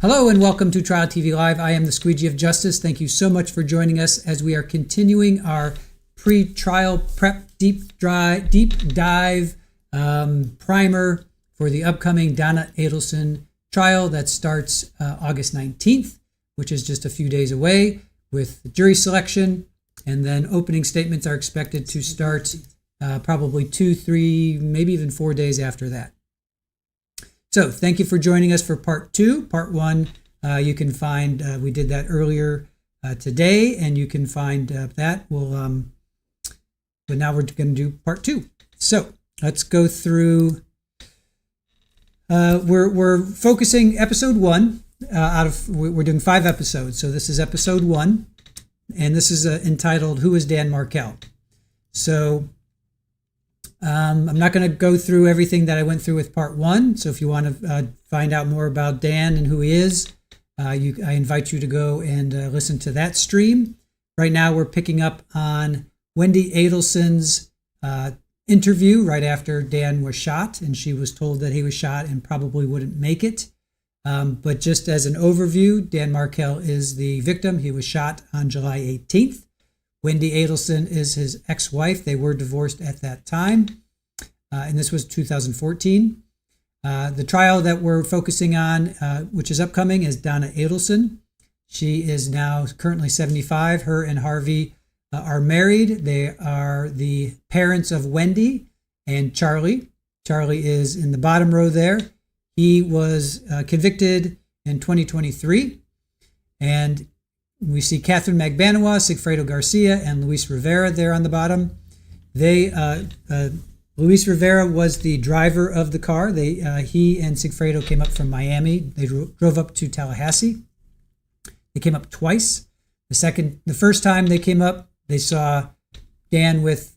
Hello and welcome to Trial TV Live. I am the Squeegee of Justice. Thank you so much for joining us as we are continuing our pre-trial prep deep dive primer for the upcoming Donna Adelson trial that starts August 19th, which is just a few days away, with jury selection, and then opening statements are expected to start probably 2, 3, maybe even 4 days after that. So thank you for joining us for part 2. Part 1, you can find, we did that earlier today, and you can find that. But now we're going to do part 2. So let's go through. We're focusing episode 1 we're doing 5 episodes. So this is episode 1, and this is entitled "Who is Dan Markel?" So I'm not going to go through everything that I went through with part 1. So if you want to find out more about Dan and who he is, I invite you to go and listen to that stream. Right now we're picking up on Wendi Adelson's interview right after Dan was shot, and she was told that he was shot and probably wouldn't make it. But just as an overview, Dan Markel is the victim. He was shot on July 18th. Wendi Adelson is his ex-wife. They were divorced at that time, and this was 2014. The trial that we're focusing on, which is upcoming, is Donna Adelson. She is now currently 75. Her and Harvey are married. They are the parents of Wendi and Charlie. Charlie is in the bottom row there. He was convicted in 2023, and we see Catherine Magbanawa, Sigfredo Garcia, and Luis Rivera there on the bottom. Luis Rivera was the driver of the car. He and Sigfredo came up from Miami. They drove up to Tallahassee. They came up twice. The first time they came up, they saw Dan with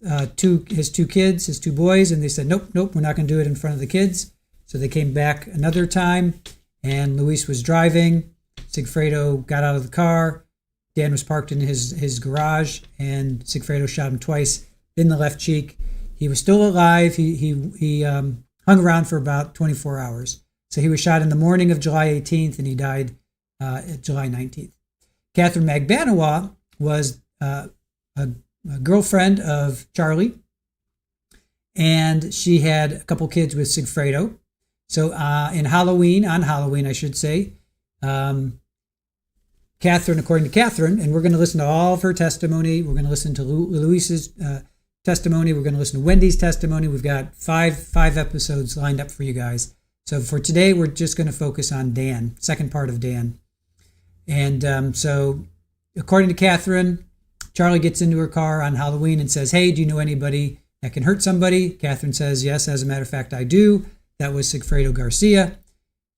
his two kids, his 2 boys, and they said, nope, we're not going to do it in front of the kids. So they came back another time, and Luis was driving. Sigfredo got out of the car. Dan was parked in his garage, and Sigfredo shot him twice in the left cheek. He was still alive. He hung around for about 24 hours. So he was shot in the morning of July 18th, and he died July 19th. Catherine Magbanawa was a girlfriend of Charlie, and she had a couple kids with Sigfredo. So on Halloween, I should say, Catherine, according to Catherine, and we're going to listen to all of her testimony. We're going to listen to Luis's testimony. We're going to listen to Wendi's testimony. We've got five episodes lined up for you guys. So for today, we're just going to focus on Dan, second part of Dan. And so according to Catherine, Charlie gets into her car on Halloween and says, hey, do you know anybody that can hurt somebody? Catherine says, yes, as a matter of fact, I do. That was Sigfredo Garcia.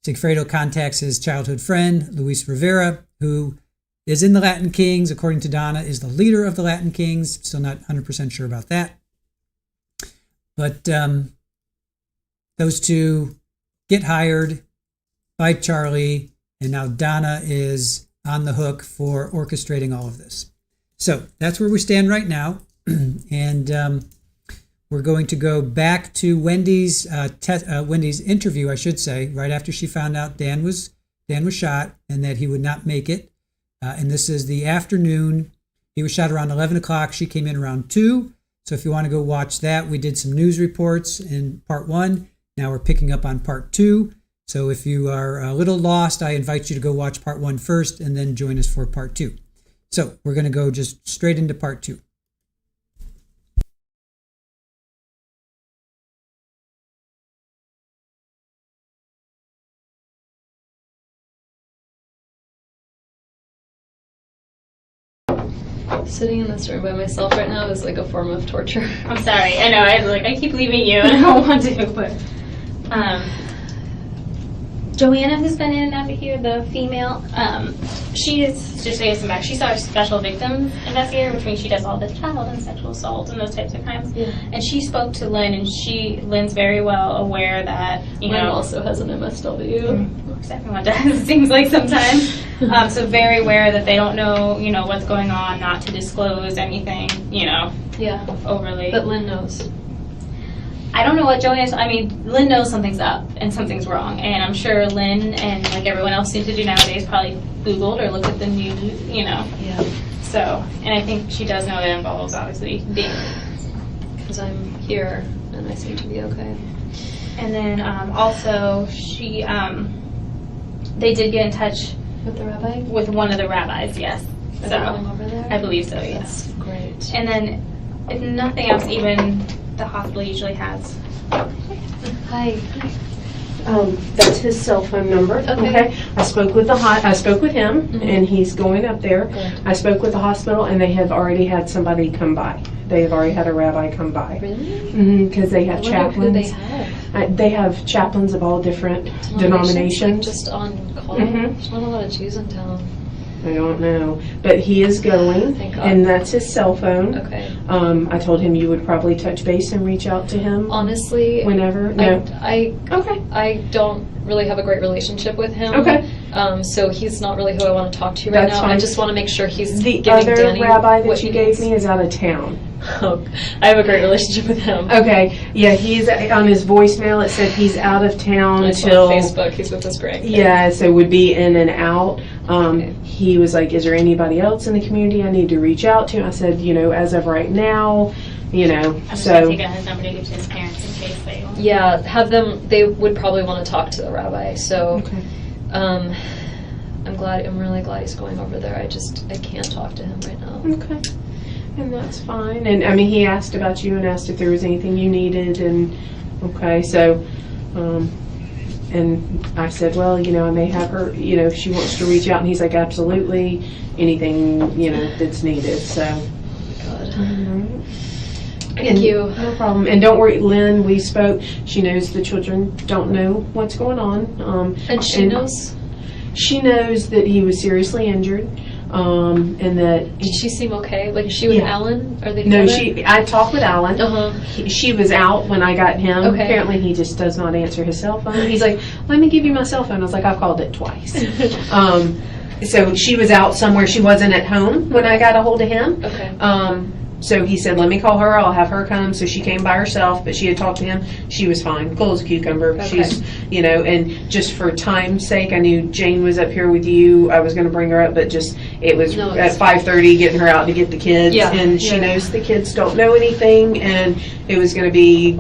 Sigfredo contacts his childhood friend, Luis Rivera, who is in the Latin Kings. According to Donna, is the leader of the Latin Kings. Still not 100% sure about that. But those two get hired by Charlie, and now Donna is on the hook for orchestrating all of this. So that's where we stand right now. And we're going to go back to Wendi's interview, I should say, right after she found out Dan was shot and that he would not make it. And this is the afternoon. He was shot around 11 o'clock. She came in around 2. So if you want to go watch that, we did some news reports in part 1. Now we're picking up on part 2. So if you are a little lost, I invite you to go watch part 1 first and then join us for part 2. So we're going to go just straight into part 2. Sitting in this room by myself right now is like a form of torture. I'm sorry. I know. I keep leaving you, and I don't want to. But Joanna, who's been in and out of here, the female, she is, just to get some back, she's our special victims investigator, which means she does all the child and sexual assault and those types of crimes. Yeah. And she spoke to Lynn, and Lynn's very well aware that, Lynn also has an MSW. Of course, everyone does, it seems like sometimes. So very aware that they don't know, what's going on, not to disclose anything, Yeah. overly. But Lynn knows. I don't know what Joanne is. I mean, Lynn knows something's up and something's wrong, and I'm sure Lynn and like everyone else seems to do nowadays probably Googled or looked at the news, you know. Yeah. So, and I think she does know it involves obviously being. Because I'm here and I seem to be okay. And then also she, they did get in touch With the rabbi? with one of the rabbis. Yes. Are So they going over there? I believe so. Yes. That's great. And then, if nothing else, even the hospital usually has. Hi. That's his cell phone number. Okay. I spoke with him, and he's going up there. Good. I spoke with the hospital, and they have already had somebody come by. They have already had a rabbi come by. Really? Because they have I wonder who chaplains. they have. They have chaplains of all different Like denominations. just on call? Mhm. There's not a lot of Jews in town. I don't know, but he is going, Thank God. and that's his cell phone. Okay. I told him you would probably touch base and reach out to him Honestly, whenever. No. Okay. I don't really have a great relationship with him. Okay. So he's not really who I want to talk to right That's now. fine. I just want to make sure he's The giving other Danny rabbi what that you he gave needs. me is out of town. I have a great relationship with him. Okay, yeah, he's on his voicemail. It said he's out of town I saw till on Facebook. He's with his grandkids. yeah, so would be in and out. Okay. He was like, "Is there anybody else in the community I need to reach out to?" I said, "As of right now, I'm just gonna take out his number to give to his parents in case they. Yeah, have them. They would probably want to talk to the rabbi. So, Okay. I'm really glad he's going over there. I can't talk to him right now. Okay. And that's fine. And I mean, he asked about you and asked if there was anything you needed. And okay, so, and I said, well, I may have her, if she wants to reach out. And he's like, absolutely, anything, that's needed. So. God. Alright. Thank you. No problem. And don't worry, Lynn, we spoke. She knows the children don't know what's going on. And she knows? She knows that he was seriously injured. And that Did she seem okay? Like, is she with Yeah. Alan? Are they no, together? I talked with Alan. Uh-huh. She was out when I got him. Okay. Apparently, he just does not answer his cell phone. He's like, "Let me give you my cell phone." I was like, "I've called it twice." So she was out somewhere. She wasn't at home when I got a hold of him. Okay. So he said, "Let me call her. I'll have her come." So she came by herself, but she had talked to him. She was fine, cool as a cucumber. Okay. She's, and just for time's sake, I knew Jane was up here with you. I was going to bring her up, but just it was No, at it's 5:30 getting her out to get the kids, Yeah, and she yeah. knows the kids don't know anything, and it was going to be,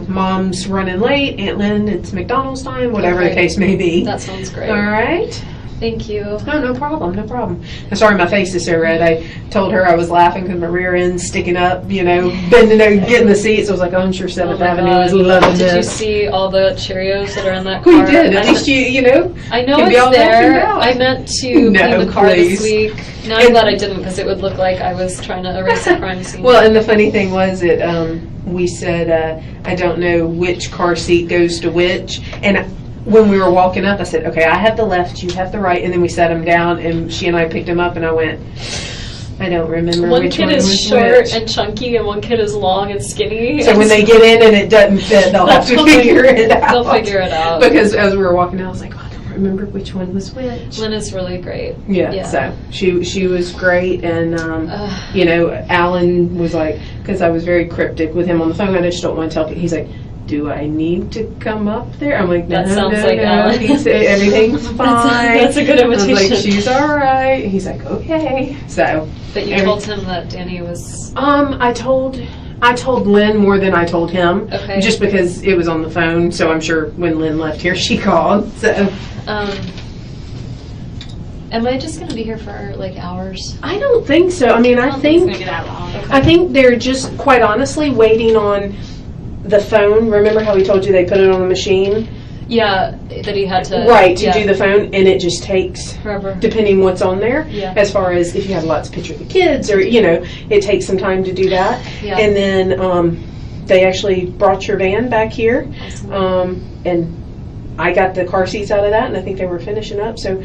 mom's running late, Aunt Lynn, it's McDonald's time, whatever the Okay. case may be. That sounds great. All right. Thank you. No problem. I'm sorry my face is so red. I told her I was laughing because my rear end's sticking up, bending over, getting the seats. I was like, I'm sure 7th Oh my Avenue God. is loving Did you this. see all the Cheerios that are in that car? We did. At I least I know can be all it's there. vacuumed out. I meant to No, clean the car please. this week. Now I'm glad I didn't because it would look like I was trying to erase a crime scene. Well, and the funny thing was that we said, I don't know which car seat goes to which. And when we were walking up, I said, okay, I have the left, you have the right. And then we sat them down, and she and I picked them up, and I went, I don't remember one which kid one is was short which. and chunky, and one kid is long and skinny. So when they get in and it doesn't fit, they'll have to They'll figure it out. They'll figure it out. Because as we were walking out, I was like, oh, I don't remember which one was which. Lynn is really great. Yeah, so she was great, and Ugh. Alan was like, because I was very cryptic with him on the phone, I just don't want to tell people. He's like, do I need to come up there? I'm like, no, That sounds no, like no. Alan. He said, everything's fine. That's a good I was invitation. like, she's all right. He's like, okay. So, But you told him that Danny was... I told Lynn more than I told him. Okay. Just because it was on the phone, so I'm sure when Lynn left here, she called. So. Am I just going to be here for like hours? I don't think so. I mean, I It's think gonna be that long. Okay. I think they're just, quite honestly, waiting on the phone. Remember how we told you they put it on the machine? Yeah, that he had to... Right, to yeah, do the phone, and it just takes, forever. depending what's on there, Yeah. as far as if you have lots of pictures of the kids, or, it takes some time to do that. Yeah. And then they actually brought your van back here, Awesome. and I got the car seats out of that, and I think they were finishing up, so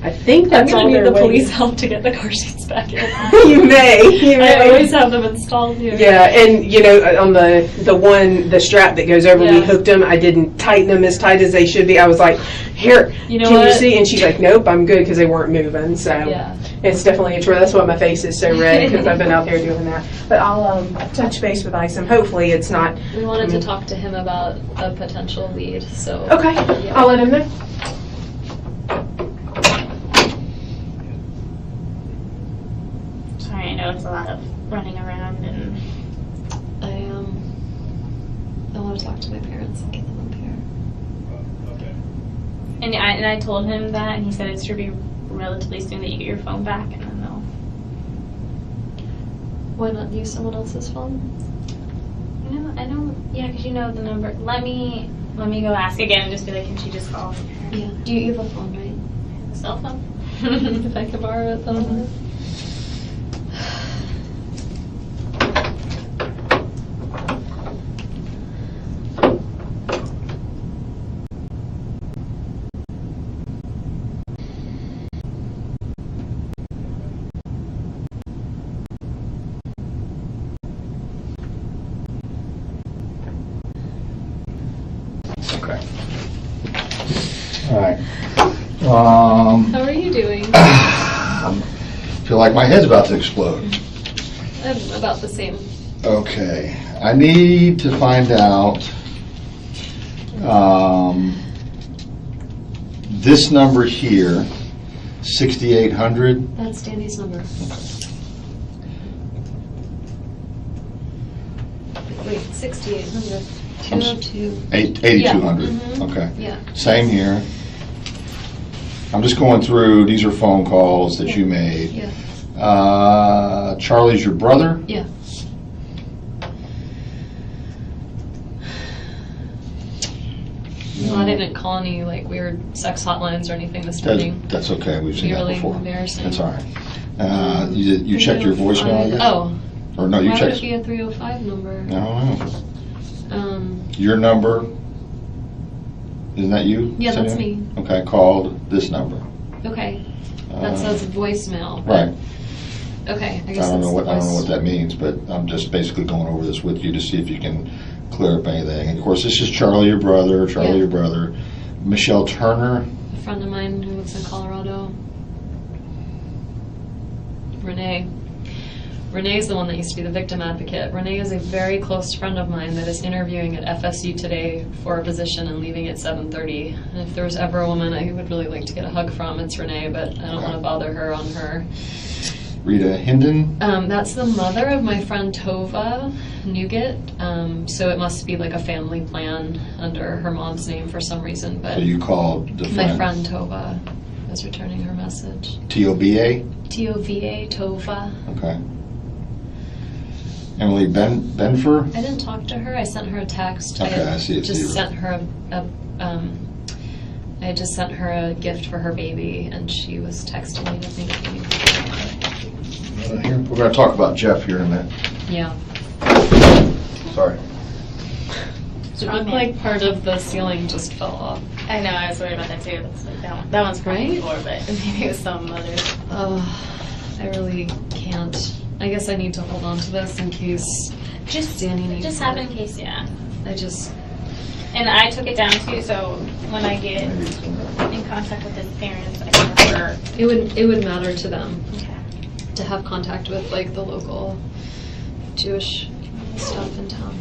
I think I'm that's all gonna need they're the waiting. police help to get the car seats back in. You may. I always have them installed here. Yeah, and you know, on the strap that goes over, we Yeah. hooked them. I didn't tighten them as tight as they should be. I was like, "Here, You know can you what? see?" And she's like, "Nope, I'm good," because they weren't moving. So Yeah. it's definitely a chore. That's why my face is so red because I've been out there doing that. But I'll touch base with Isom. Hopefully, it's not. We wanted to talk to him about a potential lead, so. Okay, Yeah. I'll let him know. Sorry, I know it's a lot of running around and. I want to talk to my parents and get them up here. And I told him that, and he said it should be relatively soon that you get your phone back, and then they'll. Why not use someone else's phone? No, I don't. Yeah, because you know the number. Let me go ask again and just be like, can she just call Yeah. Do you have a phone, right? the cell phone? If I could borrow it, then. Okay. All right. How are you doing? I feel like my head's about to explode. I'm about the same. Okay. I need to find out this number here, 6800. That's Danny's number. Wait, 6800. 202. 8200. Mhm. Okay. Yeah. Same here. I'm just going through, these are phone calls that you made. Yeah. Charlie's your brother? Yeah. No, I didn't call any like weird sex hotlines or anything this morning. That's okay, we've seen that Really before. embarrassing. That's all right. You checked your voicemail yet? Oh. Or no, you Why would checked? it be a 305 number? I don't know. Um, Your number, isn't that you? Yeah, that's Cindy? me. Okay, called this number. okay. That says voicemail. Right. Okay, I I guess don't know that's what that means, but I'm just basically going over this with you to see if you can clear up anything. And of course, this is Charlie, your brother. Yeah. Your brother. Michelle Turner. A friend of mine who lives in Colorado. Renee. Renee's the one that used to be the victim advocate. Renee is a very close friend of mine that is interviewing at FSU today for a position and leaving at 7:30. And if there was ever a woman I would really like to get a hug from, it's Renee, but I don't want to bother her on her. Rita Hinden. That's the mother of my friend Tova Nugent. So it must be like a family plan under her mom's name for some reason. But So you called the my friend Tova is returning her message. TOBA? Tova, Tova. Okay. Emily Benfer? I didn't talk to her. I sent her a text. Okay, I I see it. just sent her I just sent her a gift for her baby, and she was texting me to thank me. Here. We're going to talk about Jeff here in a minute. Yeah. Sorry. It looked like part of the ceiling just fell off. I know, I was worried about that too. That's like that one. That one's cracked Right? before, but maybe it was some others. I really can't. I guess I need to hold on to this in case Danny needs Just it. have it in case, yeah. And I took it down too, so when I get in contact with his parents, I can refer. it would matter to them Okay. to have contact with like the local Jewish stuff in town.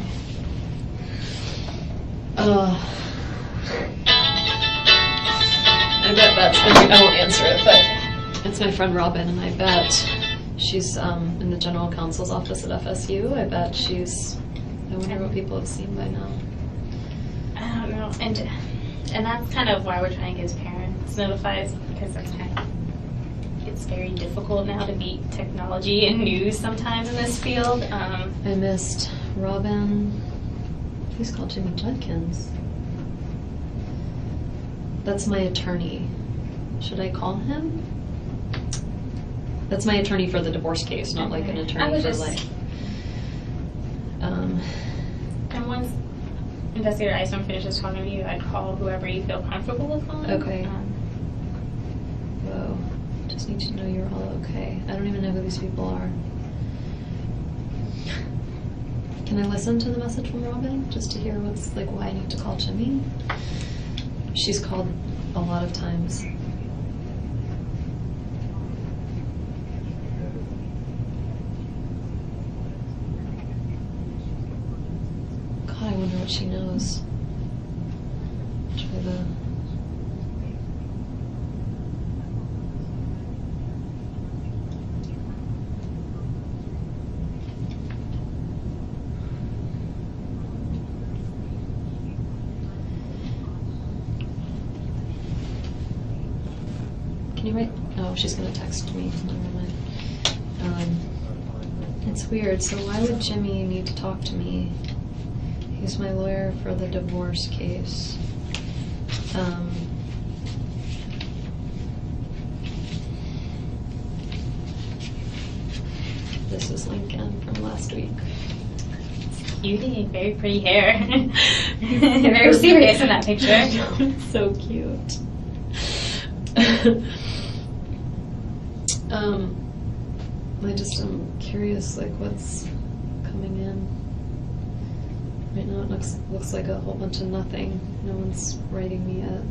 I bet that's I won't answer it, but it's my friend Robin, and I bet she's in the general counsel's office at FSU. I bet I wonder what people have seen by now. I don't know, and that's kind of why we're trying to get his parents notified, because that's kind of, it's very difficult now to beat technology and news sometimes in this field. I missed Robin. Please call Jimmy Judkins. That's my attorney. Should I call him? That's my attorney for the divorce case, not like an I attorney would for just- like. And once Investigator Isom finishes talking to you, I'd call whoever you feel comfortable with calling. Okay. Um, Whoa. Just need to know you're all okay. I don't even know who these people are. Can I listen to the message from Robin just to hear what's like why I need to call Jimmy? She's called a lot of times. God, I wonder what she knows. Try the. Can you write? Oh, she's gonna text me. Never mind. It's weird. So why would Jimmy need to talk to me? He's my lawyer for the divorce case. This is Lincoln from last week. Cutie, very pretty hair. Very serious in that picture. So cute. I just am curious, like, what's coming in. Right now it looks like a whole bunch of nothing. No one's writing me yet.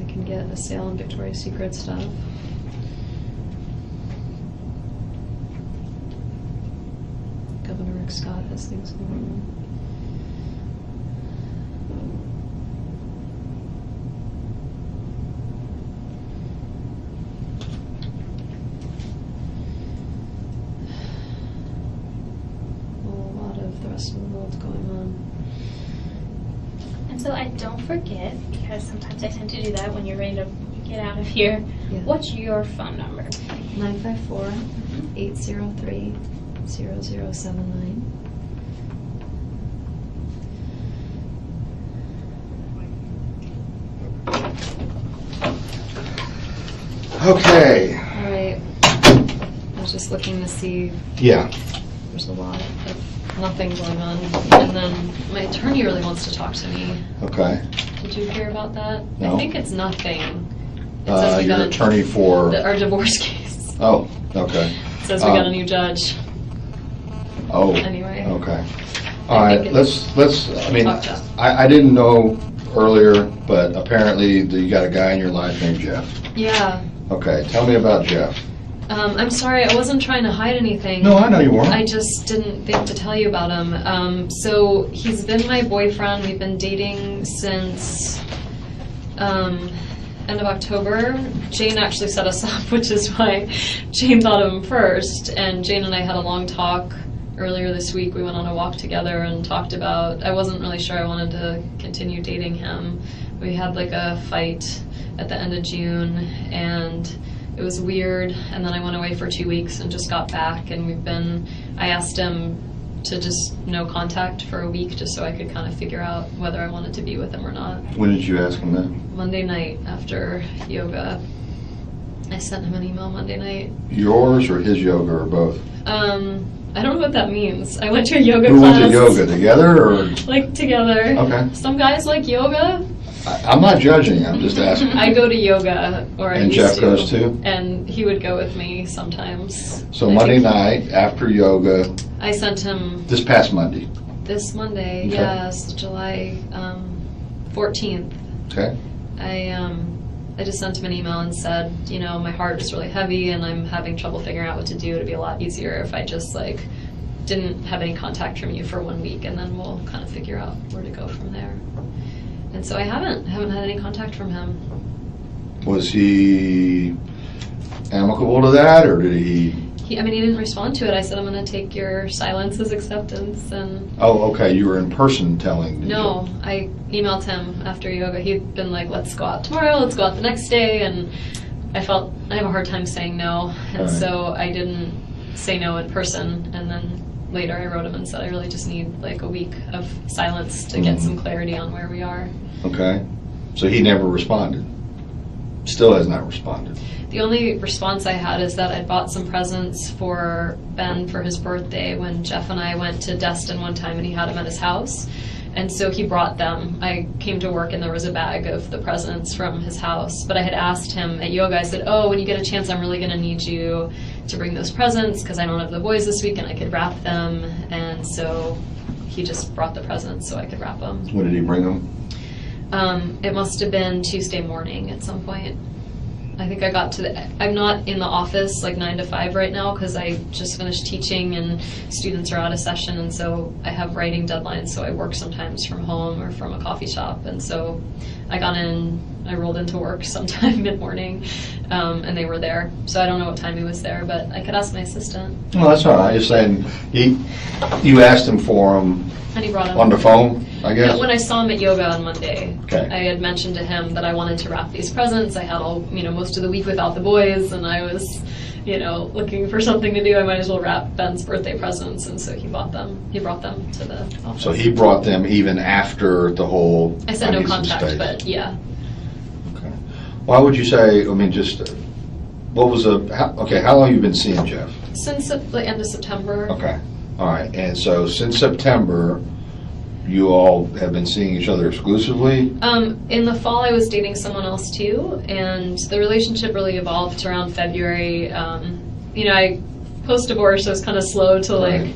I can get a sale on Victoria's Secret stuff. Governor Rick Scott has things going on. Of the world going on. And so I don't forget, because sometimes I tend to do that when you're ready to get out of here. Yeah. What's your phone number? 954-803-0079. Okay. All right. I was just looking to see. Yeah. There's a lot of nothing going on. And then my attorney really wants to talk to me. Okay. Did you hear about that? No. I think it's nothing. It says we Your got attorney for... our divorce case. Oh, okay. It says we got a new judge. Oh. Anyway. Okay. All right. Let's. I mean, Talk to. I didn't know earlier, but apparently you got a guy in your life named Jeff. Yeah. Okay. Tell me about Jeff. I'm sorry, I wasn't trying to hide anything. No, I know you weren't. I just didn't think to tell you about him. So he's been my boyfriend. We've been dating since end of October. Jane actually set us up, which is why Jane thought of him first. And Jane and I had a long talk earlier this week. We went on a walk together and talked about, I wasn't really sure I wanted to continue dating him. We had like a fight at the end of June, and it was weird, and then I went away for 2 weeks and just got back, and I asked him to just no contact for a week just so I could kind of figure out whether I wanted to be with him or not. When did you ask him that? Monday night after yoga. I sent him an email Monday night. Yours or his yoga or both? I don't know what that means. I went to a yoga Who class. went to yoga, together or? Like together. Okay. Some guys like yoga. I'm not judging, I'm just asking. I go to yoga, or I And used Jeff to. goes too? And he would go with me sometimes. So I Monday think night after yoga, I sent him this past Monday, this Monday, Okay. yes, July 14th. okay? I just sent him an email and said, you know, my heart is really heavy and I'm having trouble figuring out what to do. It'd be a lot easier if I just like didn't have any contact from you for 1 week, and then we'll kind of figure out where to go from there. And so I haven't had any contact from him. Was he amicable to that, or did he? He didn't respond to it. I said, I'm going to take your silence as acceptance. And Oh, okay, you were in person telling. no, I emailed him after yoga. He'd been like, let's go out tomorrow, let's go out the next day. And I felt I have a hard time saying no. And Right. so I didn't say no in person. And then later I wrote him and said, I really just need like a week of silence to get some clarity on where we are. Okay, so he never responded. still has not responded. The only response I had is that I'd bought some presents for Ben for his birthday when Jeff and I went to Destin one time and he had them at his house. And so he brought them. I came to work and there was a bag of the presents from his house. But I had asked him at yoga, I said, oh, when you get a chance, I'm really going to need you to bring those presents because I don't have the boys this week and I could wrap them. And so he just brought the presents so I could wrap them. When did he bring them? It must have been Tuesday morning at some point. I think I got to I'm not in the office like 9 to 5 right now because I just finished teaching and students are out of session, and so I have writing deadlines, so I work sometimes from home or from a coffee shop. And so I got in, I rolled into work sometime mid-morning, and they were there. So I don't know what time he was there, but I could ask my assistant. Well, that's all right. Just saying, you asked him for them And he brought him. on the phone, I guess? Yeah, when I saw him at yoga on Monday, Okay. I had mentioned to him that I wanted to wrap these presents. I had most of the week without the boys, and I was, looking for something to do. I might as well wrap Ben's birthday presents, and so he brought them. He brought them to the office. So he brought them even after the whole... I said no need some contact, space. but yeah. Okay. Why would you say, what was how long have you been seeing Jeff? Since the end of September. Okay, all right, and so since September, you all have been seeing each other exclusively? In the fall, I was dating someone else too, and the relationship really evolved around February. I post-divorce, so I was kind of slow to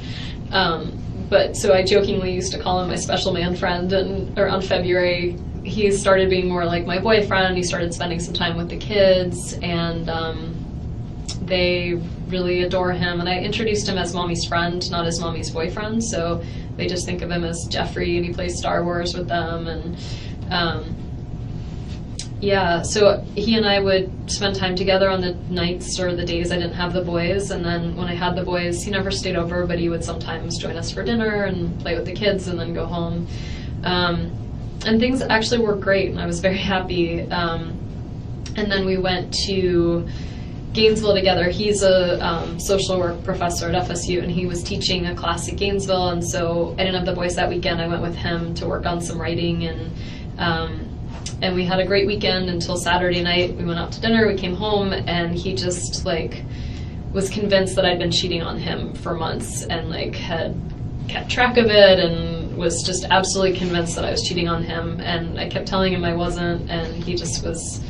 but so I jokingly used to call him my special man friend, and around February, he started being more like my boyfriend. He started spending some time with the kids, and they really adore him. And I introduced him as mommy's friend, not as mommy's boyfriend, so they just think of him as Jeffrey, and he plays Star Wars with them. And so he and I would spend time together on the nights or the days I didn't have the boys, and then when I had the boys, he never stayed over, but he would sometimes join us for dinner and play with the kids and then go home. And things actually were great, and I was very happy. And then we went to Gainesville together. He's a social work professor at FSU, and he was teaching a class at Gainesville, and so I didn't have the boys that weekend. I went with him to work on some writing, and we had a great weekend until Saturday night. We went out to dinner, we came home, and he just was convinced that I'd been cheating on him for months, and had kept track of it, and was just absolutely convinced that I was cheating on him. And I kept telling him I wasn't, and he just was,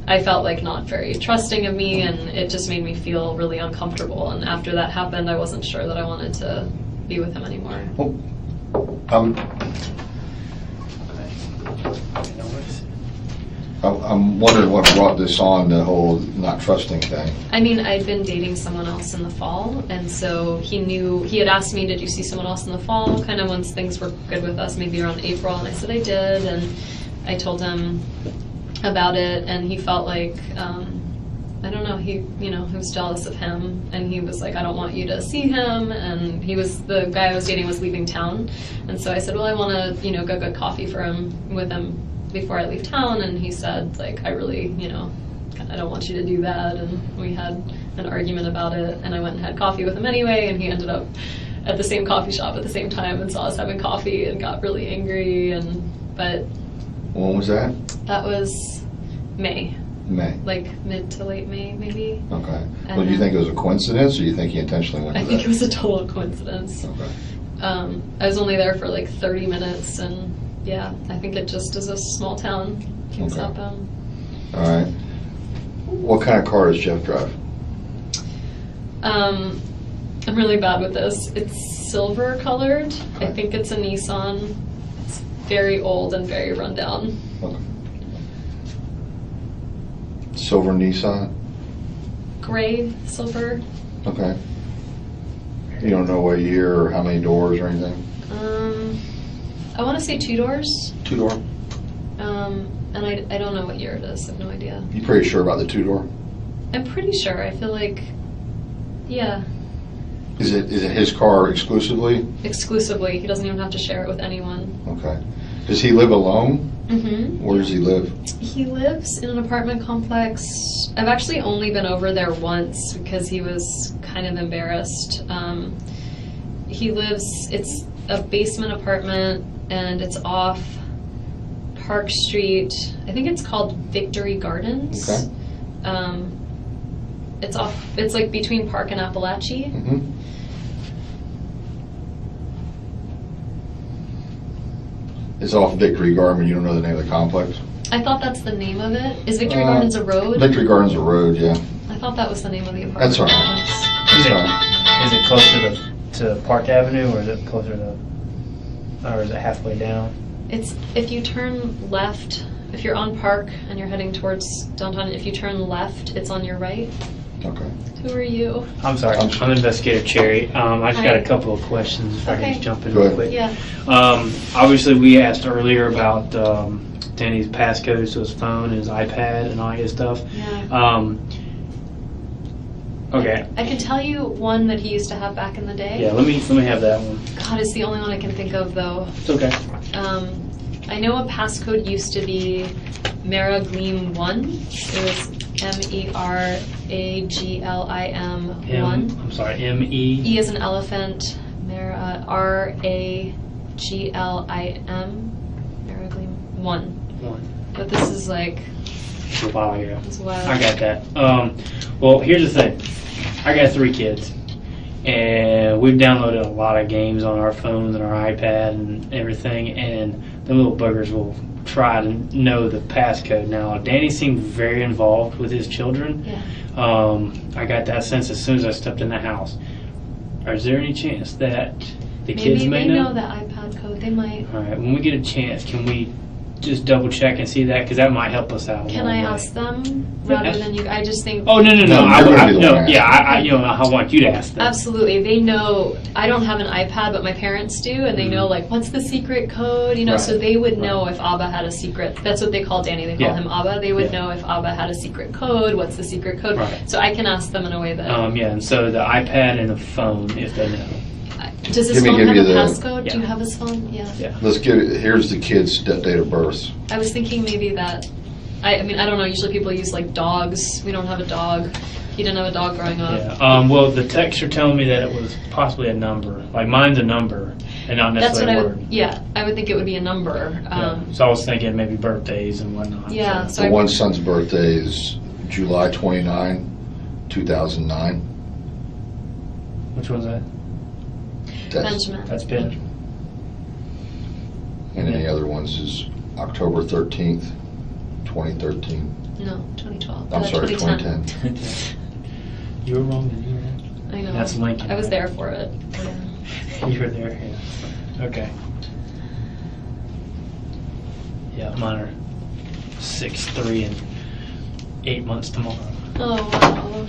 I felt not very trusting of me, and it just made me feel really uncomfortable. And after that happened, I wasn't sure that I wanted to be with him anymore. I'm wondering what brought this on, the whole not trusting thing. I mean, I'd been dating someone else in the fall, and so he had asked me, did you see someone else in the fall, kind of once things were good with us, maybe around April, and I said I did, and I told him about it, and he felt like, I don't know, he was jealous of him, and he was like, I don't want you to see him, and the guy I was dating was leaving town, and so I said, well, I want to, go get coffee with him before I leave town, and he said, I really, I don't want you to do that, and we had an argument about it, and I went and had coffee with him anyway, and he ended up at the same coffee shop at the same time and saw us having coffee and got really angry, but... When was that? That was May. Mid to late May, maybe. Okay. Well, do you think it was a coincidence, or do you think he intentionally went to I think it was a total coincidence. Okay. I was only there for 30 minutes, and yeah, I think it just is a small town. Things happen. All right. What kind of car does Jeff drive? I'm really bad with this. It's silver colored. Okay. I think it's a Nissan. It's very old and very rundown. Okay. Silver Nissan? Gray, silver. Okay. You don't know what year or how many doors or anything? I want to say 2 doors. 2-door? And I don't know what year it is. I have no idea. You pretty sure about the 2-door? I'm pretty sure. I feel like, yeah. Is it his car exclusively? Exclusively. He doesn't even have to share it with anyone. Okay. Does he live alone? Mm-hmm. Where does he live? He lives in an apartment complex. I've actually only been over there once because he was kind of embarrassed. It's a basement apartment, and it's off Park Street. I think it's called Victory Gardens. Okay. It's like between Park and Appalachie. Mm-hmm. It's off Victory Garden. You don't know the name of the complex? I thought that's the name of it. Is Victory Gardens a road? Victory Garden's a road, yeah. I thought that was the name of the apartment. That's all right. complex. That's fine. Is it closer to Park Avenue, or is it closer to, or is it halfway down? It's if you turn left, if you're on Park and you're heading towards downtown, if you turn left, it's on your right. Okay. Who are you? I'm sorry, I'm I'm Investigator Cherry. I just got Hi. a couple of questions if I Okay. can just jump in Go real ahead. quick. Yeah. Obviously, we asked earlier about Danny's passcodes to his phone and his iPad and all his stuff. Yeah. Okay. I can tell you one that he used to have back in the day. Yeah, let me have that one. God, it's the only one I can think of though. It's okay. I know a passcode used to be Meraglim 1. It was MERAGLIM 1. I'm sorry, M-E. E as an elephant, RAGLIM, Meraglim 1. 1. But this is like, A while ago. it's a while. I got that. Well, here's the thing. I got 3 kids, and we've downloaded a lot of games on our phones and our iPad and everything, and the little buggers will try to know the passcode. Now, Danny seemed very involved with his children. Yeah. I got that sense as soon as I stepped in the house. Is there any chance that the Maybe kids they may know the iPad code. They might. All right, when we get a chance, can we just double check and see that? Because that might help us out. Can I ask them rather than you? I just think. Oh, no. No, you're gonna be the one asking. I want you to ask them. Absolutely. They know. I don't have an iPad, but my parents do, and they know, like, what's the secret code? You know, Right. so they would know if Abba had a secret. That's what they call Danny. They call Yeah. him Abba. They would Yeah. know if Abba had a secret code. What's the secret code? Right. So I can ask them in a way that. And so the iPad and the phone, if they know. Does his Give phone have you a the- passcode? Do you Yeah. have his phone? Yeah. Yeah. Here's the kid's date of birth. I was thinking maybe that. I mean, I don't know. Usually people use like dogs. We don't have a dog. He didn't have a dog growing up. Yeah. Well, the texts are telling me that it was possibly a number. Like mine's a number and not That's what necessarily I a would. word. Yeah, I would think it would be a number. Yeah. So I was thinking maybe birthdays and whatnot. Yeah. So. So The I, one son's birthday is July 29, 2009. Which one's that? Benjamin. That's Ben. And any other ones is October 13th, 2013. No, 2012. I'm sorry, 2010. 2010. You were wrong. Did you hear that? I know. That's Lincoln. I was right? there for it. Yeah. You were there, yeah. Okay. Yeah, mine are 6, 3, and 8 months tomorrow. Oh wow.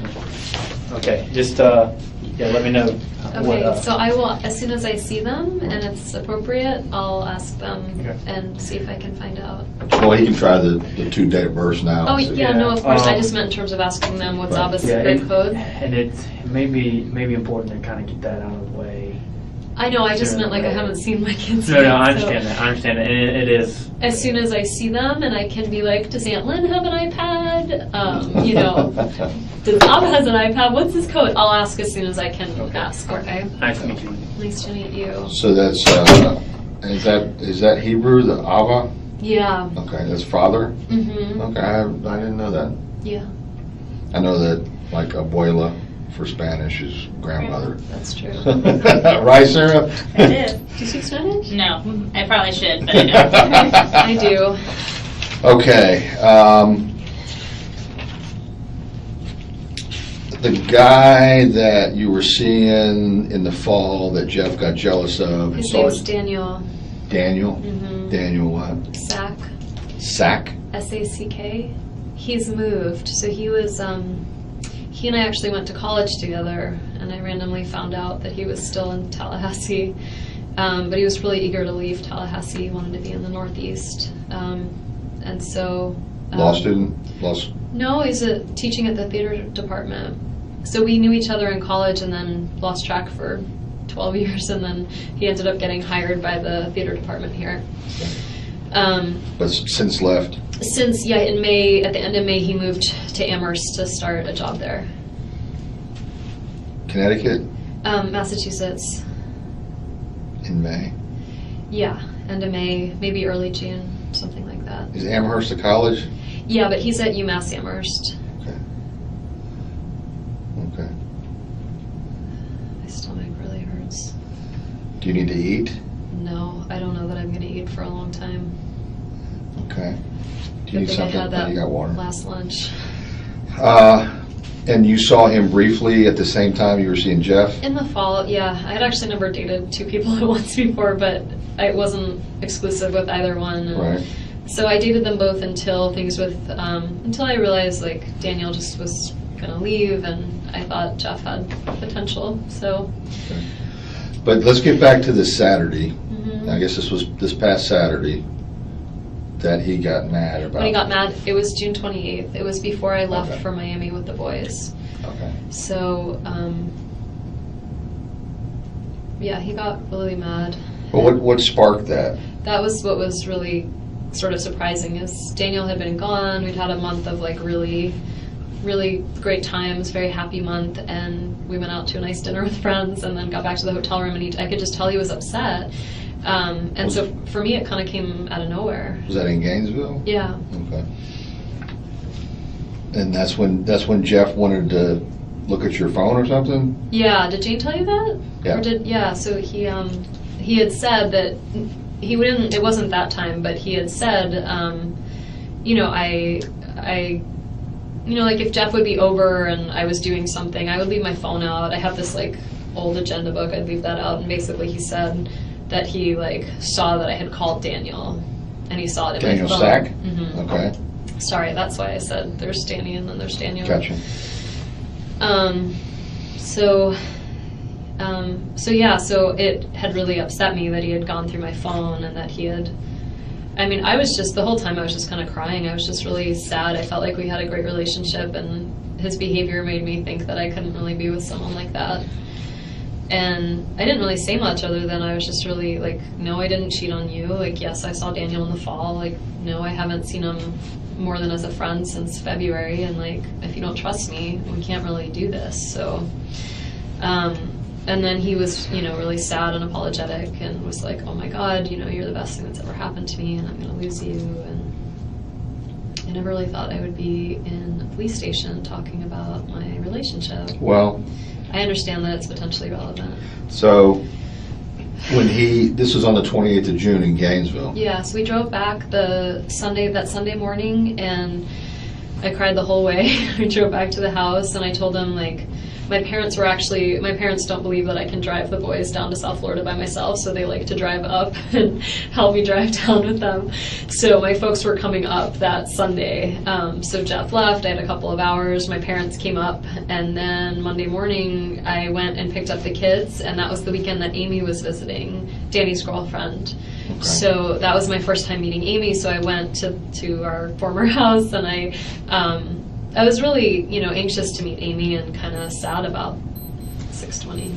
Okay, just let me know. Okay, so I will, as soon as I see them and it's appropriate, I'll ask them Okay. and see if I can find out. Well, he can try the 2 date of births now. Oh, So- yeah, no, of course. I Um, just meant in terms of asking them what's Right. Abba's Yeah, secret code. And it may be important to kind of get that out of the way. I know, I just Yeah. meant like I haven't seen my kids No, yet, I so understand that. I understand that. And it is. as soon as I see them and I can be like, does Aunt Lynn have an iPad? Does Abba has an iPad? What's his code? I'll ask as soon as I can ask, okay? Nice to meet you. Nice to meet you. So that's, is that Hebrew, the Ava? Yeah. Okay, that's father? Mm-hmm. Okay, I didn't know that. Yeah, I know that, like, abuela for Spanish is grandmother. that's true. Right, Sarah? It is. Do you speak Spanish? No, I probably should, but I don't. I do. Okay, the guy that you were seeing in the fall that Jeff got jealous of, His saw name's Daniel. Daniel? Mm-hmm. Daniel what? Sack. Sack? S-A-C-K. He's moved. So he was, he and I actually went to college together, and I randomly found out that he was still in Tallahassee. But he was really eager to leave Tallahassee. He wanted to be in the Northeast. And so... Law student? No, he's teaching at the theater department. So we knew each other in college and then lost track for 12 years, and then he ended up getting hired by the theater department here. But since left? Since, in May, at the end of May, he moved to Amherst to start a job there. Connecticut? Massachusetts. In May? Yeah, end of May, maybe early June, something like that. Is Amherst a college? Yeah, but he's at UMass Amherst. Okay. My stomach really hurts. Do you need to eat? No, I don't know that I'm going to eat for a long time. Okay. Do you Good need thing something? I had that You got water. last lunch. And you saw him briefly at the same time you were seeing Jeff? In the fall, yeah. I had actually never dated two people at once before, but I wasn't exclusive with either one. And Right. so I dated them both until until I realized like Daniel just was going to leave, and I thought Jeff had potential. So. Okay. But let's get back to this Saturday. Mm-hmm. I guess this was this past Saturday that he got mad about. When he got mad, it was June 28th. It was before I left Okay. for Miami with the boys. Okay. So, yeah, he got really mad. Well, what sparked that? That was what was really sort of surprising is Daniel had been gone. We'd had a month of like really, really great times, very happy month, and we went out to a nice dinner with friends and then got back to the hotel room, and I could just tell he was upset. And so for me, it kind of came out of nowhere. Was that in Gainesville? Yeah. Okay. And that's when Jeff wanted to look at your phone or something? Yeah. Did Jane tell you that? Yeah. So he had said that he wouldn't. It wasn't that time, but he had said, like if Jeff would be over and I was doing something, I would leave my phone out. I have this like old agenda book. I'd leave that out, and basically he said that he like saw that I had called Daniel, and he saw it in Daniel my phone. Stack? Mm-hmm. Okay. Sorry, that's why I said there's Danny and then there's Daniel. Gotcha. So it had really upset me that he had gone through my phone and that he had, I was just, the whole time I was just kind of crying. I was just really sad. I felt like we had a great relationship, and his behavior made me think that I couldn't really be with someone like that. And I didn't really say much other than I was just really like, no, I didn't cheat on you. Like, yes, I saw Daniel in the fall. Like, no, I haven't seen him more than as a friend since February. And like, if you don't trust me, we can't really do this. So, and then he was, really sad and apologetic and was like, oh my God, you're the best thing that's ever happened to me, and I'm going to lose you. And I never really thought I would be in a police station talking about my relationship. Well, I understand that it's potentially relevant. so this was on the 28th of June in Gainesville. Yeah, so we drove back that Sunday morning, and I cried the whole way. I drove back to the house, and I told him, like, my parents don't believe that I can drive the boys down to South Florida by myself, so they like to drive up and help me drive down with them. So my folks were coming up that Sunday. So Jeff left, I had a couple of hours, my parents came up, and then Monday morning I went and picked up the kids, and that was the weekend that Amy was visiting, Danny's girlfriend. Okay. So that was my first time meeting Amy, so I went to our former house, and I was really, anxious to meet Amy and kind of sad about 620.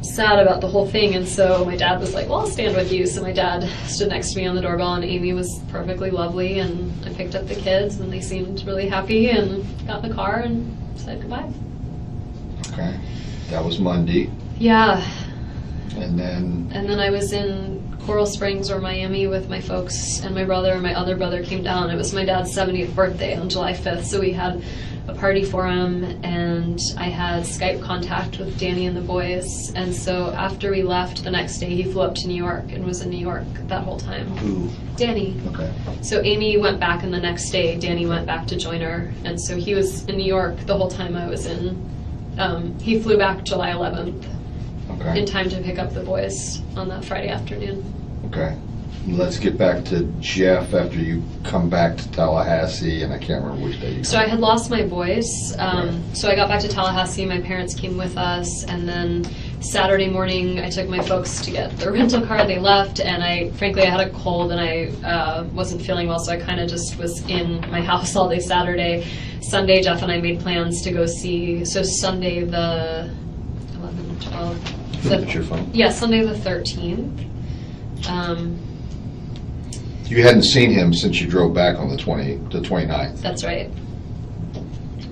Sad about the whole thing, and so my dad was like, well, I'll stand with you. So my dad stood next to me on the doorbell, and Amy was perfectly lovely, and I picked up the kids, and they seemed really happy, and got in the car and said goodbye. Okay. That was Monday. Yeah. And then I was in Coral Springs or Miami with my folks, and my other brother came down. It was my dad's 70th birthday on July 5th, so we had a party for him, and I had Skype contact with Danny and the boys. And so after we left the next day, he flew up to New York and was in New York that whole time. who? Danny. Okay. So Amy went back, and the next day Danny went back to join her, and so he was in New York the whole time I was in. He flew back July 11th. Okay. In time to pick up the boys on that Friday afternoon. Okay. Let's get back to Jeff after you come back to Tallahassee, and I can't remember which day you So I had lost my voice. So I got back to Tallahassee. My parents came with us, and then Saturday morning I took my folks to get their rental car. They left, and I had a cold, and I wasn't feeling well, so I kind of just was in my house all day Saturday. Sunday, Jeff and I made plans to go see. So Sunday the 11, 12. Look at your phone. Yeah, Sunday the 13th. You hadn't seen him since you drove back on the 29th. That's right.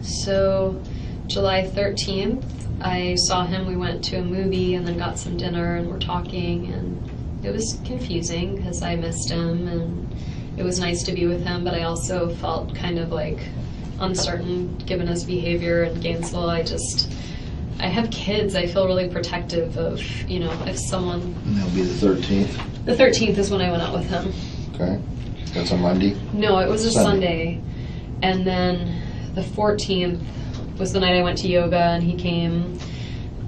So July 13th, I saw him. We went to a movie and then got some dinner, and we're talking, and it was confusing because I missed him, and it was nice to be with him, but I also felt kind of like uncertain given his behavior in Gainesville. I have kids. I feel really protective of, if someone... And that'll be the 13th? The 13th is when I went out with him. Okay. That's a Monday? No, it was a Sunday. And then the 14th was the night I went to yoga, and he came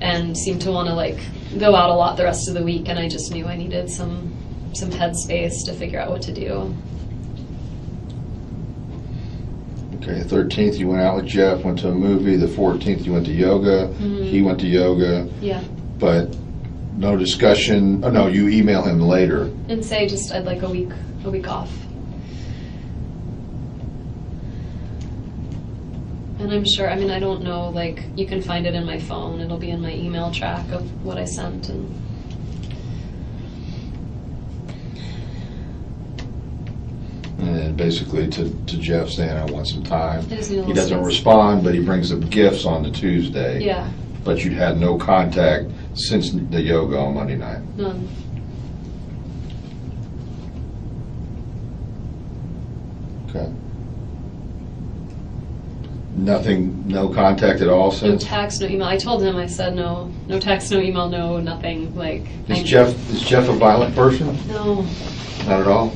and seemed to want to go out a lot the rest of the week, and I just knew I needed some headspace to figure out what to do. Okay, the 13th you went out with Jeff, went to a movie. The 14th you went to yoga. Mm-hmm. He went to yoga. Yeah. But no discussion. Oh, no, you email him later. And say I'd like a week off. And I'm sure, I don't know, you can find it in my phone. It'll be in my email track of what I sent. And then basically to Jeff saying, I want some time. I just need a He little doesn't space. respond, but he brings up gifts on the Tuesday. Yeah, But you'd had no contact since the yoga on Monday night. none. Okay. Nothing, no contact at all No since? text, no email. I told him, I said no text, no email, no nothing. Is Jeff a violent person? No, Not at all?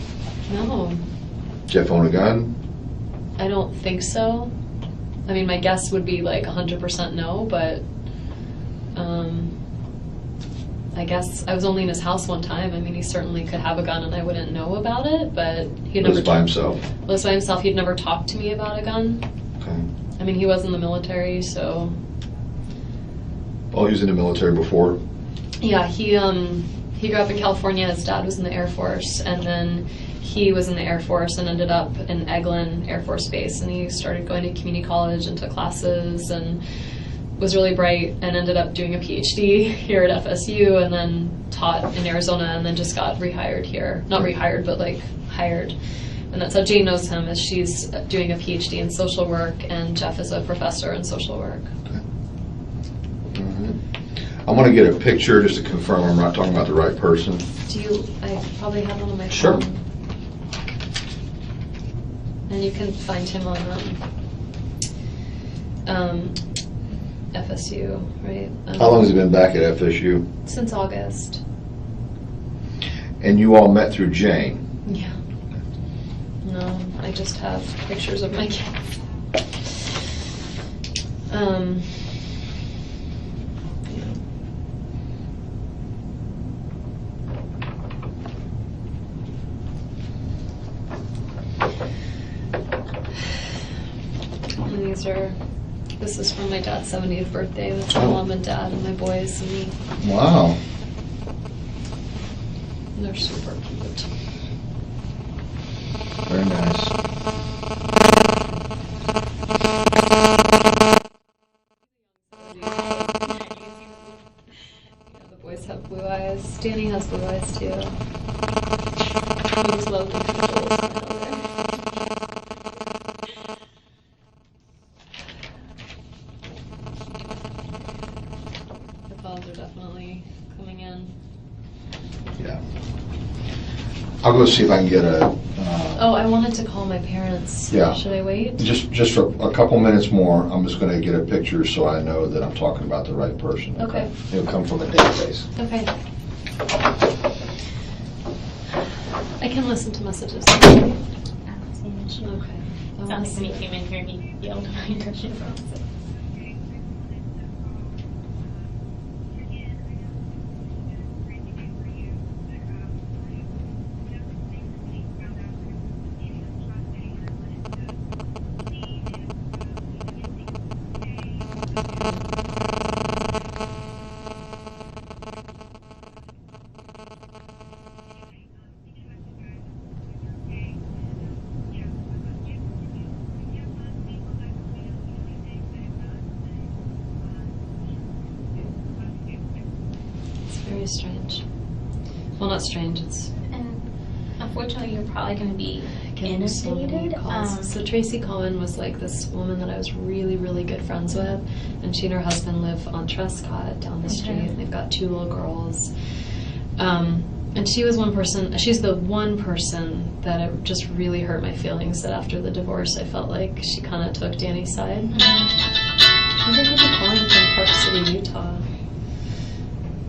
no. Jeff own a gun? I don't think so. My guess would be 100% no, but I guess I was only in his house one time. He certainly could have a gun and I wouldn't know about it, but he'd never Lives by himself? lives by himself. He'd never talked to me about a gun. Okay. He was in the military, so Oh, he was in the military before? yeah, he grew up in California. His dad was in the Air Force, and then he was in the Air Force and ended up in Eglin Air Force Base, and he started going to community college and took classes and was really bright and ended up doing a PhD here at FSU and then taught in Arizona and then just got rehired here. Not rehired, but hired. And that's how Jane knows him, is she's doing a PhD in social work and Jeff is a professor in social work. Okay. All right. I want to get a picture just to confirm I'm not talking about the right person. I probably have one on my Sure. phone. And you can find him on FSU, right? How long has he been back at FSU? Since August. And you all met through Jane? Yeah. No, I just have pictures of my kids. And this is from my dad's 70th birthday. That's my mom and dad and my boys and me. Wow. And they're super cute. Very nice. The boys have blue eyes. Danny has blue eyes too. He was loved and controlled by my mother. The clouds are definitely coming in. Yeah. I'll go see if I can get a... Oh, I wanted to call my parents. Yeah. Should I wait? Just for a couple minutes more, I'm just going to get a picture so I know that I'm talking about the right person. Okay. It'll come from a database. Okay. I can listen to messages. I don't see an issue. Okay. Sounds like when he came in here, he yelled my impression from us. Very strange. Well, not strange. It's And unfortunately, you're probably going to be getting so many inundated. calls. So Tracy Cohen was this woman that I was really, really good friends with, and she and her husband live on Trescott down the street. And they've got 2 little girls. And she was one person, she's the one person that it just really hurt my feelings that after the divorce I felt like she kind of took Danny's side. I think I'd be calling from Park City, Utah.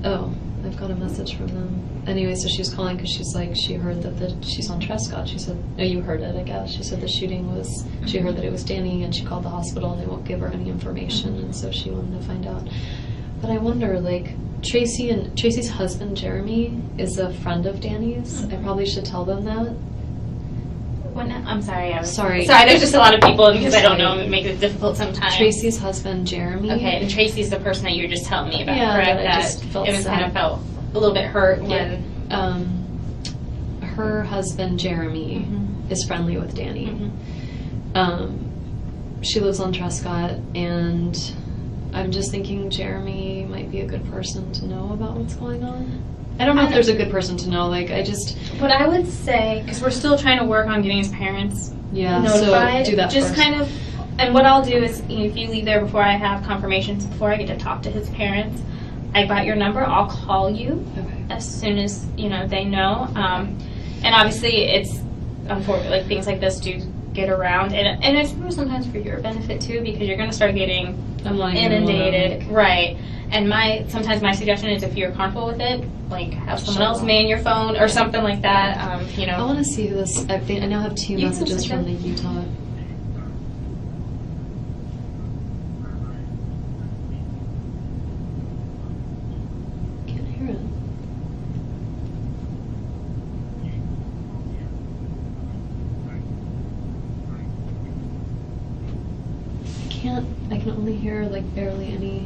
Oh, I've got a message from them. Anyway, so she was calling because she's like, she heard that she's on Trescott. She said, no, you heard it, I guess. She said the shooting was, she heard that it was Danny, and she called the hospital and they won't give her any information, and so she wanted to find out. But I wonder, like, Tracy's husband, Jeremy, is a friend of Danny's. I probably should tell them that. I'm sorry. Sorry. There's just a lot of people, and because I don't know, it makes it difficult sometimes. Tracy's husband, Jeremy. Okay, and Tracy's the person that you were just telling me about, Yeah, correct? that I just felt it was sad. kind of felt a little bit hurt when. Her husband, Jeremy, is friendly with Danny. She lives on Trescott, and I'm just thinking Jeremy might be a good person to know about what's going on. I don't know if there's a good person to know. Like, What I would say, because we're still trying to work on getting his parents so notified. do that just first. kind of, and what I'll do is, if you leave there before I have confirmations, before I get to talk to his parents, I got your number. I'll call you as soon as they know. And obviously, it's unfortunate. Like, things like this do get around, and it's sometimes for your benefit too, because you're going to start getting inundated, right? And sometimes my suggestion is, if you're comfortable with it, like, have someone else man your phone or something like that. I want to see who this. I now have 2 messages from the Utah. Can't hear it. I can only hear like barely any.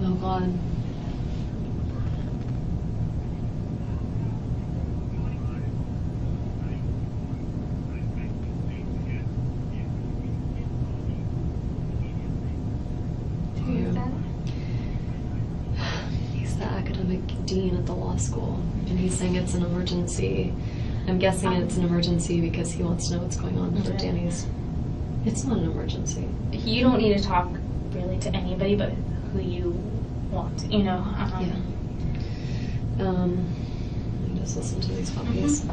Oh God. He's the academic dean at the law school, and he's saying it's an emergency. I'm guessing it's an emergency because he wants to know what's going on for Danny's. It's not an emergency. You don't need to talk really to anybody but who you want, Yeah. Let me just listen to these puppies.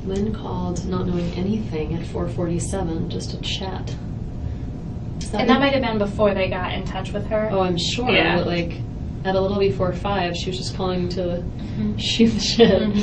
Lynn called not knowing anything at 4:47 just to chat. And that might have been before they got in touch with her. Oh, I'm sure. Yeah. But like at a little before 5, she was just calling to shoot the shit.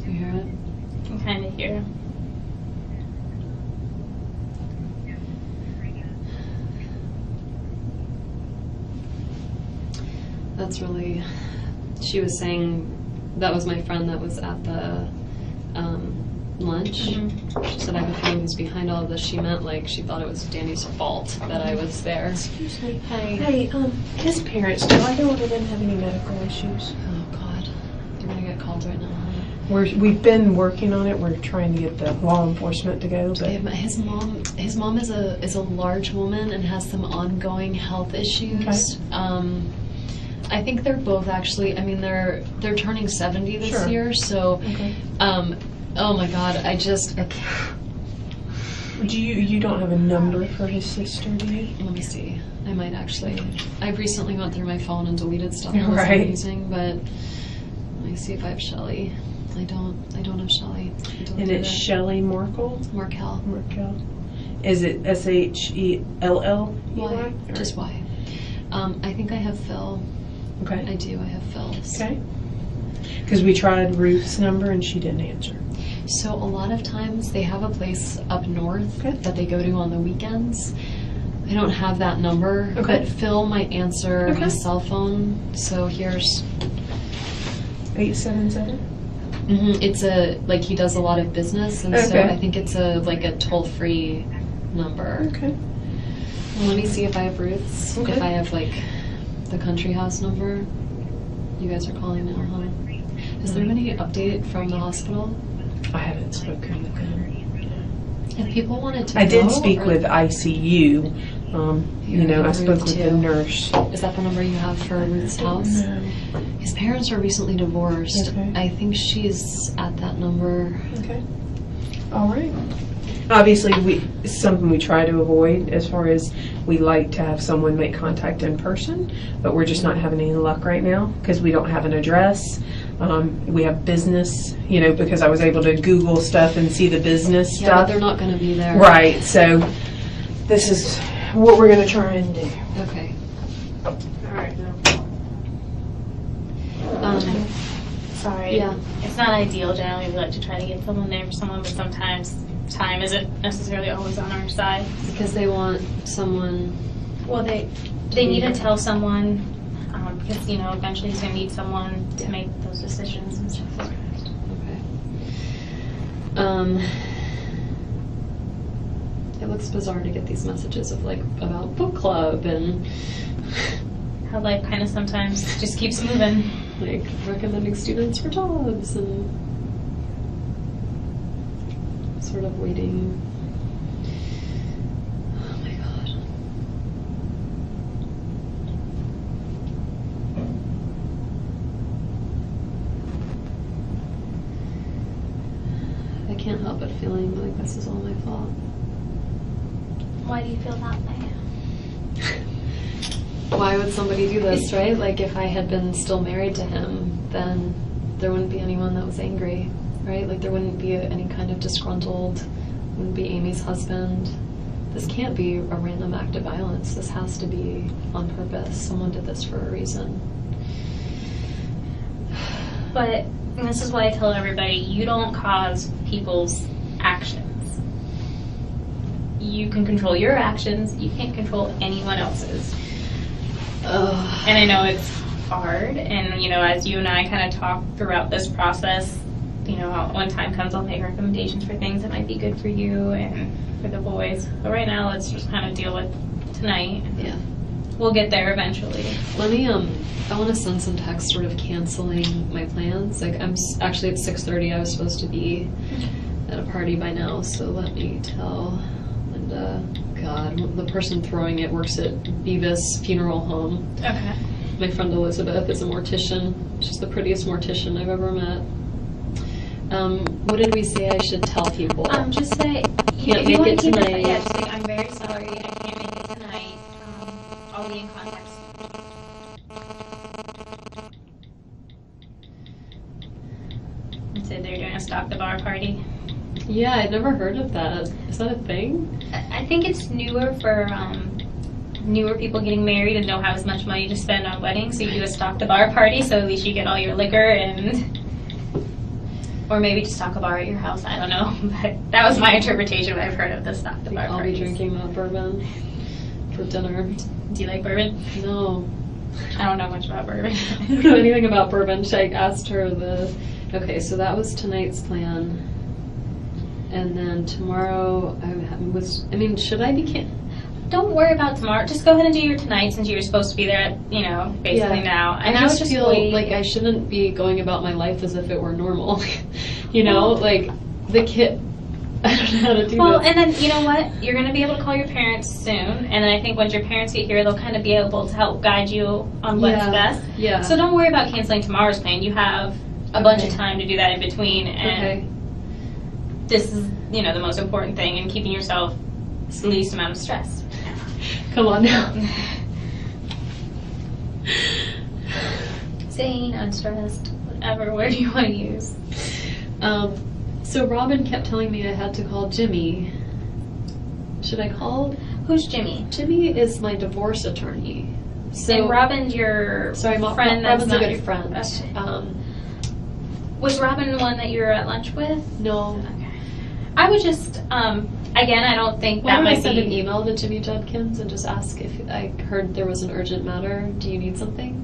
Do you hear it? I can kind of hear. That's really. She was saying that was my friend that was at the lunch. She said, I have a feeling he's behind all of this. She meant like she thought it was Danny's fault that I was there. Excuse me. Hey, his parents, do I know they didn't have any medical issues? Oh God, they're gonna get called right now. We've been working on it. We're trying to get the law enforcement to go, but His mom is a large woman and has some ongoing health issues. Okay. I think they're both actually. I mean, they're turning 70 this Sure. year. So, okay. Oh my God, I can't. Do you don't have a number for his sister, do you? Let me see. I might actually. I've recently went through my phone and deleted stuff I wasn't Right. using, but let me see if I have Shelly. I don't have Shelley. I don't And do it's that. Shelley Markel. Markel. Markel. Is it SHELL? Why? Just why? I think I have Phil. Okay. I do. I have Phil's. Okay. Because we tried Ruth's number and she didn't answer. So a lot of times they have a place up north Okay. that they go to on the weekends. I don't have that number, Okay. but Phil might answer Okay. his cell phone. So here's 877? it's a he does a lot of business, and so Okay. I think it's a toll-free number. Okay. Well, let me see if I have Ruth's. Okay. If I have the country house number. You guys are calling now, huh? Has there been any update from the hospital? I haven't spoken with them. If people wanted to I did know, speak or- with ICU. I spoke with the too. nurse. Is that the number you have for Ruth's house? His parents are recently divorced. Okay. I think she's at that number. Okay. All right. Obviously, it's something we try to avoid as far as we like to have someone make contact in person, but we're just not having any luck right now because we don't have an address. We have business, because I was able to Google stuff and see the business Yeah, but stuff. they're not going to be there. Right, so this is what we're going to try and do. Okay. All right. Sorry. Yeah. It's not ideal. Generally, we like to try to get someone there for someone, but sometimes time isn't necessarily always on our side. Because they want someone. Well, they need to tell someone because eventually he's going to need someone to make those decisions and stuff. Okay. It looks bizarre to get these messages of about book club and How life kind of sometimes just keeps moving. recommending students for jobs and sort of waiting. Oh my god. I can't help but feeling like this is all my fault. Why do you feel that way? Why would somebody do this, right? If I had been still married to him, then there wouldn't be anyone that was angry, right? There wouldn't be any kind of disgruntled, wouldn't be Amy's husband. This can't be a random act of violence. This has to be on purpose. Someone did this for a reason. But this is why I tell everybody, you don't cause people's actions. You can control your actions, you can't control anyone else's. And I know it's hard, and as you and I kind of talk throughout this process, when time comes, I'll make recommendations for things that might be good for you and for the boys. But right now, let's just kind of deal with tonight. Yeah. We'll get there eventually. Let me, I want to send some text sort of canceling my plans. I'm actually at 6:30, I was supposed to be at a party by now, so let me tell Linda. God, the person throwing it works at Beavis Funeral Home. Okay. My friend Elizabeth is a mortician. She's the prettiest mortician I've ever met. What did we say I should tell people? Just say, Can't if make you want it to keep tonight. Yeah, just say, I'm very sorry, I can't make it tonight. I'll be in contact. And so they're doing a Stock the Bar party. Yeah, I'd never heard of that. Is that a thing? I think it's newer for newer people getting married and don't have as much money to spend on weddings, so you do a Stock the Bar party, so at least you get all your liquor and... Or maybe just stock a bar at your house, I don't know. But that was my interpretation when I've heard of the Stock the Bar I'll parties. be drinking that bourbon for dinner. Do you like bourbon? No. I don't know much about bourbon. I don't know anything about bourbon. I asked her Okay, so that was tonight's plan. And then tomorrow, should I be Don't worry about tomorrow. Just go ahead and do your tonight since you're supposed to be there at, basically now. And I I would just feel wait. like I shouldn't be going about my life as if it were normal. The kid, I don't know how to do Well, this. and then, you know what? You're going to be able to call your parents soon. And then I think once your parents get here, they'll kind of be able to help guide you on what's best. Yeah. So don't worry about canceling tomorrow's plan. You have a bunch of time to do that in between. And Okay. this is, the most important thing in keeping yourself the least amount of stress. Come on now. Sane, unstressed, whatever word you want to use. So Robin kept telling me I had to call Jimmy. Should I call? Who's Jimmy? Jimmy is my divorce attorney. So And Robin's your sorry, friend. That's Robin's a not good your friend. Okay. Was Robin the one that you were at lunch with? No. Okay. I would just, again, I don't think Why that don't I might send an be. email to Jimmy Judkins and just ask if I heard there was an urgent matter? Do you need something?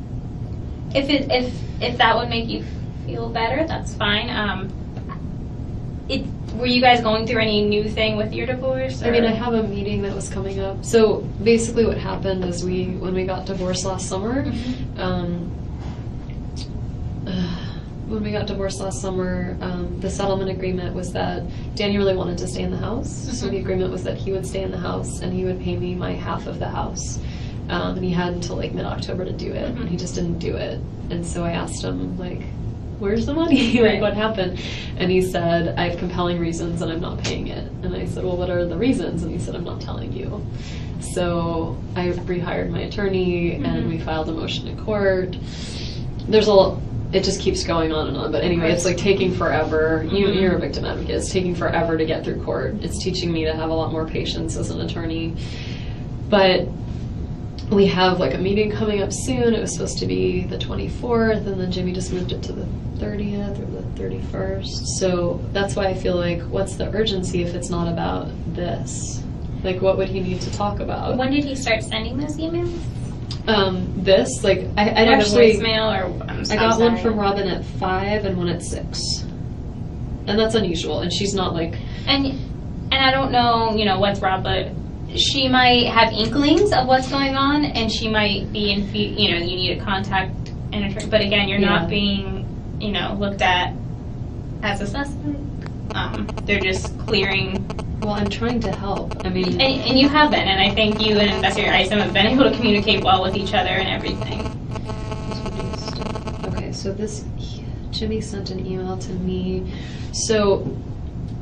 If that would make you feel better, that's fine. Were you guys going through any new thing with your divorce? I mean, I have a meeting that was coming up. So basically, what happened is when we got divorced last summer, the settlement agreement was that Danny really wanted to stay in the house. So the agreement was that he would stay in the house and he would pay me my half of the house. And he had until like mid-October to do it, and he just didn't do it. And so I asked him, like, where's the money? Like, what happened? And he said, I have compelling reasons and I'm not paying it. And I said, well, what are the reasons? And he said, I'm not telling you. So I rehired my attorney and we filed a motion in court. It just keeps going on and on. But anyway, it's like taking forever. You're a victim advocate. It's taking forever to get through court. It's teaching me to have a lot more patience as an attorney. But we have like a meeting coming up soon. It was supposed to be the 24th, and then Jimmy just moved it to the 30th or the 31st. So that's why I feel like, what's the urgency if it's not about this? Like, what would he need to talk about? When did he start sending those emails? This, like, I Or actually, the voicemail, or I got one from Robin at 5 and one at 6. And that's unusual, and she's not like... And I don't know, what's Rob, but she might have inklings of what's going on, and she might be you need to contact an attorney. But again, you're not being, looked at as a suspect. They're just clearing. Well, I'm trying to help. I mean... And you have been, and I think you and Investigator Isom have been able to communicate well with each other and everything. Okay, so Jimmy sent an email to me. So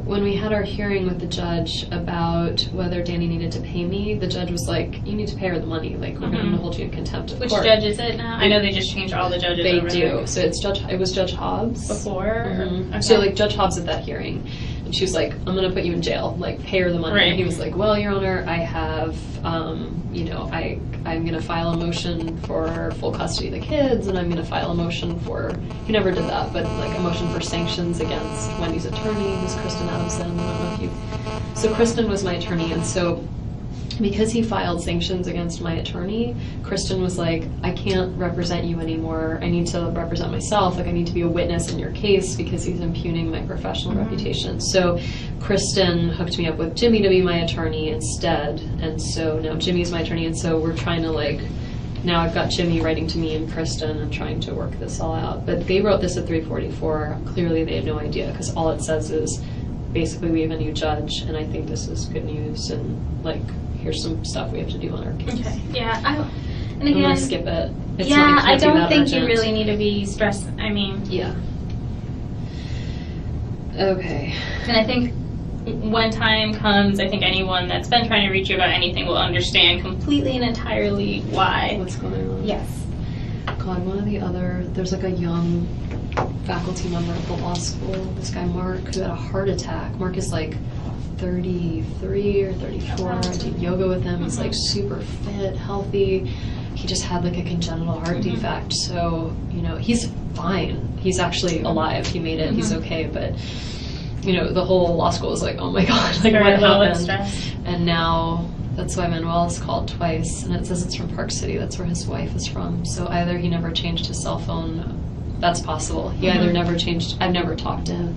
when we had our hearing with the judge about whether Danny needed to pay me, the judge was like, you need to pay her the money. Like, we're going to hold you in contempt of Which court. judge is it now? I know they just changed all the judges. They over do. there. So it was Judge Hobbs. Before? Okay. So like Judge Hobbs at that hearing. And she was like, I'm going to put you in jail. Like, pay her the money. Right. And he was like, well, Your Honor, I have, I'm going to file a motion for full custody of the kids, and I'm going to file a motion for, he never did that, but like a motion for sanctions against Wendy's attorney, who's Kristen Adelson. I don't know if you... So Kristen was my attorney, and so because he filed sanctions against my attorney, Kristen was like, I can't represent you anymore. I need to represent myself. Like, I need to be a witness in your case because he's impugning my professional reputation. So Kristen hooked me up with Jimmy to be my attorney instead. And so now Jimmy's my attorney. And so we're trying to now I've got Jimmy writing to me and Kristen and trying to work this all out. But they wrote this at 344. Clearly they had no idea, because all it says is basically we have a new judge and I think this is good news, and here's some stuff we have to do on our case. Okay. Yeah. And I'm again, gonna skip it. It's yeah, not, it I can't be don't that think urgent. you really need to be stressed. I mean, Yeah. Okay. and I think when time comes, I think anyone that's been trying to reach you about anything will understand completely and entirely why. What's going on? Yes. God, there's like a young faculty member at the law school, this guy Mark, who had a heart attack. Mark is like 33 or 34. I did yoga with him. He's like super fit, healthy. He just had like a congenital heart defect. So, he's fine. He's actually alive. He made it. He's okay. But, the whole law school was like, oh my God, like what happened? And now that's why Manuel's called twice. And it says it's from Park City. That's where his wife is from. So either he never changed his cell phone. That's possible. He either never changed. I've never talked to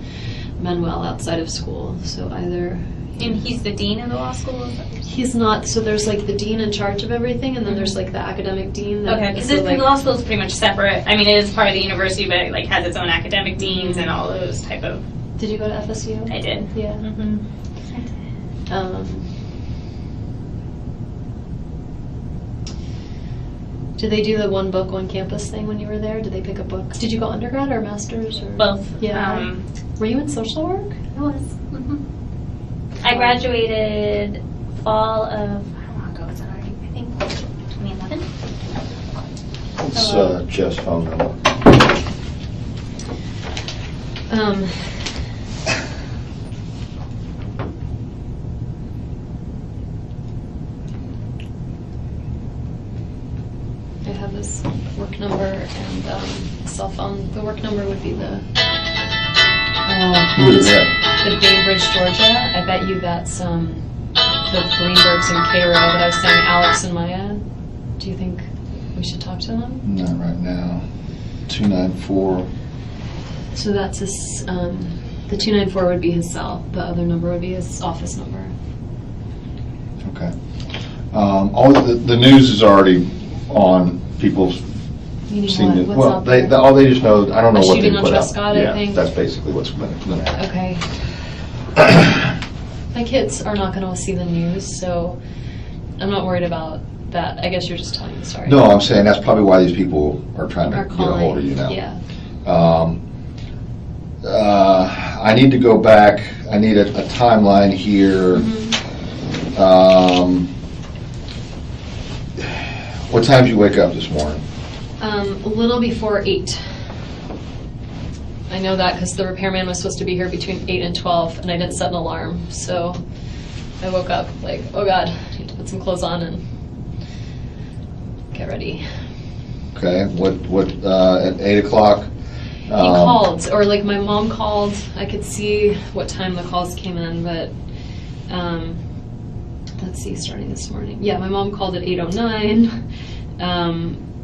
Manuel outside of school. So either... And he's the dean of the law school? He's not. So there's like the dean in charge of everything, and then there's like the academic dean. Okay, because the law school is pretty much separate. I mean, it is part of the university, but it has its own academic deans and all those type of... Did you go to FSU? I did. Yeah. Did they do the one book, one campus thing when you were there? Did they pick up books? Did you go undergrad or master's? Or? Both. Yeah. Were you in social work? I was. I graduated fall of, how long ago was that already? I think 2011. It's Jeff's phone number. his work number and cell phone. The work number would be the Who is that? the Bainbridge, Georgia. I bet you that's the Greenbergs in Cairo that I was saying, Alex and Maya. Do you think we should talk to them? Not right now. 294. So that's his, the 294 would be his cell. The other number would be his office number. Okay. All the news is already on. People's Meaning seen what? it. What's Well, out there? they just know. I don't know A what they shooting on put out. Trescott, I Yeah, think. that's basically what's going to happen. Okay. My kids are not going to see the news, so I'm not worried about that. I guess you're just telling the story. No, I'm saying that's probably why these people are trying to Are get a hold of you now. Yeah. I need to go back. I need a timeline here. What time did you wake up this morning? A little before 8. I know that because the repairman was supposed to be here between 8 and 12, and I didn't set an alarm. So I woke up like, oh God, I need to put some clothes on and get ready. Okay. What? At 8 o'clock. He called, or like my mom called. I could see what time the calls came in, but let's see, starting this morning. Yeah, my mom called at 8:09,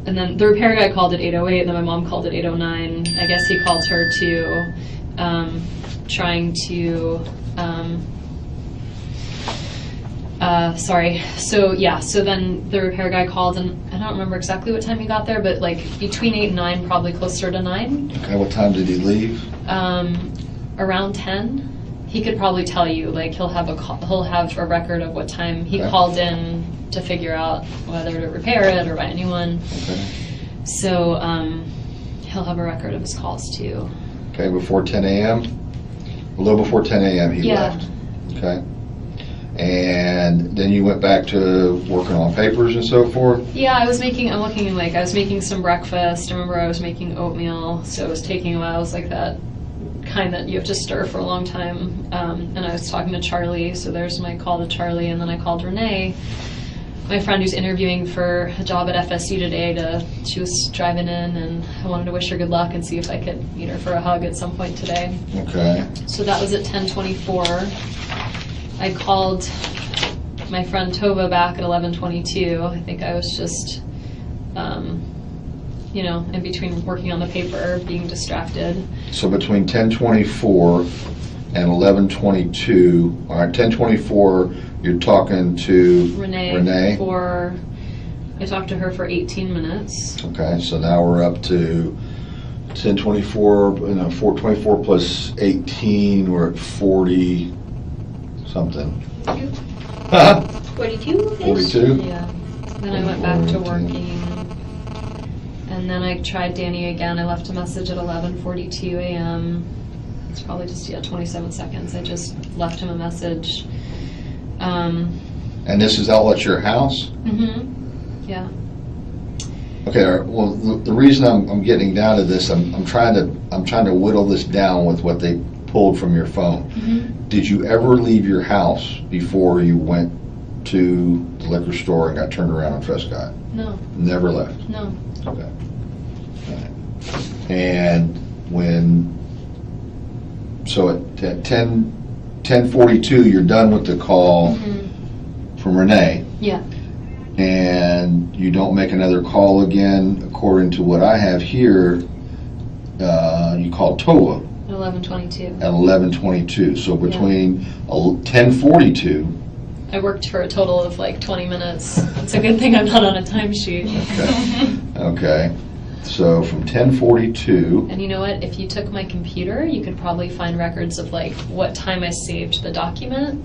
and then the repair guy called at 8:08, and then my mom called at 8:09. I guess he called her to trying to. Sorry. So yeah. So then the repair guy called, and I don't remember exactly what time he got there, but like between 8 and 9, probably closer to 9. Okay. What time did he leave? Around 10. He could probably tell you. Like he'll have a record of what time he Okay. called in to figure out whether to repair it or buy a new one. Okay. So he'll have a record of his calls too. Okay. Before 10 a.m. A little before 10 a.m. he Yeah. left. Okay. And then you went back to working on papers and so forth? Yeah, I was making some breakfast. I remember I was making oatmeal, so it was taking a while. It was like that kind that you have to stir for a long time. And I was talking to Charlie, so there's my call to Charlie, and then I called Renee, my friend who's interviewing for a job at FSU today. She was driving in, and I wanted to wish her good luck and see if I could meet her for a hug at some point today. Okay. So that was at 10:24. I called my friend Tova back at 11:22. I think I was just, in between working on the paper, being distracted. So between 10:24 and 11:22, all right, 10:24, you're talking to Renee. I talked to her for 18 minutes. Okay, so now we're up to 10:24, 424 plus 18, we're at 40 something. 42? 42? Yeah. Then I went back to working. And then I tried Danny again. I left a message at 11:42 a.m. It's probably just 27 seconds. I just left him a message. And this is all at your house? Yeah. Okay, well, the reason I'm getting down to this, I'm trying to whittle this down with what they pulled from your phone. Did you ever leave your house before you went to the liquor store and got turned around on Trescott? No. Never left? No. Okay. All right. And so at 10:42, you're done with the call from Renee, Yeah. and you don't make another call again, according to what I have here. You called Tova 11:22. at 11:22. So between 10:42. I worked for a total of like 20 minutes. It's a good thing I'm not on a timesheet. Okay. So from 10:42. And you know what? If you took my computer, you could probably find records of like what time I saved the document.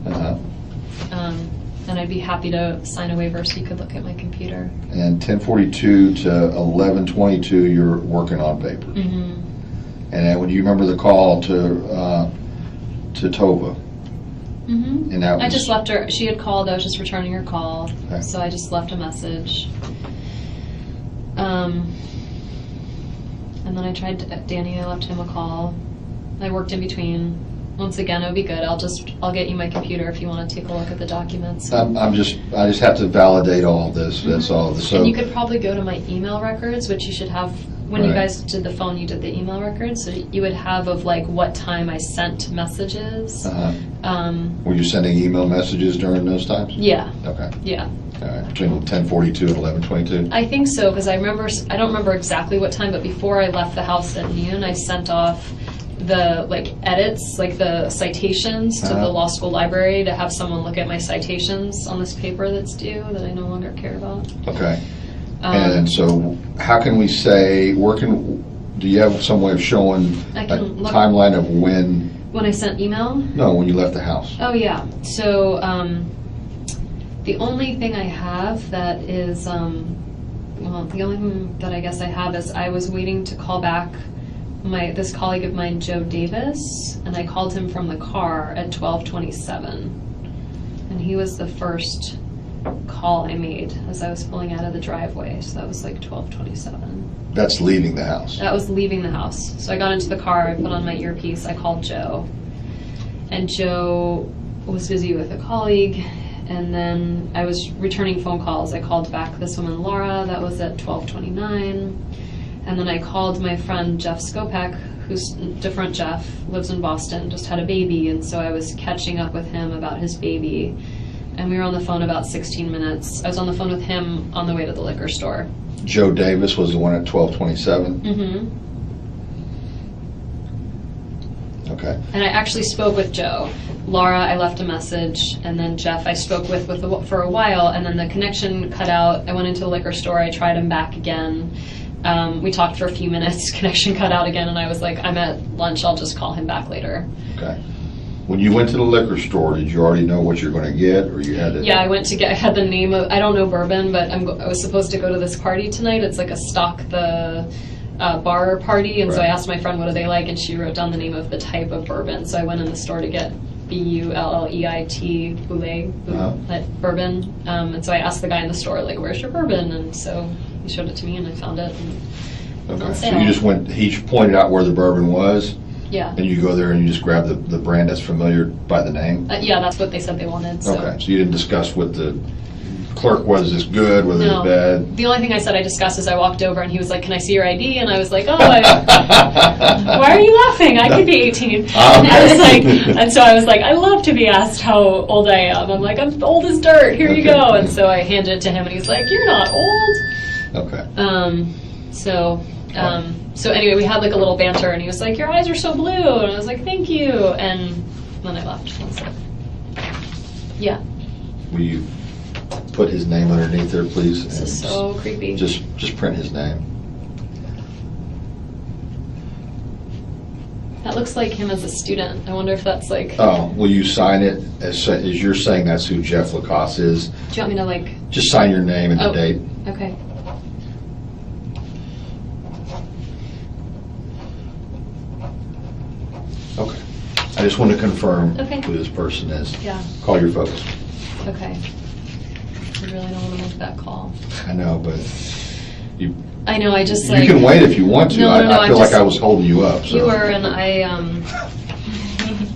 And I'd be happy to sign a waiver so you could look at my computer. And 10:42 to 11:22, you're working on paper. And then when you remember the call to Tova, and that was, I just left her. She had called. I was just returning her call, Okay. so I just left a message. And then I tried Danny. I left him a call. I worked in between. Once again, it would be good. I'll get you my computer if you want to take a look at the documents. I just have to validate all of this. That's all. So And you could probably go to my email records, which you should have. When you Right. guys did the phone, you did the email records, so you would have of like what time I sent messages. Were you sending email messages during those times? Yeah, Okay. yeah. All right. Between 10:42 and 11:22. I think so, because I don't remember exactly what time, but before I left the house at noon, I sent off the like edits, like the citations to the law school library to have someone look at my citations on this paper that's due that I no longer care about. Okay. And so how can we say, do you have some way of showing I a can look- timeline of when When I sent email? No, when you left the house. Oh, yeah. So the only thing I have that is, the only thing that I guess I have is I was waiting to call back this colleague of mine, Joe Davis, and I called him from the car at 12:27. And he was the first call I made as I was pulling out of the driveway. So that was like 12:27. That's leaving the house. That was leaving the house. So I got into the car, I put on my earpiece, I called Joe. And Joe was busy with a colleague, and then I was returning phone calls. I called back this woman, Laura, that was at 12:29. And then I called my friend Jeff Skopek, who's different Jeff, lives in Boston, just had a baby, and so I was catching up with him about his baby. And we were on the phone about 16 minutes. I was on the phone with him on the way to the liquor store. Joe Davis was the one at 12:27. Mm-hmm. Okay. And I actually spoke with Joe. Laura, I left a message, and then Jeff I spoke with for a while, and then the connection cut out. I went into the liquor store, I tried him back again. We talked for a few minutes, connection cut out again, and I was like, I'm at lunch, I'll just call him back later. Okay. When you went to the liquor store, did you already know what you're going to get, or you had to? Yeah, I had the name of, I don't know bourbon, but I was supposed to go to this party tonight. It's like a stock the bar party, and so I Right. asked my friend what do they like, and she wrote down the name of the type of bourbon. So I went in the store to get Bulleit bourbon, and so I asked the guy in the store, like, where's your bourbon? And so he showed it to me, and I found it. And it was on Okay. sale. So you just went. He pointed out where the bourbon was, Yeah. and you go there and you just grab the brand that's familiar by the name. Yeah, that's what they said they wanted. So. Okay. So you didn't discuss with the clerk whether this good, whether No. it's bad. The only thing I said I discussed is I walked over and he was like, "Can I see your ID?" And I was like, "Oh, why are you laughing? I could be 18." And I was like, and so I was like, "I love to be asked how old I am." I'm like, "I'm old as dirt. Here you Okay. go." And so I handed it to him, and he's like, "You're not old." Okay. So anyway, we had like a little banter, and he was like, "Your eyes are so blue," and I was like, "Thank you." And then I left. That's it. Yeah, Will you put his name underneath there, please? this And is so creepy. Just print his name. That looks like him as a student. I wonder if that's like. Oh, will you sign it as you're saying that's who Jeff Lacoste is? Do you want me to like? Just sign your name and the Oh. date. Okay. Okay. I just want to confirm Okay. who this person is. Yeah. Call your folks. Okay. I really don't want to make that call. I know, but you I know. I just you like. can wait if you want to. No, I I'm feel like just- I was holding you up. So. You were, and I.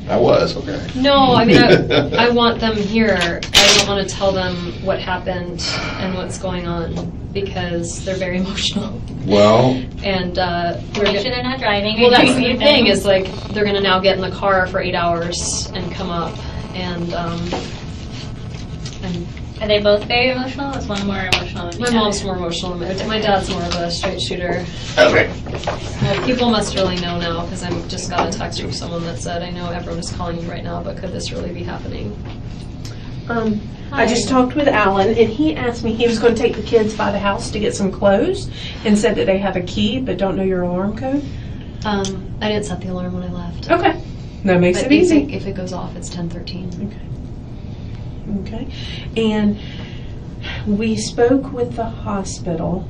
I was, okay. No, I mean, I want them here. I don't want to tell them what happened and what's going on because they're very emotional. Well, And Make sure they're not driving. well, or that's doing the anything. thing is like they're gonna now get in the car for 8 hours and come up and Are they both very emotional? Is one more emotional than the my other? mom's more emotional than my dad's more of a straight shooter. okay. Well, people must really know now because I just got a text from someone that said, "I know everyone is calling you right now, but could this really be happening?" I just talked with Alan, and he asked me, he was going to take the kids by the house to get some clothes, and said that they have a key but don't know your alarm code. I didn't set the alarm when I left. Okay. That makes But it easy. if it goes off, it's 10:13. Okay. And we spoke with the hospital.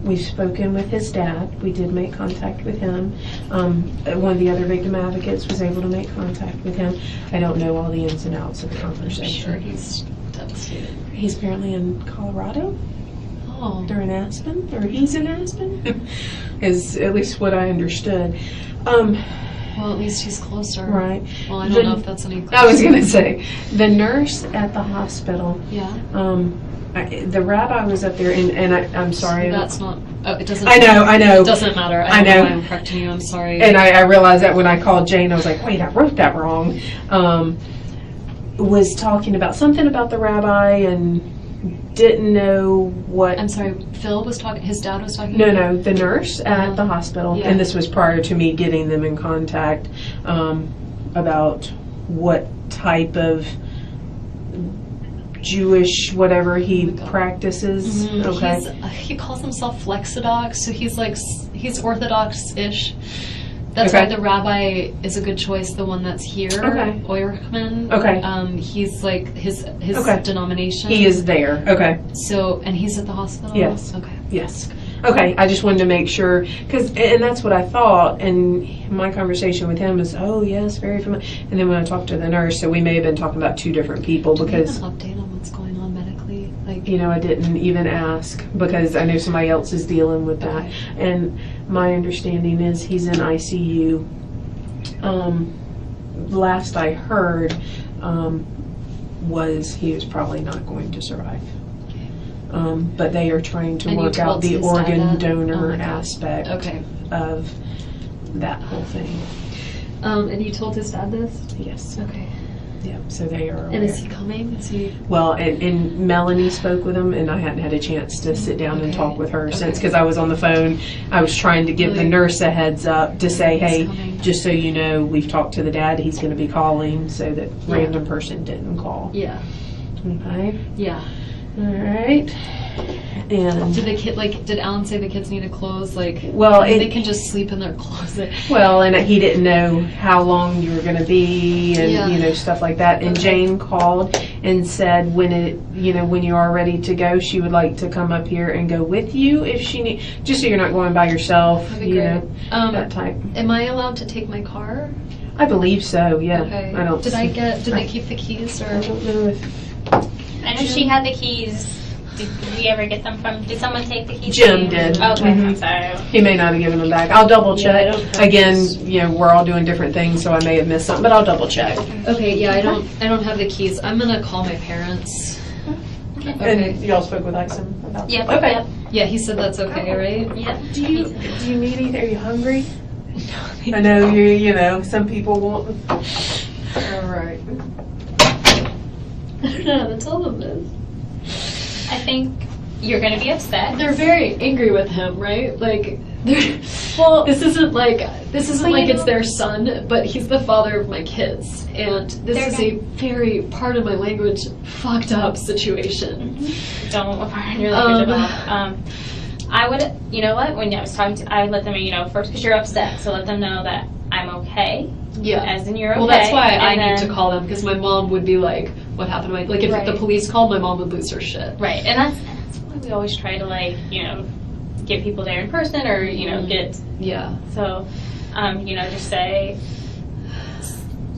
We've spoken with his dad. We did make contact with him. One of the other victim advocates was able to make contact with him. I don't know all the ins and outs of the I'm sure conversation. he's devastated. He's apparently in Colorado. Oh. They're in Aspen, or he's in Aspen, is at least what I understood. Well, at least he's closer. Right. Well, I don't know if that's any closer. I was going to say, the nurse at the hospital, Yeah. the rabbi was up there, and I'm sorry. That's not. Oh, it doesn't. I know. It doesn't matter. I I know. know. Why I'm correcting you. I'm sorry. And I realized that when I called Jane, I was like, wait, I wrote that wrong. Was talking about something about the rabbi and didn't know what. I'm sorry. Phil was talking. His dad was talking. No, the nurse at the hospital, Yeah. and this was prior to me getting them in contact about what type of Jewish whatever he practices. Okay. He calls himself Flexodox, so he's Orthodox-ish. That's Okay. why the rabbi is a good choice. The one that's here, Okay. Oyerkman. Okay. He's like his Okay. denomination. He is there. Okay. So, and he's at the hospital. Yes. Okay. Yes. Okay, I just wanted to make sure, and that's what I thought, and my conversation with him is, oh yes, very familiar. And then when I talked to the nurse, so we may have been talking about two different people Do we have because, an update on what's going on medically? Like, I didn't even ask because I know somebody else is dealing with that. Okay. And my understanding is he's in ICU. Last I heard was he was probably not going to survive. But they are trying to And you work out told the his dad organ that? donor Oh my God. aspect okay. of that whole thing. And you told his dad this? Yes. Okay. Yeah. So they are aware. And is he coming? Is he? Well, and Melanie spoke with him, and I hadn't had a chance to sit down and Okay. talk with her since, Okay. because I was on the phone. I was trying to give the Really? nurse a heads up to say, He's hey, coming. just so you know, we've talked to the dad. He's going to be calling, so that Yeah. random person didn't call. Yeah. Okay. Yeah. All right. And Did Alan say the kids needed clothes? well, they can just sleep in their closet. and he didn't know how long you were going to be, and Yeah. stuff like that. And Okay. Jane called and said when when you are ready to go, she would like to come up here and go with you if she need, just so you're not going by yourself. That'd be great. That type. Am I allowed to take my car? I believe so. Yeah. Okay. I don't. Did they keep the keys I or? don't know if I know she had the keys. Did we ever get them from? Did someone take the keys? Jim did. Okay, Mhm. I'm sorry. he may not have given them back. I'll double Yeah, I check. don't have Again, this. we're all doing different things, so I may have missed something, but I'll double check. Okay. Yeah. I don't have the keys. I'm gonna call my parents. Okay. And y'all spoke with Ixon about Yep. Okay. Yep. Yeah. He said that's okay, right? Yep. Do you need anything? Are you hungry? I know some people won't. All right. I don't know how to tell them this. I think you're going to be upset. They're very angry with him, right? Well, this isn't like you it's know- their son, but he's the father of my kids, and this They're is a very, pardon my language, fucked up situation. don't pardon your language Um, about. I would, you know what? When I was talking to, I let them, first because you're upset, so let them know that I'm okay. Yeah. As in you're okay. Well, that's why I and need to then- call them, because my mom would be like, "What happened to my?" Like if Right. the police called, my mom would lose her shit. Right, and that's why we always try to get people there in person or get Yeah. so just say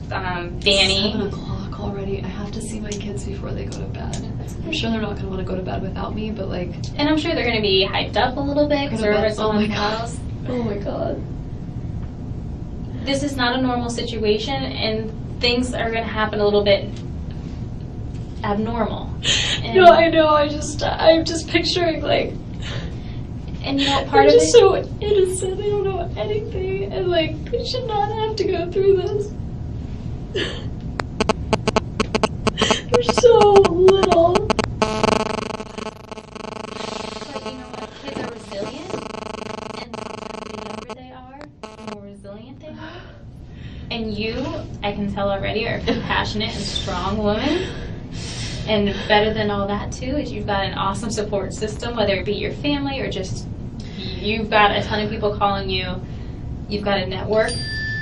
Danny. 7 o'clock already. I have to see my kids before they go to bed. I'm sure they're not going to want to go to bed without me, but And I'm sure they're going to be hyped up a little bit because Go to we're bed. at Oh my someone's God. house. oh my god. This is not a normal situation, and things are going to happen a little bit abnormal. And, No, I know. I'm just picturing and part they're of just it. so innocent. They don't know anything, and they should not have to go through this. They're so little. But you know what? Kids are resilient, and sometimes the younger they are, the more resilient they are. And you, I can tell already, are a compassionate and strong woman. And better than all that too is you've got an awesome support system, whether it be your family or just you've got a ton of people calling you. You've got a network,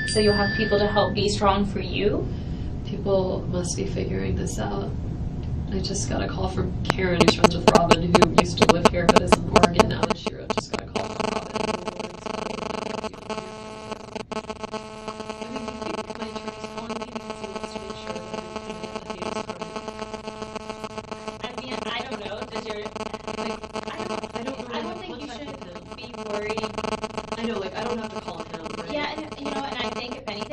so you'll have people to help be strong for you. People must be figuring this out. I just got a call from Karen, who's friends with Robin, who used to live here but is in Oregon now, and she just got a call from Robin. I mean, I don't know. Does your I don't think you should be worried. I know, I don't have to call him, right? Yeah, and and I think if anything.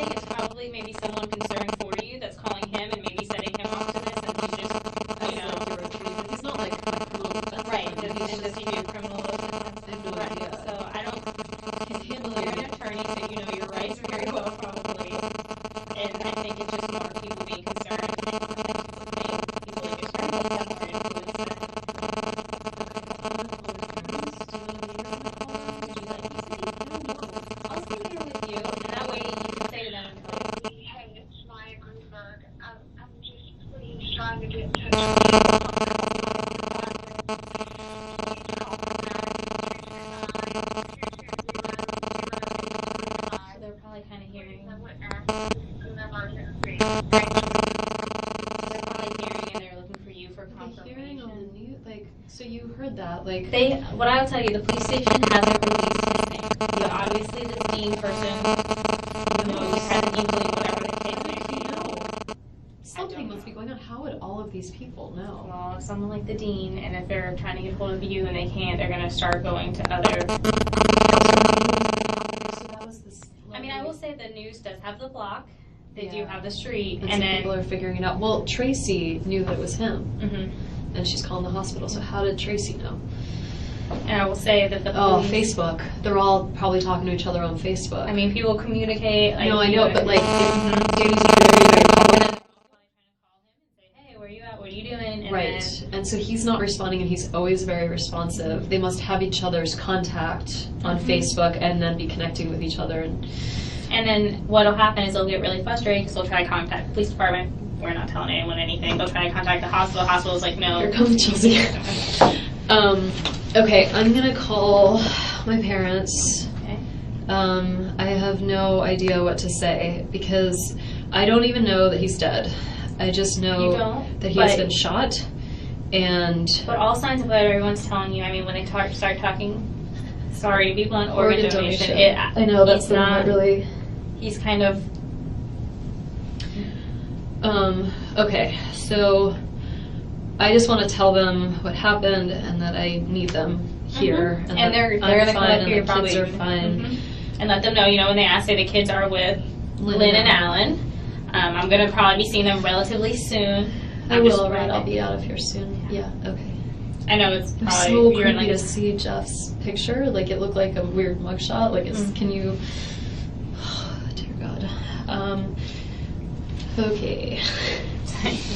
So you heard that, like... What I will tell you, the police station hasn't released his name. So obviously this dean person knows, has an inkling, whatever the case may be. Something must be going on. How would all of these people know? Well, if someone like the dean, and if they're trying to get hold of you and they can't, they're going to start going to other... So that was this... I mean, I will say the news does have the block. They do Yeah. have the street. And And some then... people are figuring it out. Well, Tracy knew that it was him, Mhm. and she's calling the hospital. So how did Tracy know? And I will say that the Oh, police... Facebook. They're all probably talking to each other on Facebook. I mean, people communicate. Like, no, I know, but like, Mhm. Danny's very Hey, where you at? What are you doing? And right. then- And so he's not responding, and he's always very responsive. They must have each other's contact on Facebook and then be connecting with each other. And then what'll happen is they'll get really frustrated because they'll try to contact the police department. We're not telling anyone anything. They'll try to contact the hospital. Hospital's like, no. Here comes Chelsea. Okay, I'm gonna call my parents. Okay. I have no idea what to say because I don't even know that he's dead. I just You know don't, that he has but- been shot, and But all signs of what everyone's telling you, I mean, when they start talking, sorry to be blunt, organ donation. I know that's he's the one that not- really. He's kind of... Okay, so I just want to tell them what happened and that I need them here. And that they're I'm going to come fine up and here the probably. kids are fine. Mhm. And let them know, when they ask, say the kids are with Lynn and Alan. I'm going to probably be seeing them relatively soon. I I'm just will, right? ready. I'll be out of here soon. Yeah, okay. I know it's It was probably... so you're in creepy like to see Jeff's picture. Like, it looked like a weird mugshot. Like, it's, can you... dear God. Okay.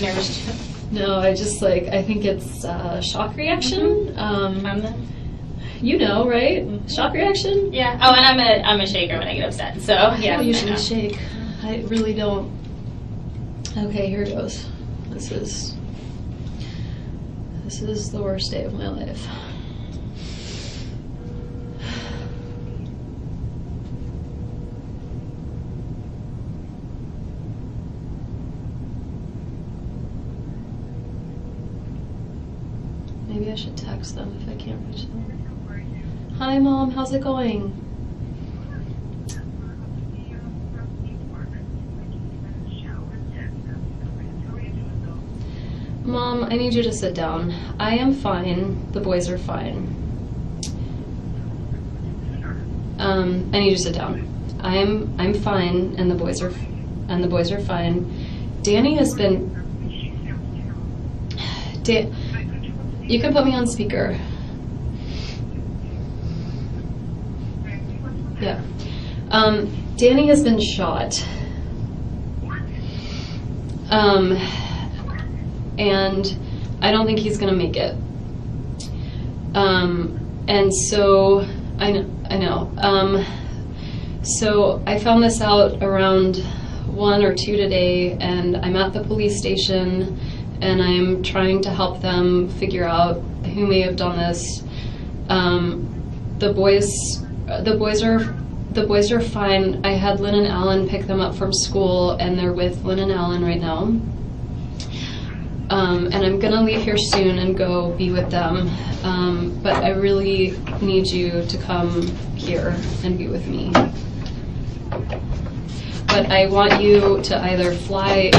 nervous. No, I just, like, I think it's shock reaction. You know, right? Shock reaction? Yeah. Oh, and I'm a shaker when I get upset. So I yeah. don't usually I know. shake. I really don't. Okay, here goes. This is the worst day of my life. Maybe I should text them if I can't reach them. Hi, Mom. How's it going? Mom, I need you to sit down. I am fine. The boys are fine. I need you to sit down. I'm fine, and the boys are fine. Danny has been. You can put me on speaker. Yeah. Danny has been shot. And I don't think he's gonna make it. And so I know. So I found this out around 1 or 2 today, and I'm at the police station, and I'm trying to help them figure out who may have done this. The boys are fine. I had Lynn and Alan pick them up from school, and they're with Lynn and Alan right now. And I'm gonna leave here soon and go be with them. But I really need you to come here and be with me. But I want you to either fly,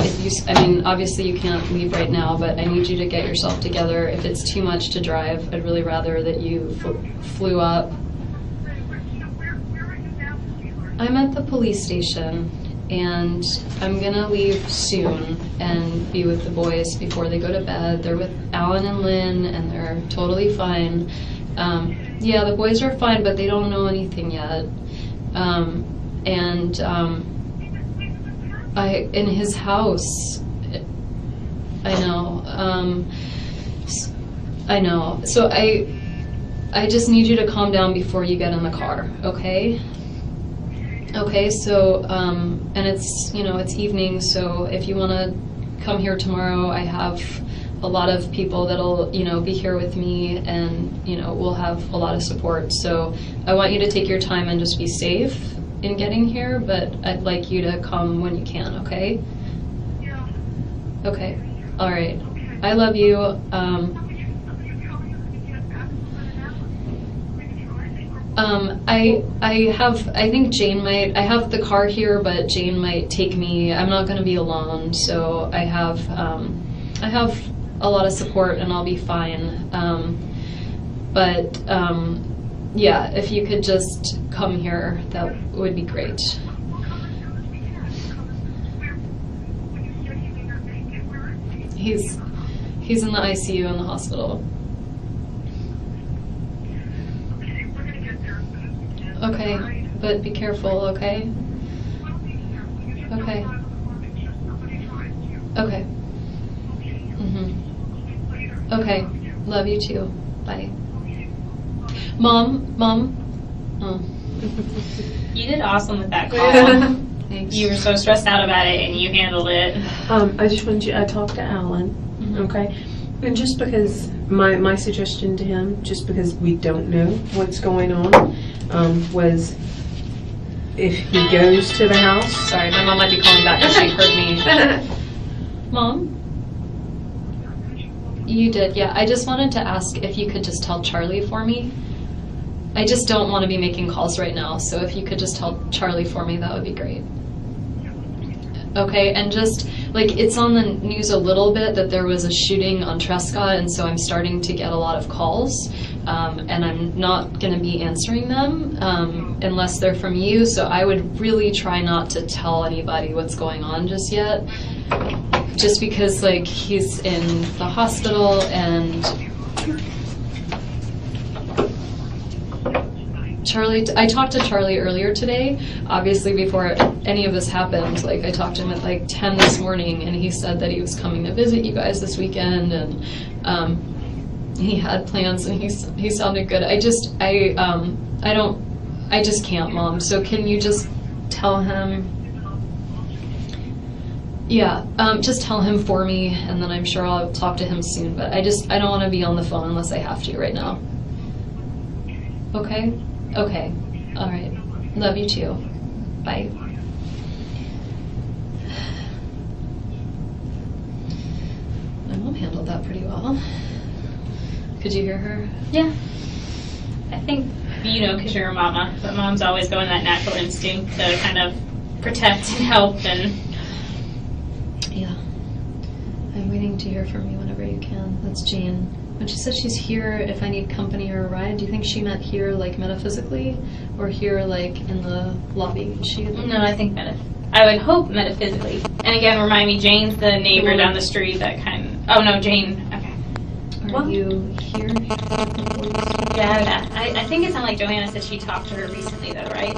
obviously you can't leave right now, but I need you to get yourself together. If it's too much to drive, I'd really rather that you flew up. I'm at the police station, and I'm gonna leave soon and be with the boys before they go to bed. They're with Alan and Lynn, and they're totally fine. Yeah, the boys are fine, but they don't know anything yet. In his house, I know. I know. So I just need you to calm down before you get in the car, okay? Okay, so, and it's, it's evening, so if you want to come here tomorrow, I have a lot of people that'll, be here with me, and, we'll have a lot of support. So I want you to take your time and just be safe in getting here, but I'd like you to come when you can, okay? Yeah. Okay, all right. I love you. I think Jane might, I have the car here, but Jane might take me. I'm not going to be alone, so I have a lot of support and I'll be fine. Yeah, if you could just come here, that would be great. He's in the ICU in the hospital. Okay, but be careful, okay? Okay. Okay. Okay. Love you too. Bye. Mom. Oh. You did awesome with that call. Thanks. You were so stressed out about it, and you handled it. I just wanted you, I talked to Alan, okay? And just because, my suggestion to him, just because we don't know what's going on, was if he goes to the house. Sorry, my mom might be calling back because she heard me. Mom? You did, yeah. I just wanted to ask if you could just tell Charlie for me. I just don't want to be making calls right now, so if you could just tell Charlie for me, that would be great. Okay, and just, like, it's on the news a little bit that there was a shooting on Trescott, and so I'm starting to get a lot of calls, and I'm not going to be answering them unless they're from you, so I would really try not to tell anybody what's going on just yet, just because, like, he's in the hospital, and Charlie, I talked to Charlie earlier today, obviously before any of this happened. Like, I talked to him at like 10 this morning, and he said that he was coming to visit you guys this weekend, and he had plans, and he sounded good. I just can't, Mom. So can you just tell him? Yeah, just tell him for me, and then I'm sure I'll talk to him soon. But I don't want to be on the phone unless I have to right now. Okay? Okay. All right. Love you too. Bye. My mom handled that pretty well. Could you hear her? Yeah. I think, because you're a mama, but moms always go in that natural instinct to kind of protect and help and... Yeah. I'm waiting to hear from you whenever you can. That's Jane. When she said she's here if I need company or a ride, do you think she meant here, like, metaphysically, or here, like, in the lobby? No, I think I would hope metaphysically. And again, remind me, Jane's the neighbor down the street that oh no, Jane, okay. Are you here? Yeah, I think it sounded like Johanna said she talked to her recently though, right?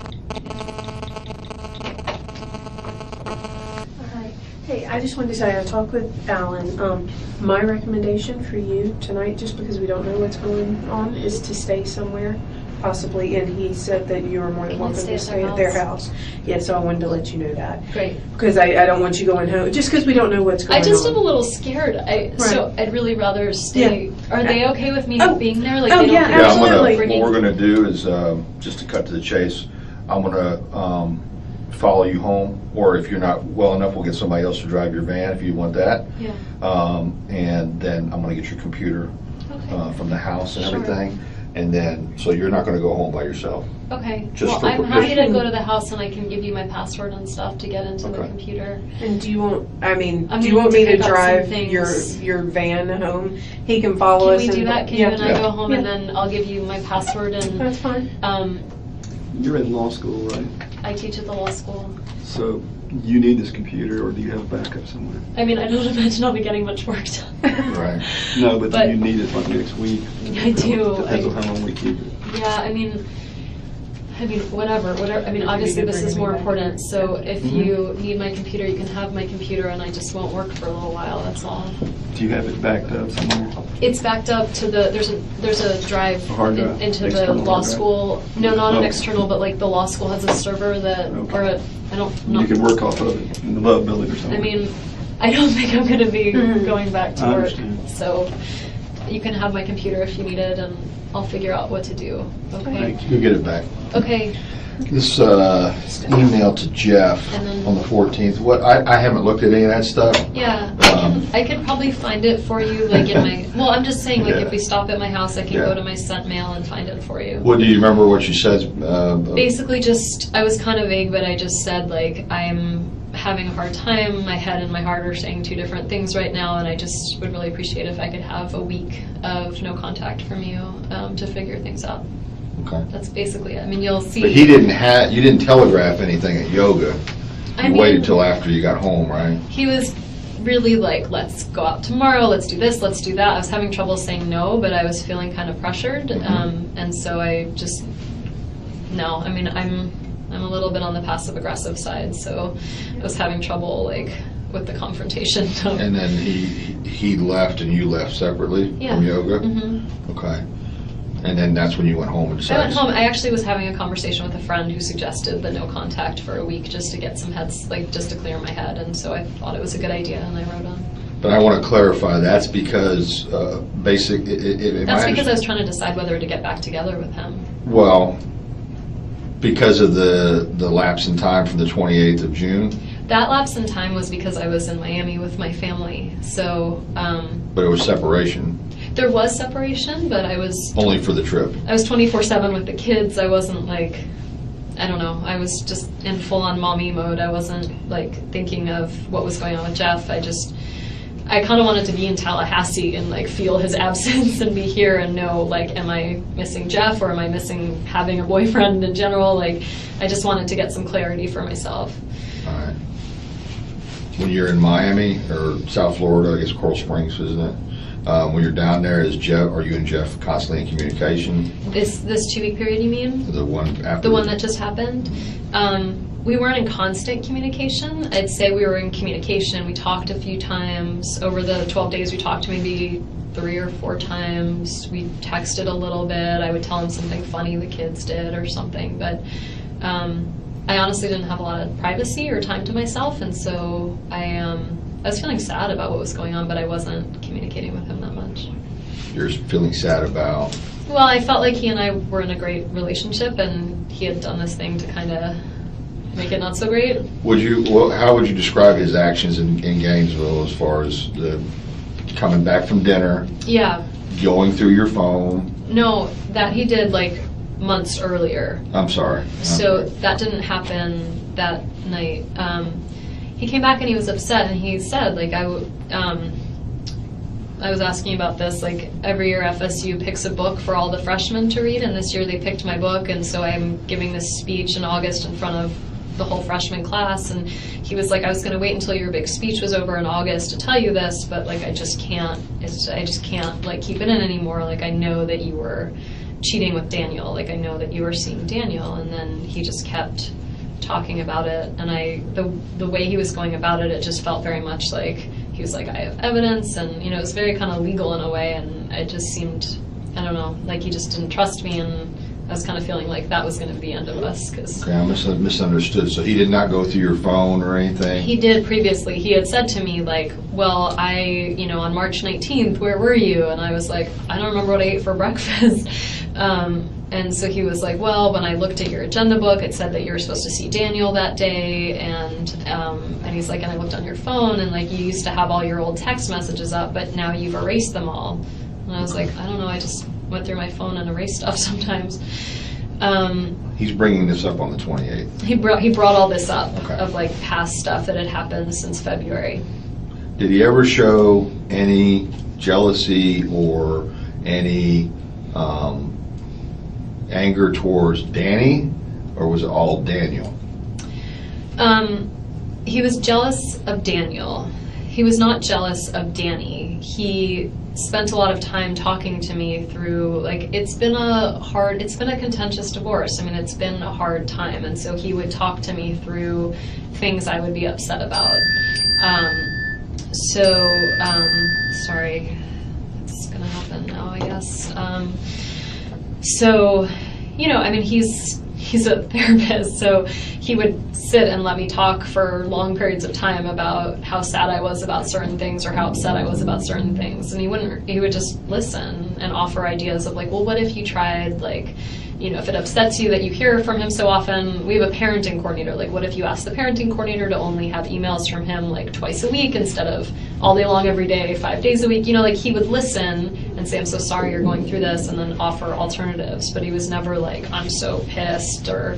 Hey, I just wanted to say I talked with Alan. My recommendation for you tonight, just because we don't know what's going on, is to stay somewhere, possibly. And he said that you are more than welcome to stay at their house. Yeah, so I wanted to let you know that. Great. Because I don't want you going home, just because we don't know what's going on. I just am a little scared. So I'd really rather stay. Yeah. Are they okay with me being there? Like, yeah, absolutely. What we're going to do is, just to cut to the chase, I'm going to follow you home, or if you're not well enough, we'll get somebody else to drive your van if you want that. Yeah. And then I'm going to get your computer from the house and everything. And then, so you're not going to go home by yourself. Okay. I'm happy to go to the house, and I can give you my password and stuff to get into the computer. And do you want? Do you want me to drive your van home? He can follow us. Can we do that? Can you and I go home, and then I'll give you my password and. That's fine. You're in law school, right? I teach at the law school. So you need this computer, or do you have a backup somewhere? I mean, I don't imagine I'll be getting much work done. Right. No, but you need it like next week. I do. Depends on how long we keep it. Yeah, I mean, whatever. I mean, obviously this is more important. So if you need my computer, you can have my computer, and I just won't work for a little while. That's all. Do you have it backed up somewhere? It's backcked up to there's a drive, hard drive into the external law hard drive? school. No, not an external, but like the law school has a server that, You can work off of it in the Love Building or something. I mean, I don't think I'm going to be going back to I work. understand. So, you can have my computer if you need it, and I'll figure out what to do. Okay. You get it back. Okay. This email to Jeff And then- on the 14th. What I haven't looked at any of that stuff. Yeah, I could probably find it for you, like in my. Well, I'm just saying, like Yeah. if we stop at my house, I can Yeah. go to my sent mail and find it for you. What do you remember? What she says? Basically, just I was kind of vague, but I just said like I'm having a hard time. My head and my heart are saying two different things right now, and I just would really appreciate if I could have a week of no contact from you to figure things out. Okay. That's basically it. I mean, you'll see. But you didn't telegraph anything at yoga. I You mean- waited till after you got home, right? He was really like, let's go out tomorrow, let's do this, let's do that. I was having trouble saying no, but I was feeling kind of pressured, and so I just no. I mean, I'm a little bit on the passive aggressive side, so I was having trouble like with the confrontation. And then he left and you left separately from yoga. Okay. And then that's when you went home and I decided. went home. I actually was having a conversation with a friend who suggested the no contact for a week just to get some heads, like just to clear my head, and so I thought it was a good idea, and I wrote on. But I want to clarify. That's because That's because I was trying to decide whether to get back together with him. Well, because of the lapse in time from the 28th of June. That lapse in time was because I was in Miami with my family, so. But it was separation. There was separation, but I was Only for the trip. I was 24/7 with the kids. I wasn't like, I don't know. I was just in full-on mommy mode. I wasn't like thinking of what was going on with Jeff. I kind of wanted to be in Tallahassee and like feel his absence and be here and know like, am I missing Jeff or am I missing having a boyfriend in general? Like, I just wanted to get some clarity for myself. All right. When you're in Miami or South Florida, I guess Coral Springs, isn't it? When you're down there, are you and Jeff constantly in communication? This 2-week period, you mean? The one after? The one that just happened? We weren't in constant communication. I'd say we were in communication. We talked a few times. Over the 12 days, we talked maybe 3 or 4 times. We texted a little bit. I would tell him something funny the kids did or something. But I honestly didn't have a lot of privacy or time to myself, and so I was feeling sad about what was going on, but I wasn't communicating with him that much. You're feeling sad about? Well, I felt like he and I were in a great relationship, and he had done this thing to kind of make it not so great. How would you describe his actions in Gainesville as far as the coming back from dinner? Yeah. Going through your phone? No, that he did like months earlier. I'm sorry. So that didn't happen that night. He came back and he was upset, and he said, like, I was asking about this, like, every year FSU picks a book for all the freshmen to read, and this year they picked my book, and so I'm giving this speech in August in front of the whole freshman class, and he was like, I was going to wait until your big speech was over in August to tell you this, but, like, I just can't, like, keep it in anymore. Like, I know that you were cheating with Daniel. Like, I know that you were seeing Daniel. And then he just kept talking about it, and the way he was going about it, it just felt very much like he was like, I have evidence, and it was very kind of legal in a way, and it just seemed, I don't know, like he just didn't trust me, and I was kind of feeling like that was going to be the end of us. Okay, I misunderstood. So he did not go through your phone or anything? He did previously. He had said to me, like, well, on March 19th, where were you? And I was like, I don't remember what I ate for breakfast. And so he was like, well, when I looked at your agenda book, it said that you were supposed to see Daniel that day, and he's like, and I looked on your phone, and like you used to have all your old text messages up, but now you've erased them all. And I was like, I don't know, I just went through my phone and erased stuff sometimes. He's bringing this up on the 28th. He brought all this up, okay, of like past stuff that had happened since February. Did he ever show any jealousy or any anger towards Danny, or was it all Daniel? He was jealous of Daniel. He was not jealous of Danny. He spent a lot of time talking to me through, like, it's been a contentious divorce. I mean, it's been a hard time, and so he would talk to me through things I would be upset about. Sorry, it's gonna happen now, I guess. So, I mean, he's a therapist, so he would sit and let me talk for long periods of time about how sad I was about certain things or how upset I was about certain things. And he would just listen and offer ideas of like, well, what if you tried, like, you know, if it upsets you that you hear from him so often, we have a parenting coordinator. Like, what if you ask the parenting coordinator to only have emails from him like twice a week instead of all day long every day, 5 days a week? You know, like he would listen and say, I'm so sorry you're going through this, and then offer alternatives. But he was never like, I'm so pissed, or,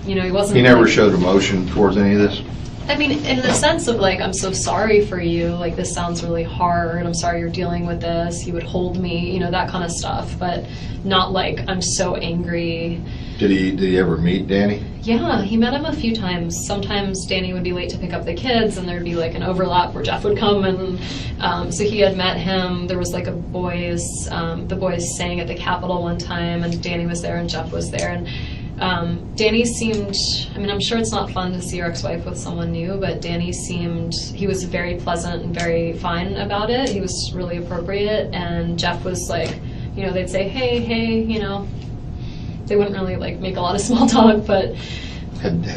you know, he wasn't. He never like, showed emotion towards any of this? I mean, in the sense of like, I'm so sorry for you, like this sounds really hard, I'm sorry you're dealing with this, he would hold me, you know, that kind of stuff, but not like, I'm so angry. Did he ever meet Danny? Yeah, he met him a few times. Sometimes Danny would be late to pick up the kids, and there'd be like an overlap where Jeff would come, and so he had met him. There was like the boys sang at the Capitol one time, and Danny was there and Jeff was there, and Danny seemed, I mean, I'm sure it's not fun to see your ex-wife with someone new, but Danny he was very pleasant and very fine about it. He was really appropriate, and Jeff was like, you know, they'd say, hey, you know, they wouldn't really like make a lot of small talk, but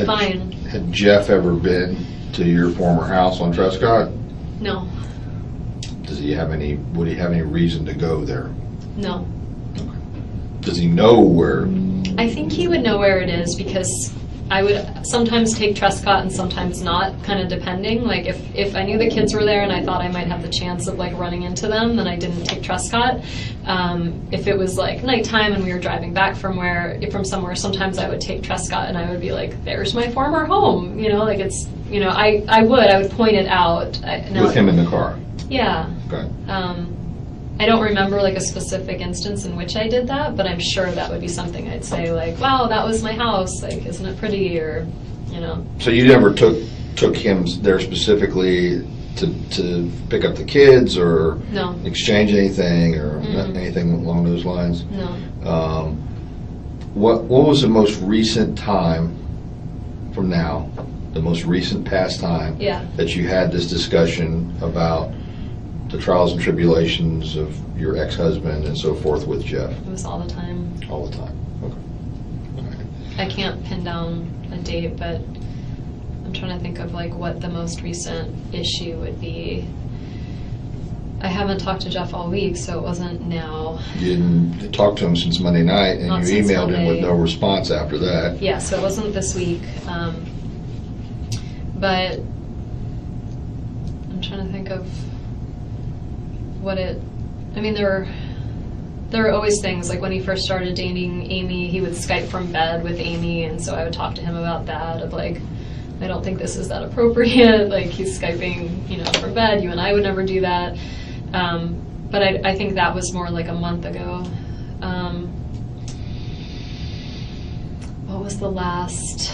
fine. Had Jeff ever been to your former house on Trescott? No. Would he have any reason to go there? No. Okay. Does he know where? I think he would know where it is, because I would sometimes take Trescott and sometimes not, kind of depending. Like if I knew the kids were there and I thought I might have the chance of like running into them, then I didn't take Trescott. If it was like nighttime and we were driving back from somewhere, sometimes I would take Trescott and I would be like, there's my former home, you know, like it's, you know, I would point it out. With him in the car? Yeah. Okay. I don't remember like a specific instance in which I did that, but I'm sure that would be something I'd say like, wow, that was my house, like, isn't it pretty, or, you know. So you never took him there specifically to pick up the kids or No. exchange anything or Mm-mm. anything along those lines? No. What was the most recent time from now, the most recent past time Yeah. that you had this discussion about the trials and tribulations of your ex-husband and so forth with Jeff? It was all the time. All the time. Okay. All right. I can't pin down a date, but I'm trying to think of like what the most recent issue would be. I haven't talked to Jeff all week, so it wasn't now. You didn't talk to him since Monday night, and Not you since emailed him with Monday. no response after that. Yeah, so it wasn't this week. But I'm trying to think of I mean, there are always things, like when he first started dating Amy, he would Skype from bed with Amy, and so I would talk to him about that, of like, I don't think this is that appropriate, like he's Skyping, you know, from bed, you and I would never do that. But I think that was more like a month ago. What was the last?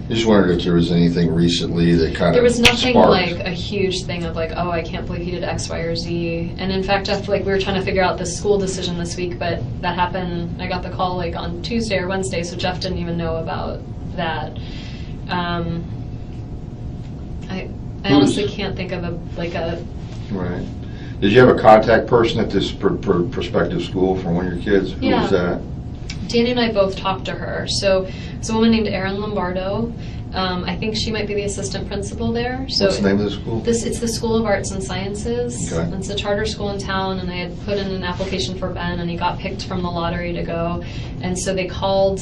I just wondered if there was anything recently that kind of There was nothing sparked. like a huge thing of like, oh, I can't believe he did X, Y, or Z. And in fact, I feel like we were trying to figure out the school decision this week, but that happened, I got the call like on Tuesday or Wednesday, so Jeff didn't even know about that. I honestly can't think of a. Right. Did you have a contact person at this prospective school for one of your kids? Who was that? Danny and I both talked to her. So it's a woman named Erin Lombardo. I think she might be the assistant principal there. So What's the name of the school? It's the School of Arts and Sciences. Okay. It's a charter school in town, and they had put in an application for Ben, and he got picked from the lottery to go. And so they called,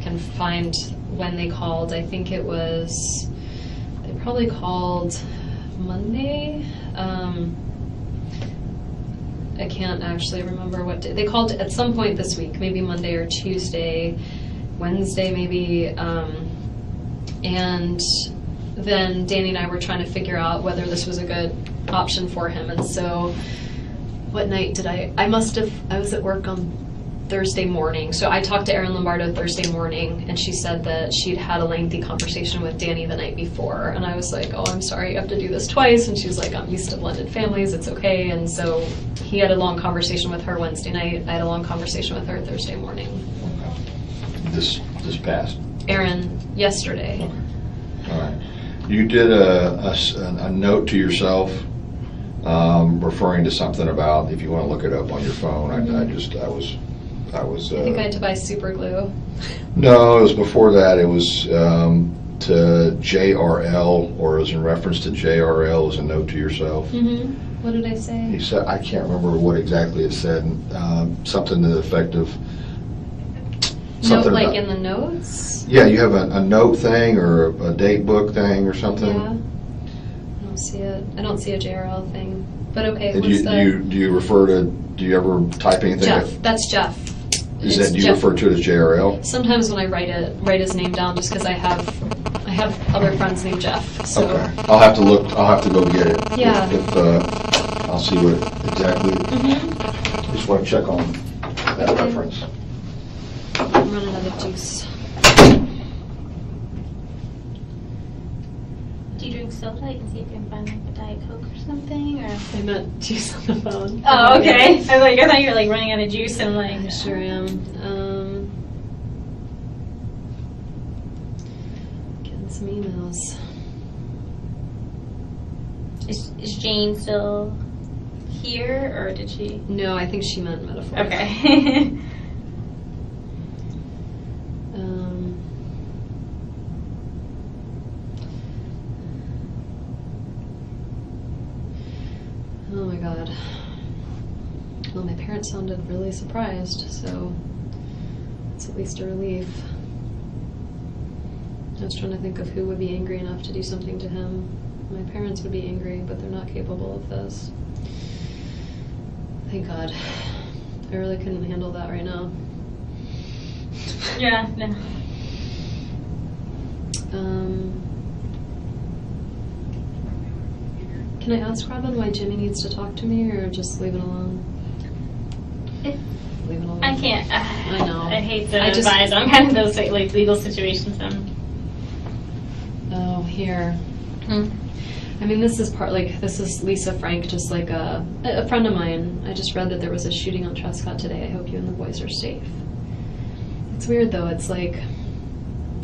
can find when they called. I think it was, they probably called Monday. I can't actually remember what day. They called at some point this week, maybe Monday or Tuesday, Wednesday maybe, and then Danny and I were trying to figure out whether this was a good option for him. And so what night did I was at work on Thursday morning. So I talked to Erin Lombardo Thursday morning, and she said that she'd had a lengthy conversation with Danny the night before. And I was like, oh, I'm sorry, you have to do this twice. And she was like, I'm used to blended families, it's okay. And so he had a long conversation with her Wednesday night. I had a long conversation with her Thursday morning. This past? Erin, yesterday. All right. You did a note to yourself referring to something about, if you want to look it up on your phone, I was I was. I think I had to buy super glue. No, it was before that. It was to JRL, or it was in reference to JRL as a note to yourself. Mm-hmm. What did I say? He said, I can't remember what exactly it said. Something to the effect of. Note like about, in the notes? Yeah, you have a note thing or a date book thing or something. Yeah. I don't see it. I don't see a JRL thing. But okay, And what's that? do you refer to? Do you ever type anything? Jeff. That's Jeff. Is It's that you Jeff. refer to it as JRL? Sometimes when I write his name down, just because I have other friends named Jeff. So. Okay. I'll have to look. I'll have to go get it. Yeah. If I'll see what exactly. Mm-hmm. Just want to check on that Okay. reference. I'm running out of juice. Do you drink soda? I can see if you can find like a Diet Coke or something, or. I meant juice on the phone. Oh, okay. I thought you were like running out of juice and like. I sure am. Getting some emails. Is Jane still here, or did she? No, I think she meant metaphor. Okay. Oh my god. Well, my parents sounded really surprised, so it's at least a relief. I was trying to think of who would be angry enough to do something to him. My parents would be angry, but they're not capable of this. Thank God. I really couldn't handle that right now. Yeah. No. Can I ask Robin why Jimmy needs to talk to me, or just leave it alone? Leave it alone. I can't. I know. I hate to I just- advise on kind of those like legal situations. Oh, here. Hmm. I mean, this is Lisa Frank, just like a friend of mine. I just read that there was a shooting on Trescott today. I hope you and the boys are safe. It's weird though. It's like,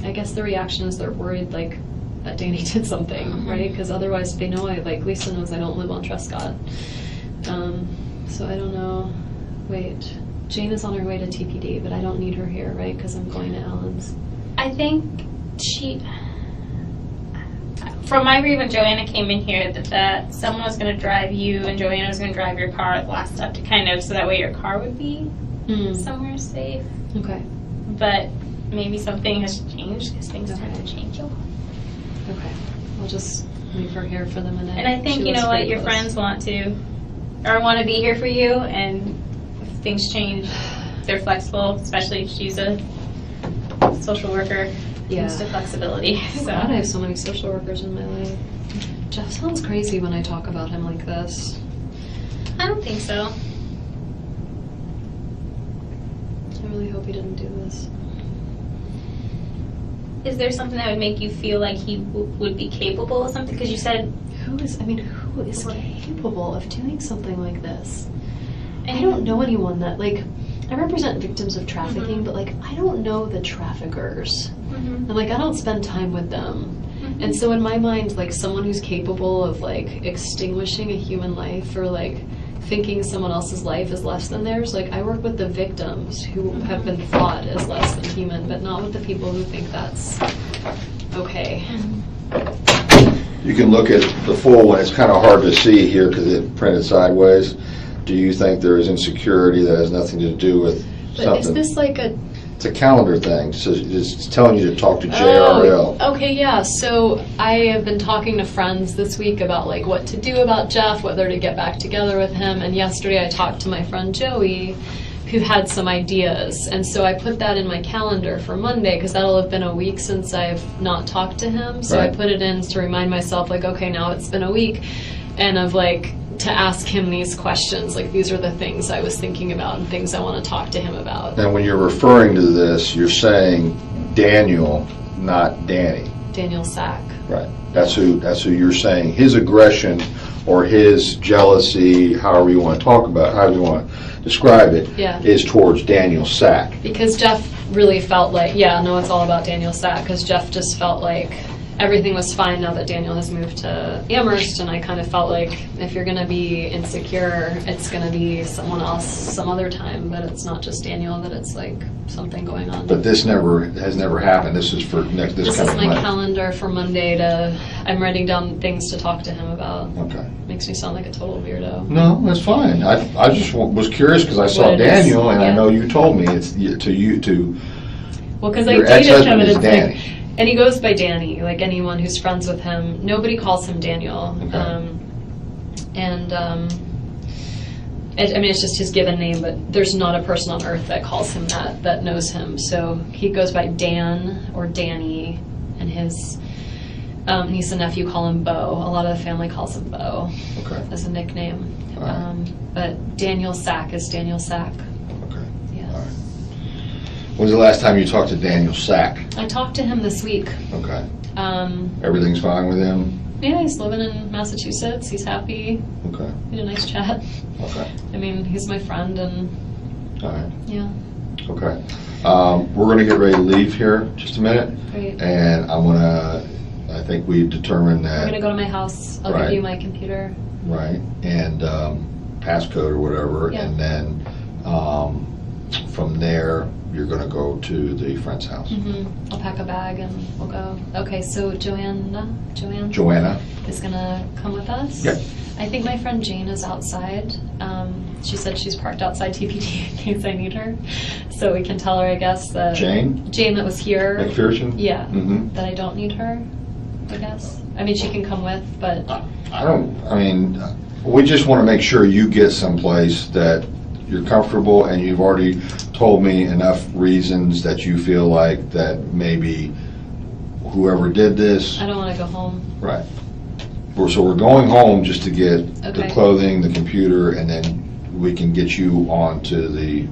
I guess the reaction is they're worried like that Danny did something, right? Because otherwise they know Lisa knows I don't live on Trescott. So I don't know. Wait, Jane is on her way to TPD, but I don't need her here, right? Because I'm going to Ellen's. I think from my read when Joanna came in here, that someone was going to drive you and Joanna was going to drive your car last up to kind of, so that way your car would be somewhere safe. Okay. But maybe something has changed because things tend to change a lot. Okay. I'll just leave her here for the minute. And I think, She you lives know what, pretty your close. friends want to be here for you, and if things change, they're flexible, especially if she's a social worker. Yeah. Used to flexibility. Oh So. God, I have so many social workers in my life. Jeff sounds crazy when I talk about him like this. I don't think so. I really hope he didn't do this. Is there something that would make you feel like he would be capable of something? Because you said Who is capable of doing something like this? I don't know anyone that, like, I represent victims of trafficking, but, like, I don't know the traffickers. And, like, I don't spend time with them. And so in my mind, like, someone who's capable of, like, extinguishing a human life or, like, thinking someone else's life is less than theirs, like, I work with the victims who have been thought as less than human, but not with the people who think that's okay. You can look at the full one. It's kind of hard to see here because it printed sideways. Do you think there is insecurity that has nothing to do with But something? is this like a... It's a calendar thing, so it's telling you to talk to JRL. Oh, okay, yeah. So I have been talking to friends this week about like what to do about Jeff, whether to get back together with him. And yesterday I talked to my friend Joey, who had some ideas. And so I put that in my calendar for Monday because that'll have been a week since I've not talked to him. So Right. I put it in to remind myself, like, okay, now it's been a week, and of like to ask him these questions. Like, these are the things I was thinking about and things I want to talk to him about. And when you're referring to this, you're saying Daniel, not Danny. Daniel Sack. Right. That's who you're saying. His aggression or his jealousy, however you want to talk about, however you want to describe it, Yeah. is towards Daniel Sack. Because Jeff really felt like, yeah, no, it's all about Daniel Sack, because Jeff just felt like everything was fine now that Daniel has moved to Amherst, and I kind of felt like if you're going to be insecure, it's going to be someone else some other time, but it's not just Daniel, that it's like something going on. But this has never happened. This is for this This is coming my Monday. calendar for Monday I'm writing down things to talk to him about. Okay. Makes me sound like a total weirdo. No, that's fine. I just was curious because I saw What it is, Daniel, and I yeah. know you told me it's to you to. Well, because I Your dated him, ex-husband and is it's Danny. like, and he goes by Danny. Like anyone who's friends with him, nobody calls him Daniel. Okay. I mean, it's just his given name, but there's not a person on earth that calls him that knows him. So he goes by Dan or Danny, and his niece and nephew call him Bo. A lot of the family calls him Bo Okay. as a nickname. All right. But Daniel Sack is Daniel Sack. Okay. Yes. All right. When's the last time you talked to Daniel Sack? I talked to him this week. Okay. Um, Everything's fine with him? Yeah, he's living in Massachusetts. He's happy. Okay. We had a nice chat. Okay. I mean, he's my friend, and All right. yeah, Okay. We're going to get ready to leave here just a minute, great. and I think we determined I'm that, gonna go to my house. I'll Right. give you my computer. right, and passcode or whatever, Yeah. and then from there, you're going to go to the friend's house. I'll pack a bag and we'll go. Okay, so Joanne Joanna? is gonna come with us. Yep. I think my friend Jane is outside. She said she's parked outside TPD in case I need her, so we can tell her, I guess, that Jane? Jane that was here. McPherson? Yeah, Mm-hmm. that I don't need her, I guess. I mean, she can come with, but We just want to make sure you get someplace that you're comfortable, and you've already told me enough reasons that you feel like that maybe whoever did this, I don't want to go home. right. So we're going home just to get the Okay. clothing, the computer, and then we can get you on to the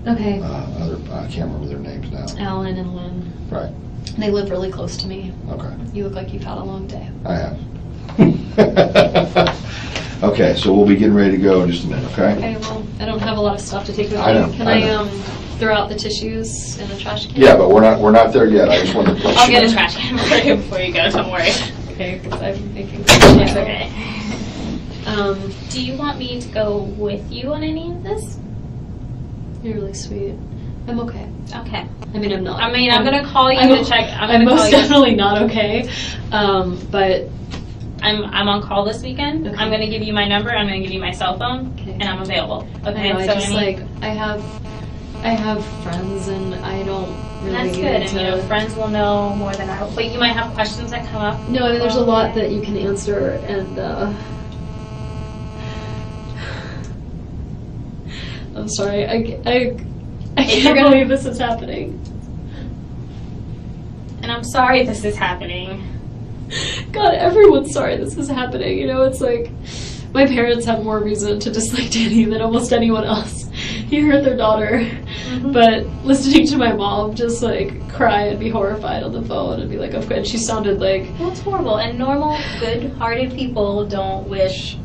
Okay. other, I can't remember their names now. Alan and Lynn. Right, They live really close to me. okay, You look like you've had a long day. I have. Okay, so we'll be getting ready to go in just a minute, okay? Okay, well, I don't have a lot of stuff to take with me. I know, Can I I know. throw out the tissues in the trash can? Yeah, but we're not there yet, I just wanted to. I'll get a trash can for you before you go, don't worry. Okay, because I'm making. It's okay. Um, Do you want me to go with you on any of this? you're really sweet. I'm okay. Okay. I mean, I'm not. I mean, I'm gonna call you I'm- to check. I'm I'm gonna call most you. definitely not okay. But I'm on call this weekend. Okay. I'm gonna give you my number. I'm gonna give you my cell phone, Okay. and I'm available. I Okay. know, I so just any- like I have friends, and I don't really that's need good. And to. you know, friends will know more than I. But you might have questions that come up. No, I mean, there's a lot that you can answer, and I'm sorry. I can't gonna- believe this is happening. And I'm sorry this is happening. God, everyone's sorry this is happening. You know, it's like my parents have more reason to dislike Danny than almost anyone else. He hurt their daughter, but listening to my mom just like cry and be horrified on the phone and be like, "Of course," she sounded like Well, it's horrible. And normal, good-hearted people don't wish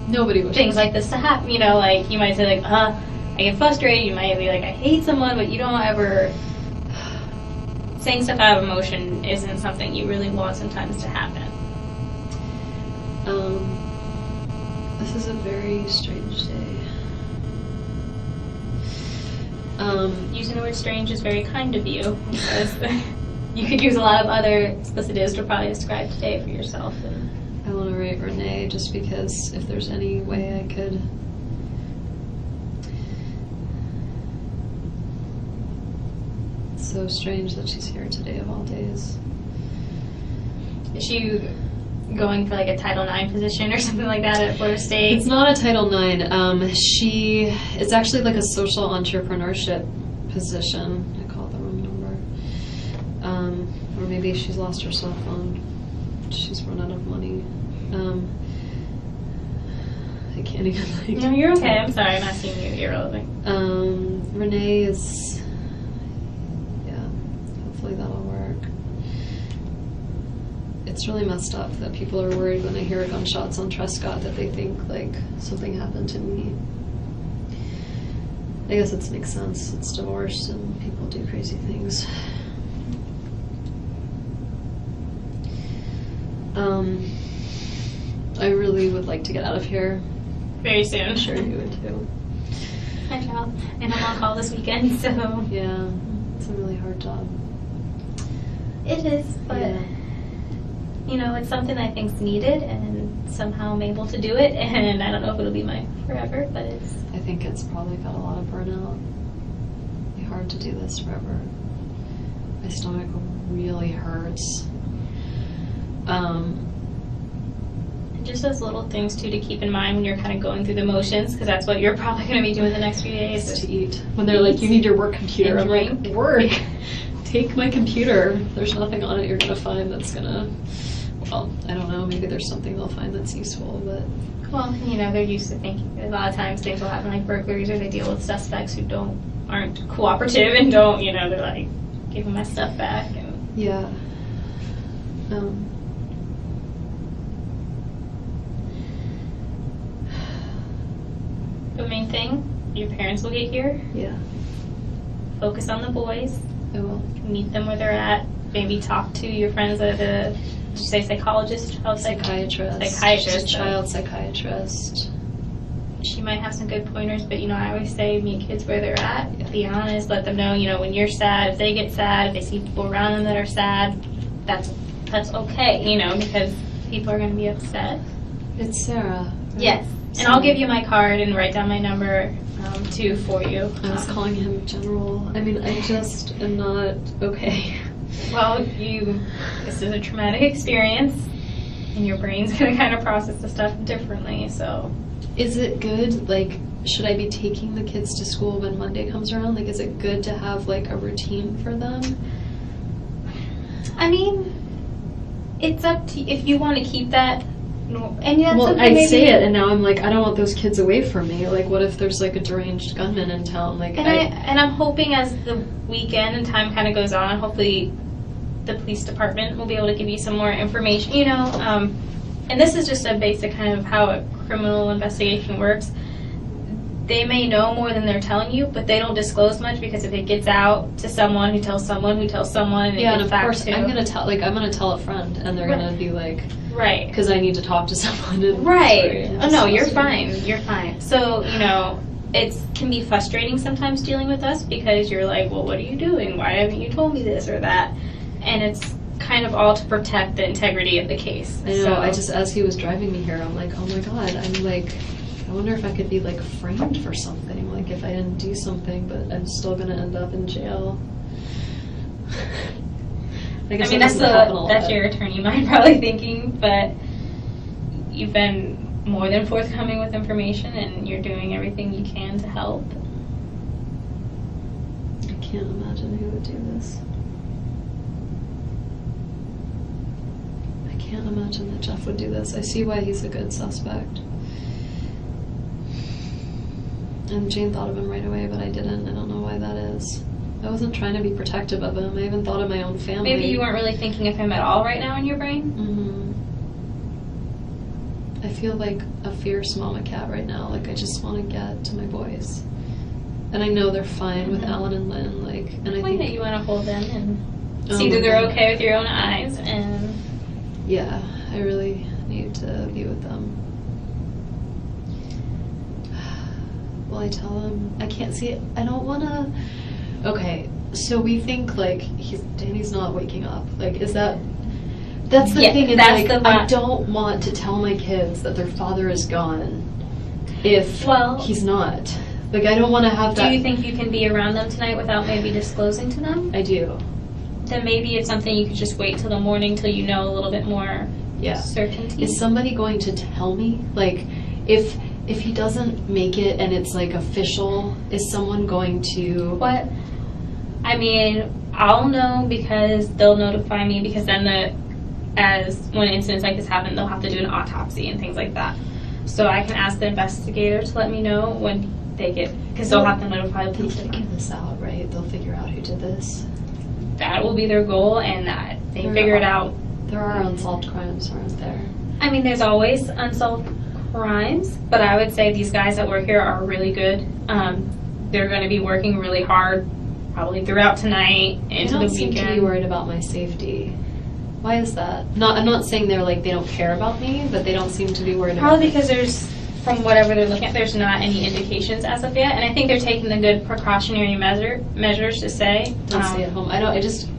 nobody was. things like this to happen. You know, like you might say, like, I get frustrated. You might be like, I hate someone, but you don't ever. Saying stuff out of emotion isn't something you really want sometimes to happen. This is a very strange day. Using the word strange is very kind of you, because you could use a lot of other explicitives to probably describe today for yourself. And I want to write Renee just because if there's any way I could. It's so strange that she's here today of all days. is she going for like a Title IX position or something like that at Florida State? It's not a Title IX. It's actually like a social entrepreneurship position. I called the wrong number. Or maybe she's lost her cell phone. She's run out of money. I can't even like. No, you're okay. I'm sorry. I'm asking you irrelevant. Renee is. Yeah. Hopefully that'll work. It's really messed up that people are worried when they hear gunshots on Trescott that they think like something happened to me. I guess it makes sense. It's divorced and people do crazy things. I really would like to get out of here. Very soon. I'm sure you would too. My job. And I'm on call this weekend, so. Yeah, it's a really hard job. It is, but, Yeah. you know, it's something I think's needed, and somehow I'm able to do it, and I don't know if it'll be my forever, but it's. I think it's probably got a lot of burnout. It'd be hard to do this forever. My stomach really hurts. Just those little things too to keep in mind when you're kind of going through the motions, because that's what you're probably going to be doing the next few days. Is to eat. When they're like, you need your work computer, And I'm like, drink. work. Take my computer. There's nothing on it you're gonna find that's gonna. Well, I don't know. Maybe there's something they'll find that's useful, but. Well, you know, they're used to thinking. A lot of times things will happen like burglaries, or they deal with suspects who aren't cooperative and don't, you know, they're like, give me my stuff back. And Yeah. the main thing, your parents will get here. Yeah. Focus on the boys. I will. Meet them where they're at. Maybe talk to your friends at did you say psychologist? Psychiatrist. Psychiatrist. She's a child psychiatrist. She might have some good pointers, but, you know, I always say meet kids where they're at. Be honest. Let them know, you know, when you're sad, if they get sad, if they see people around them that are sad, that's okay, you know, because people are going to be upset. It's Sarah. Right? Yes. And I'll give you my card and write down my number, too, for you. I was calling him General. I mean, I just am not okay. Well, this is a traumatic experience, and your brain's going to kind of process the stuff differently, so. Is it good, like, should I be taking the kids to school when Monday comes around? Like, is it good to have, like, a routine for them? I mean, it's up to you if you want to keep that. And that's Well, something I maybe, say it, and now I'm like, I don't want those kids away from me. Like, what if there's, like, a deranged gunman in town? Like, and I'm hoping as the weekend and time kind of goes on, hopefully the police department will be able to give you some more information, you know. And this is just a basic kind of how a criminal investigation works. They may know more than they're telling you, but they don't disclose much, because if it gets out to someone who tells someone who tells someone, and yeah, it and gets of back course, to I'm gonna tell a friend, and they're gonna be like, right. because I need to talk to someone. And Right. sorry, Oh no, you're sorry. fine. You're fine. So, you know, it can be frustrating sometimes dealing with us, because you're like, well, what are you doing? Why haven't you told me this or that? And it's kind of all to protect the integrity of the case. I know. So, I just, as he was driving me here, I'm like, oh my god. I'm like, I wonder if I could be like framed for something. Like if I didn't do something, but I'm still gonna end up in jail. I guess mean, that doesn't happen a lot. that's your attorney mind probably thinking, but you've been more than forthcoming with information, and you're doing everything you can to help. I can't imagine who would do this. I can't imagine that Jeff would do this. I see why he's a good suspect. And Jane thought of him right away, but I didn't. I don't know why that is. I wasn't trying to be protective of him. I even thought of my own family. Maybe you weren't really thinking of him at all right now in your brain? Mm-hmm. I feel like a fierce mama cat right now. Like I just want to get to my boys. And I know they're fine with Alan and Lynn. Like, and I think that you want to hold them and Oh see my that they're God. okay with your own eyes, and yeah, I really need to be with them. Will I tell him? I can't see it. I don't want to. Okay, so we think like Danny's not waking up. Like, is that? That's the Yeah, thing. Is that's like the I vi- don't want to tell my kids that their father is gone if Well- he's not. Like, I don't want to have that. do you think you can be around them tonight without maybe disclosing to them? I do. Then maybe it's something you could just wait till the morning till you know a little bit more Yeah. certainty. Is somebody going to tell me? Like, if he doesn't make it and it's like official, is someone going to? What? I mean, I'll know because they'll notify me, because then when incidents like this happen, they'll have to do an autopsy and things like that. So I can ask the investigator to let me know when they get, because they'll have to notify the They'll police figure this out, right? They'll figure out who did this. That will be their goal, and that they There figure it are- out. There are unsolved crimes, aren't there? I mean, there's always unsolved crimes, but I would say these guys that work here are really good. They're going to be working really hard, probably throughout tonight I into don't the seem to be weekend. worried about my safety. Why is that? I'm not saying they're like they don't care about me, but they don't seem to be worried about Probably me. because there's, from whatever they're looking at, there's not any indications as of yet, and I think they're taking the good precautionary measures to say. Don't stay at home. I just.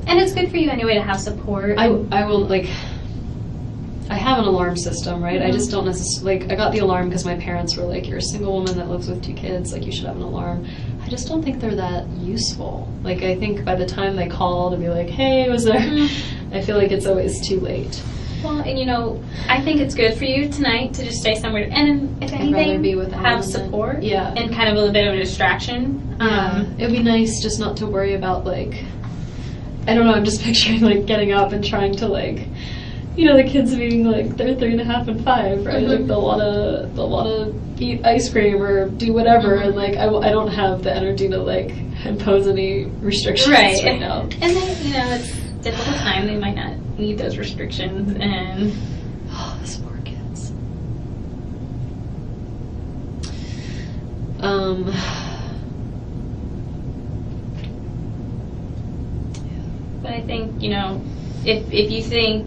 And it's good for you anyway to have support. I will like. I have an alarm system, right? I just don't necessarily, like, I got the alarm because my parents were like, you're a single woman that lives with 2 kids, like, you should have an alarm. I just don't think they're that useful. Like, I think by the time they call to be like, hey, was there, I feel like it's always too late. Well, and you know, I think it's good for you tonight to just stay somewhere, and if I'd rather anything, be with have Ellen support, yeah. and kind of a little bit of a distraction. It'd be nice just not to worry about, like, I don't know, I'm just picturing, like, getting up and trying to, like, you know, the kids being like, they're 3.5 and 5, right? Mm-hmm. Like, they'll wanna eat ice cream or do whatever, and like, I don't have the energy to like impose any restrictions right now. And then, you know, it's a difficult time. They might not need those restrictions, and oh, those poor kids. But I think, you know, if you think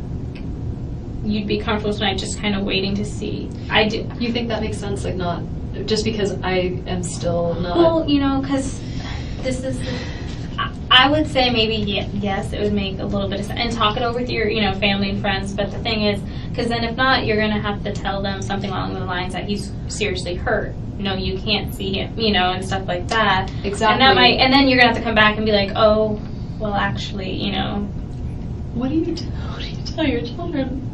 you'd be comfortable tonight just kind of waiting to see. I do. You think that makes sense? Like, not just because I am still not. Well, you know, because this is. I would say maybe yes, it would make a little bit of sense, and talk it over with your, you know, family and friends. But the thing is, because then if not, you're gonna have to tell them something along the lines that he's seriously hurt. You know, you can't see him, you know, and stuff like that. Exactly. And that might, and then you're gonna have to come back and be like, oh, well, actually, you know. What do you tell your children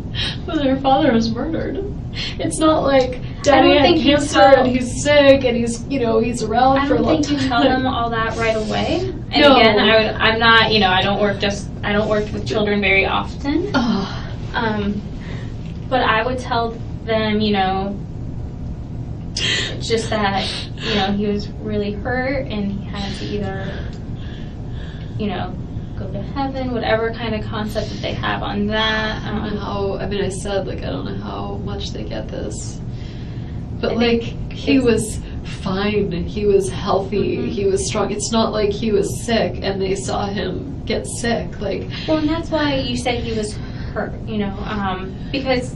when their father was murdered? It's not like Daddy had cancer and he's sick and he's, you know, he's around for a long time. I don't think you tell them all that right away. And No. again, I'm not, you know, I don't work with children very often. But I would tell them, you know, just that, you know, he was really hurt and he had to either, you know, go to heaven, whatever kind of concept that they have on that. I said, like, I don't know how much they get this. But, like, he was fine. He was healthy. Mm-hmm. He was strong. It's not like he was sick and they saw him get sick. Like, well, and that's why you said he was hurt, you know, because,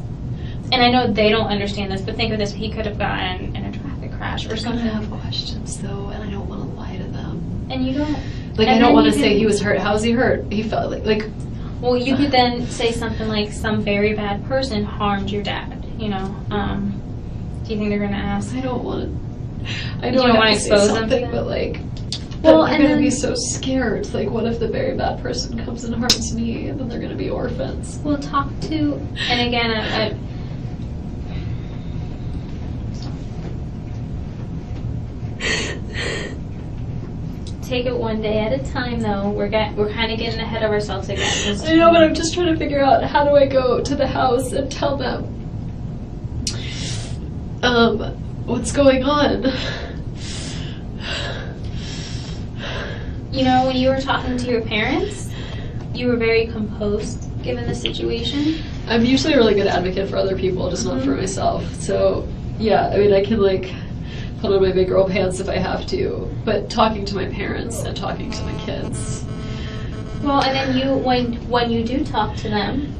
and I know they don't understand this, but think of this, he could have gotten in a traffic crash or something. I have questions, though, and I don't want to lie to them. And you don't. Like, I don't want to say he was hurt. How's he hurt? He felt like. Well, you could then say something like, some very bad person harmed your dad, you know. Do you think they're going to ask? I don't want to. I don't want to expose something, them to but like. Well, they're going to be so scared. Like, what if the very bad person comes and harms me, and then they're going to be orphans? Well, talk to, and again, take it one day at a time, though. We're kind of getting ahead of ourselves again. I know, but I'm just trying to figure out, how do I go to the house and tell them what's going on? You know, when you were talking to your parents, you were very composed given the situation. I'm usually a really good advocate for other people, just not for myself. So, yeah, I mean, I can, like, put on my big girl pants if I have to, but talking to my parents and talking to my kids. Well, and then when you do talk to them,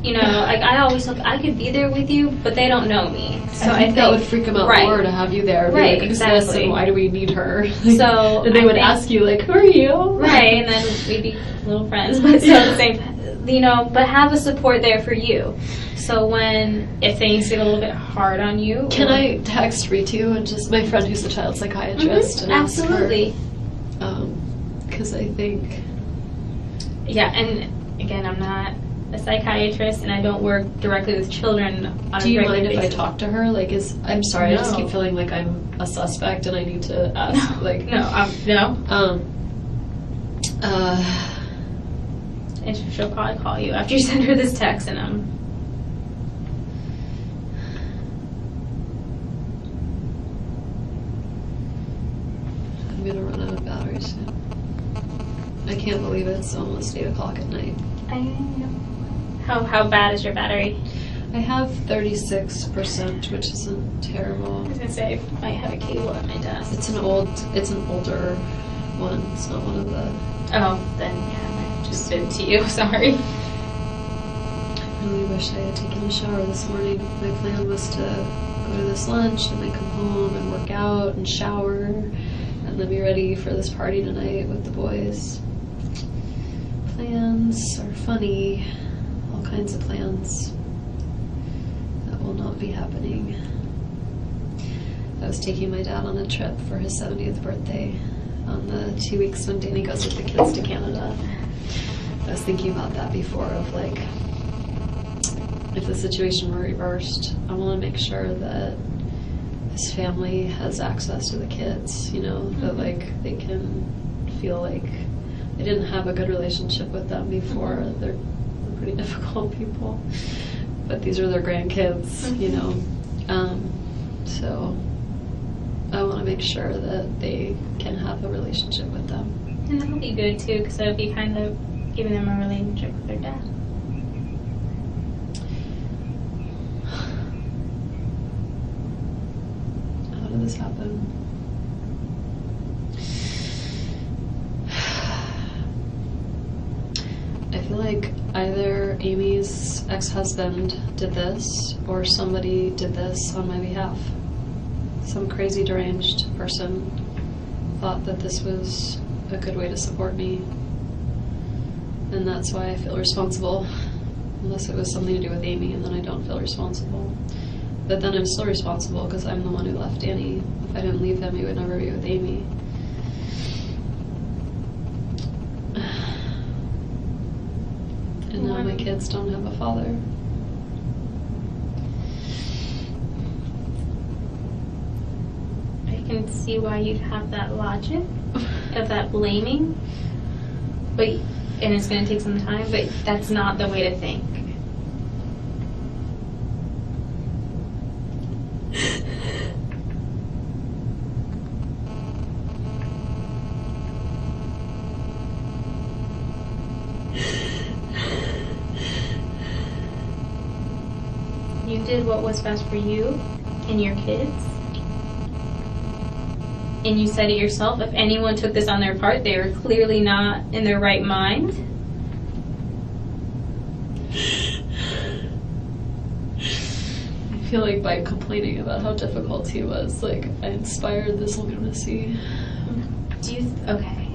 you know, like, I always look, I could be there with you, but they don't know me. So I think that would freak them out more to have you there. Right, like, exactly. And why do we need her? So and they would ask you, like, who are you? Right, and then we'd be little friends, but still the same, you know, but have a support there for you. So if things get a little bit hard on you. Can I text Ritu and just my friend who's a child psychiatrist? And absolutely. Because I think. Yeah, and again, I'm not a psychiatrist and I don't work directly with children on a regular basis. Do you mind if I talk to her? Like, I'm sorry, I just keep feeling like I'm a suspect and I need to ask. No. And she'll probably call you after you send her this text, and I'm gonna run out of battery soon. I can't believe it's almost 8 o'clock at night. How bad is your battery? I have 36%, which isn't terrible. I was gonna say I might have a cable at my desk. It's an older one. It's not one of the. Oh, then yeah, I might have to just been to you. Sorry. I really wish I had taken a shower this morning. My plan was to go to this lunch and then come home and work out and shower and then be ready for this party tonight with the boys. Plans are funny, all kinds of plans that will not be happening. I was taking my dad on a trip for his 70th birthday on the 2 weeks when Danny goes with the kids to Canada. I was thinking about that before, of like, if the situation were reversed, I want to make sure that his family has access to the kids, you know, that like they can feel like they didn't have a good relationship with them before. They're pretty difficult people, but these are their grandkids, you know. So I want to make sure that they can have a relationship with them. And that'll be good too, because it'll be kind of giving them a relationship with their dad. How did this happen? I feel like either Amy's ex-husband did this or somebody did this on my behalf. Some crazy deranged person thought that this was a good way to support me, and that's why I feel responsible, unless it was something to do with Amy, and then I don't feel responsible. But then I'm still responsible because I'm the one who left Danny. If I didn't leave him, he would never be with Amy. And now my kids don't have a father. I can see why you'd have that logic of that blaming, but and it's going to take some time, but that's not the way to think. You did what was best for you and your kids. And you said it yourself, if anyone took this on their part, they were clearly not in their right mind. I feel like by complaining about how difficult he was, like, I inspired this lunacy. Okay.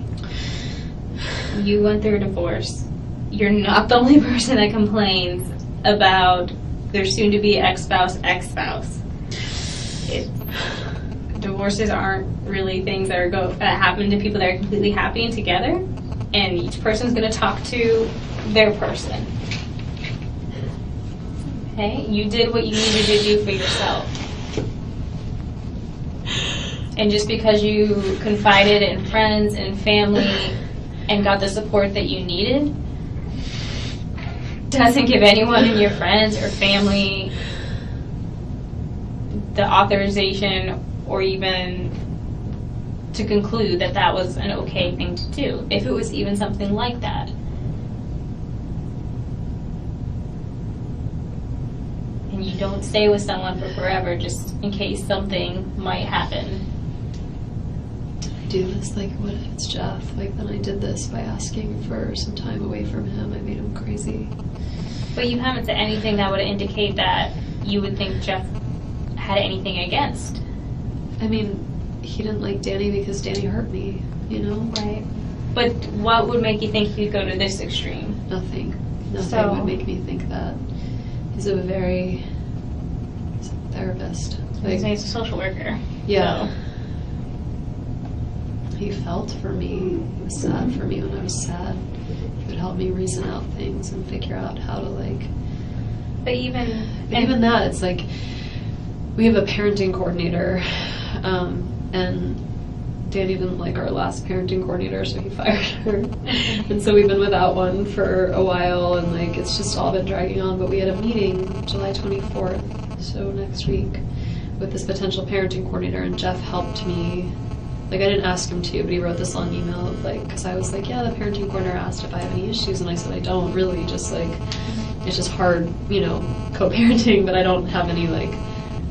You went through a divorce. You're not the only person that complains about their soon-to-be ex-spouse. Divorces aren't really things that happen to people that are completely happy and together, and each person's going to talk to their person. Okay? You did what you needed to do for yourself. And just because you confided in friends and family and got the support that you needed doesn't give anyone in your friends or family the authorization or even to conclude that that was an okay thing to do, if it was even something like that. And you don't stay with someone for forever just in case something might happen. I do this, like, what if it's Jeff? Like, then I did this by asking for some time away from him. I made him crazy. But you haven't said anything that would indicate that you would think Jeff had anything against. I mean, he didn't like Danny because Danny hurt me, you know? Right. But what would make you think he'd go to this extreme? Nothing So- would make me think that. He's a therapist. He's a social worker. Yeah. So. He felt for me. He was sad for me when I was sad. He would help me reason out things and figure out how to, like... But even that, it's like, we have a parenting coordinator, and Danny didn't like our last parenting coordinator, so he fired her. And so we've been without one for a while, and like, it's just all been dragging on. But we had a meeting July 24th, so next week, with this potential parenting coordinator, and Jeff helped me. Like, I didn't ask him to, but he wrote this long email of, like, because I was like, yeah, the parenting coordinator asked if I have any issues, and I said I don't really, just like, it's just hard, you know, co-parenting, but I don't have any, like,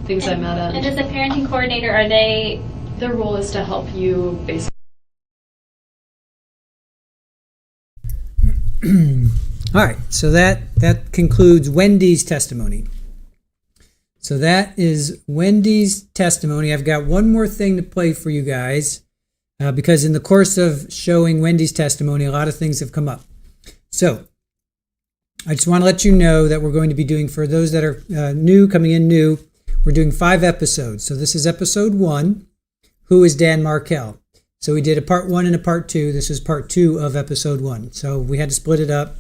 things I'm mad at. And does the parenting coordinator, their role is to help you basically. All right, so that concludes Wendy's testimony. So that is Wendy's testimony. I've got one more thing to play for you guys because in the course of showing Wendy's testimony, a lot of things have come up. So I just want to let you know that we're going to be doing, for those that are coming in new, we're doing 5 episodes. So this is episode 1, Who is Dan Markel? So we did a part 1 and a part 2. This is part 2 of episode 1. So we had to split it up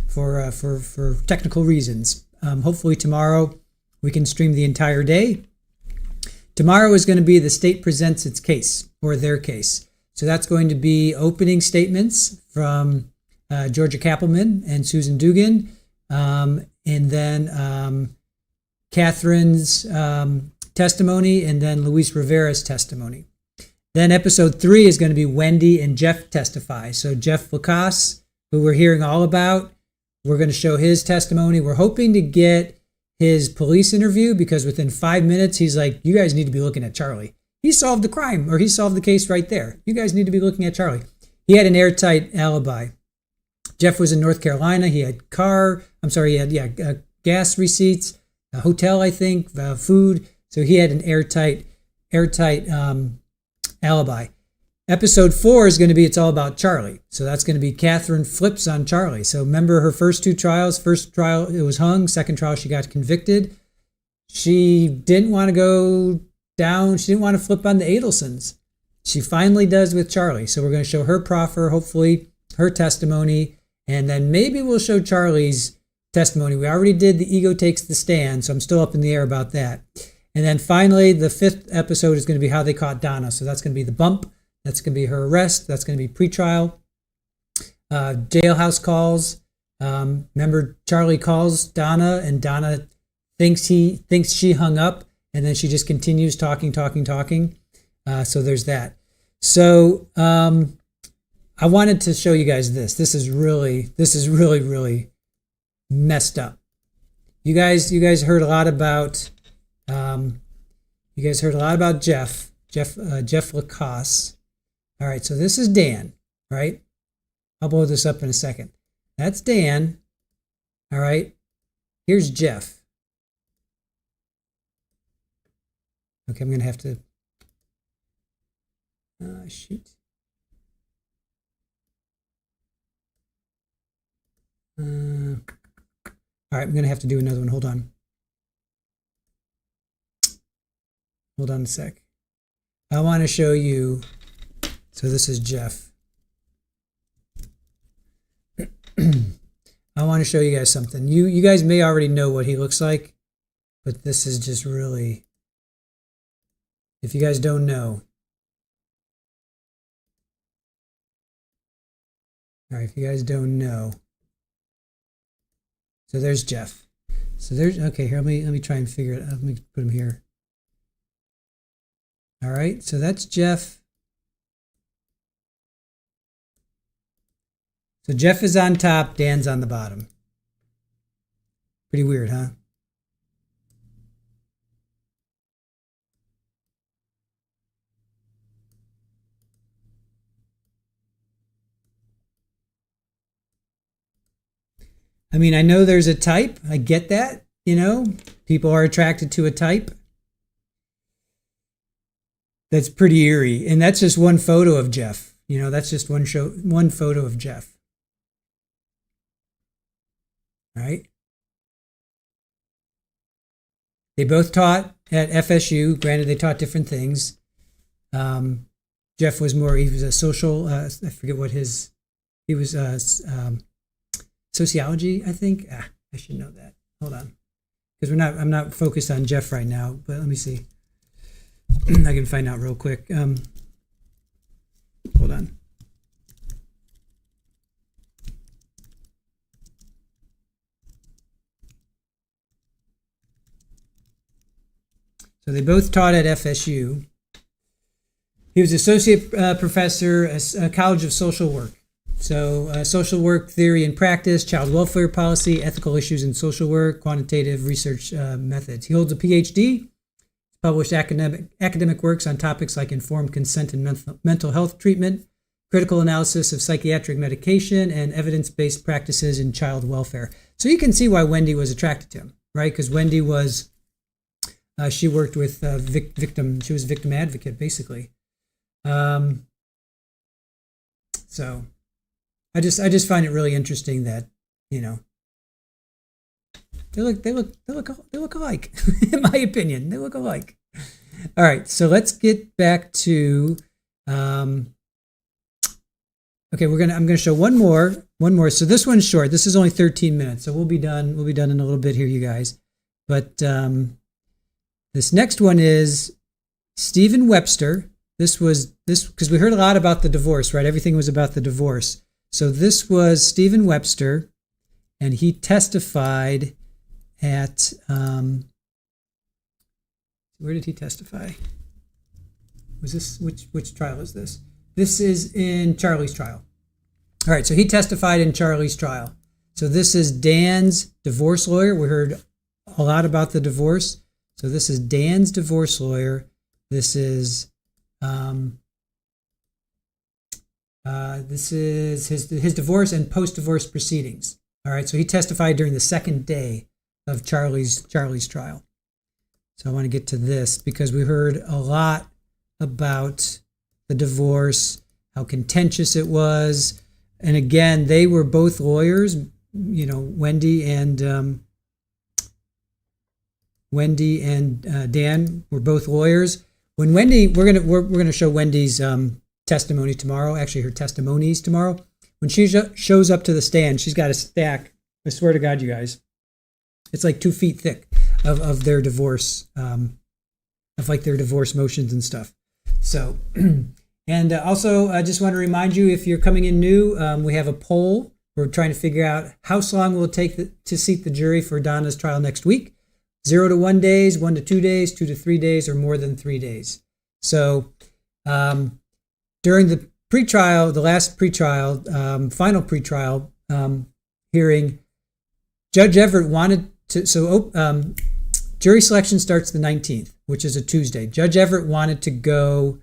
for technical reasons. Hopefully tomorrow we can stream the entire day. Tomorrow is going to be the state presents its case, or their case. So that's going to be opening statements from Georgia Kappelman and Susan Dugan, and then Catherine's testimony, and then Luis Rivera's testimony. Then episode 3 is going to be Wendi and Jeff testify. So Jeff Lacasse, who we're hearing all about, we're going to show his testimony. We're hoping to get his police interview because within 5 minutes, he's like, you guys need to be looking at Charlie. He solved the crime, or he solved the case right there. You guys need to be looking at Charlie. He had an airtight alibi. Jeff was in North Carolina. He had gas receipts, a hotel, I think, food. So he had an airtight alibi. Episode 4 is going to be It's All About Charlie. So that's going to be Catherine flips on Charlie. So remember her first 2 trials. First trial, it was hung. Second trial, she got convicted. She didn't want to go down. She didn't want to flip on the Adelsons. She finally does with Charlie. So we're going to show her proffer, hopefully her testimony, and then maybe we'll show Charlie's testimony. We already did the ego takes the stand, so I'm still up in the air about that. And then finally, the 5th episode is going to be how they caught Donna. So that's going to be the bump. That's going to be her arrest. That's going to be pretrial. Jailhouse calls. Remember, Charlie calls Donna, and Donna thinks she hung up, and then she just continues talking. So there's that. So I wanted to show you guys this. This is really messed up. You guys heard a lot about Jeff Lacasse. All right, so this is Dan, right? I'll blow this up in a second. That's Dan. All right, here's Jeff. Okay, I'm gonna have to shoot. All right, I'm gonna have to do another one. Hold on a sec. I want to show you. So this is Jeff. I want to show you guys something. You guys may already know what he looks like, but this is just really, if you guys don't know. All right, if you guys don't know. So there's Jeff. So there's, okay, here, let me try and figure it out. Let me put him here. All right, so that's Jeff. So Jeff is on top, Dan's on the bottom. Pretty weird, huh? I mean, I know there's a type. I get that, people are attracted to a type. That's pretty eerie. And that's just one photo of Jeff. That's just one photo of Jeff. All right. They both taught at FSU. Granted, they taught different things. Jeff was he was a social, I forget what he was sociology, I think. I should know that. Hold on. Because I'm not focused on Jeff right now, but let me see. I can find out real quick. Hold on. So they both taught at FSU. He was associate professor at College of Social Work. So social work theory and practice, child welfare policy, ethical issues in social work, quantitative research methods. He holds a PhD, published academic works on topics like informed consent and mental health treatment, critical analysis of psychiatric medication, and evidence-based practices in child welfare. So you can see why Wendi was attracted to him, right? Because Wendi was, she worked with victim, she was a victim advocate, basically. So I just find it really interesting that, you know, they look alike. In my opinion, they look alike. All right, so let's get back to. Okay, I'm gonna show one more. So this one's short. This is only 13 minutes, so we'll be done. We'll be done in a little bit here, you guys. But this next one is Stephen Webster. This because we heard a lot about the divorce, right? Everything was about the divorce. So this was Stephen Webster, and he testified at, where did he testify? Was this, which trial is this? This is in Charlie's trial. All right, so he testified in Charlie's trial. So this is Dan's divorce lawyer. We heard a lot about the divorce. So this is Dan's divorce lawyer. This is his divorce and post-divorce proceedings. All right, so he testified during the second day of Charlie's trial. So I want to get to this because we heard a lot about the divorce, how contentious it was. And again, they were both lawyers, you know, Wendi and Dan were both lawyers. When Wendi, we're gonna show Wendy's testimony tomorrow. Actually, her testimonies tomorrow. When she shows up to the stand, she's got a stack. I swear to God, you guys, it's like 2 feet thick of their divorce, of like their divorce motions and stuff. So, and also, I just want to remind you, if you're coming in new, we have a poll. We're trying to figure out how long will it take to seat the jury for Donna's trial next week. 0 to 1 days, 1 to 2 days, 2 to 3 days, or more than 3 days. So, during the pretrial, the last pretrial, final pretrial hearing, Judge Everett wanted to. So, jury selection starts the 19th, which is a Tuesday. Judge Everett wanted to go,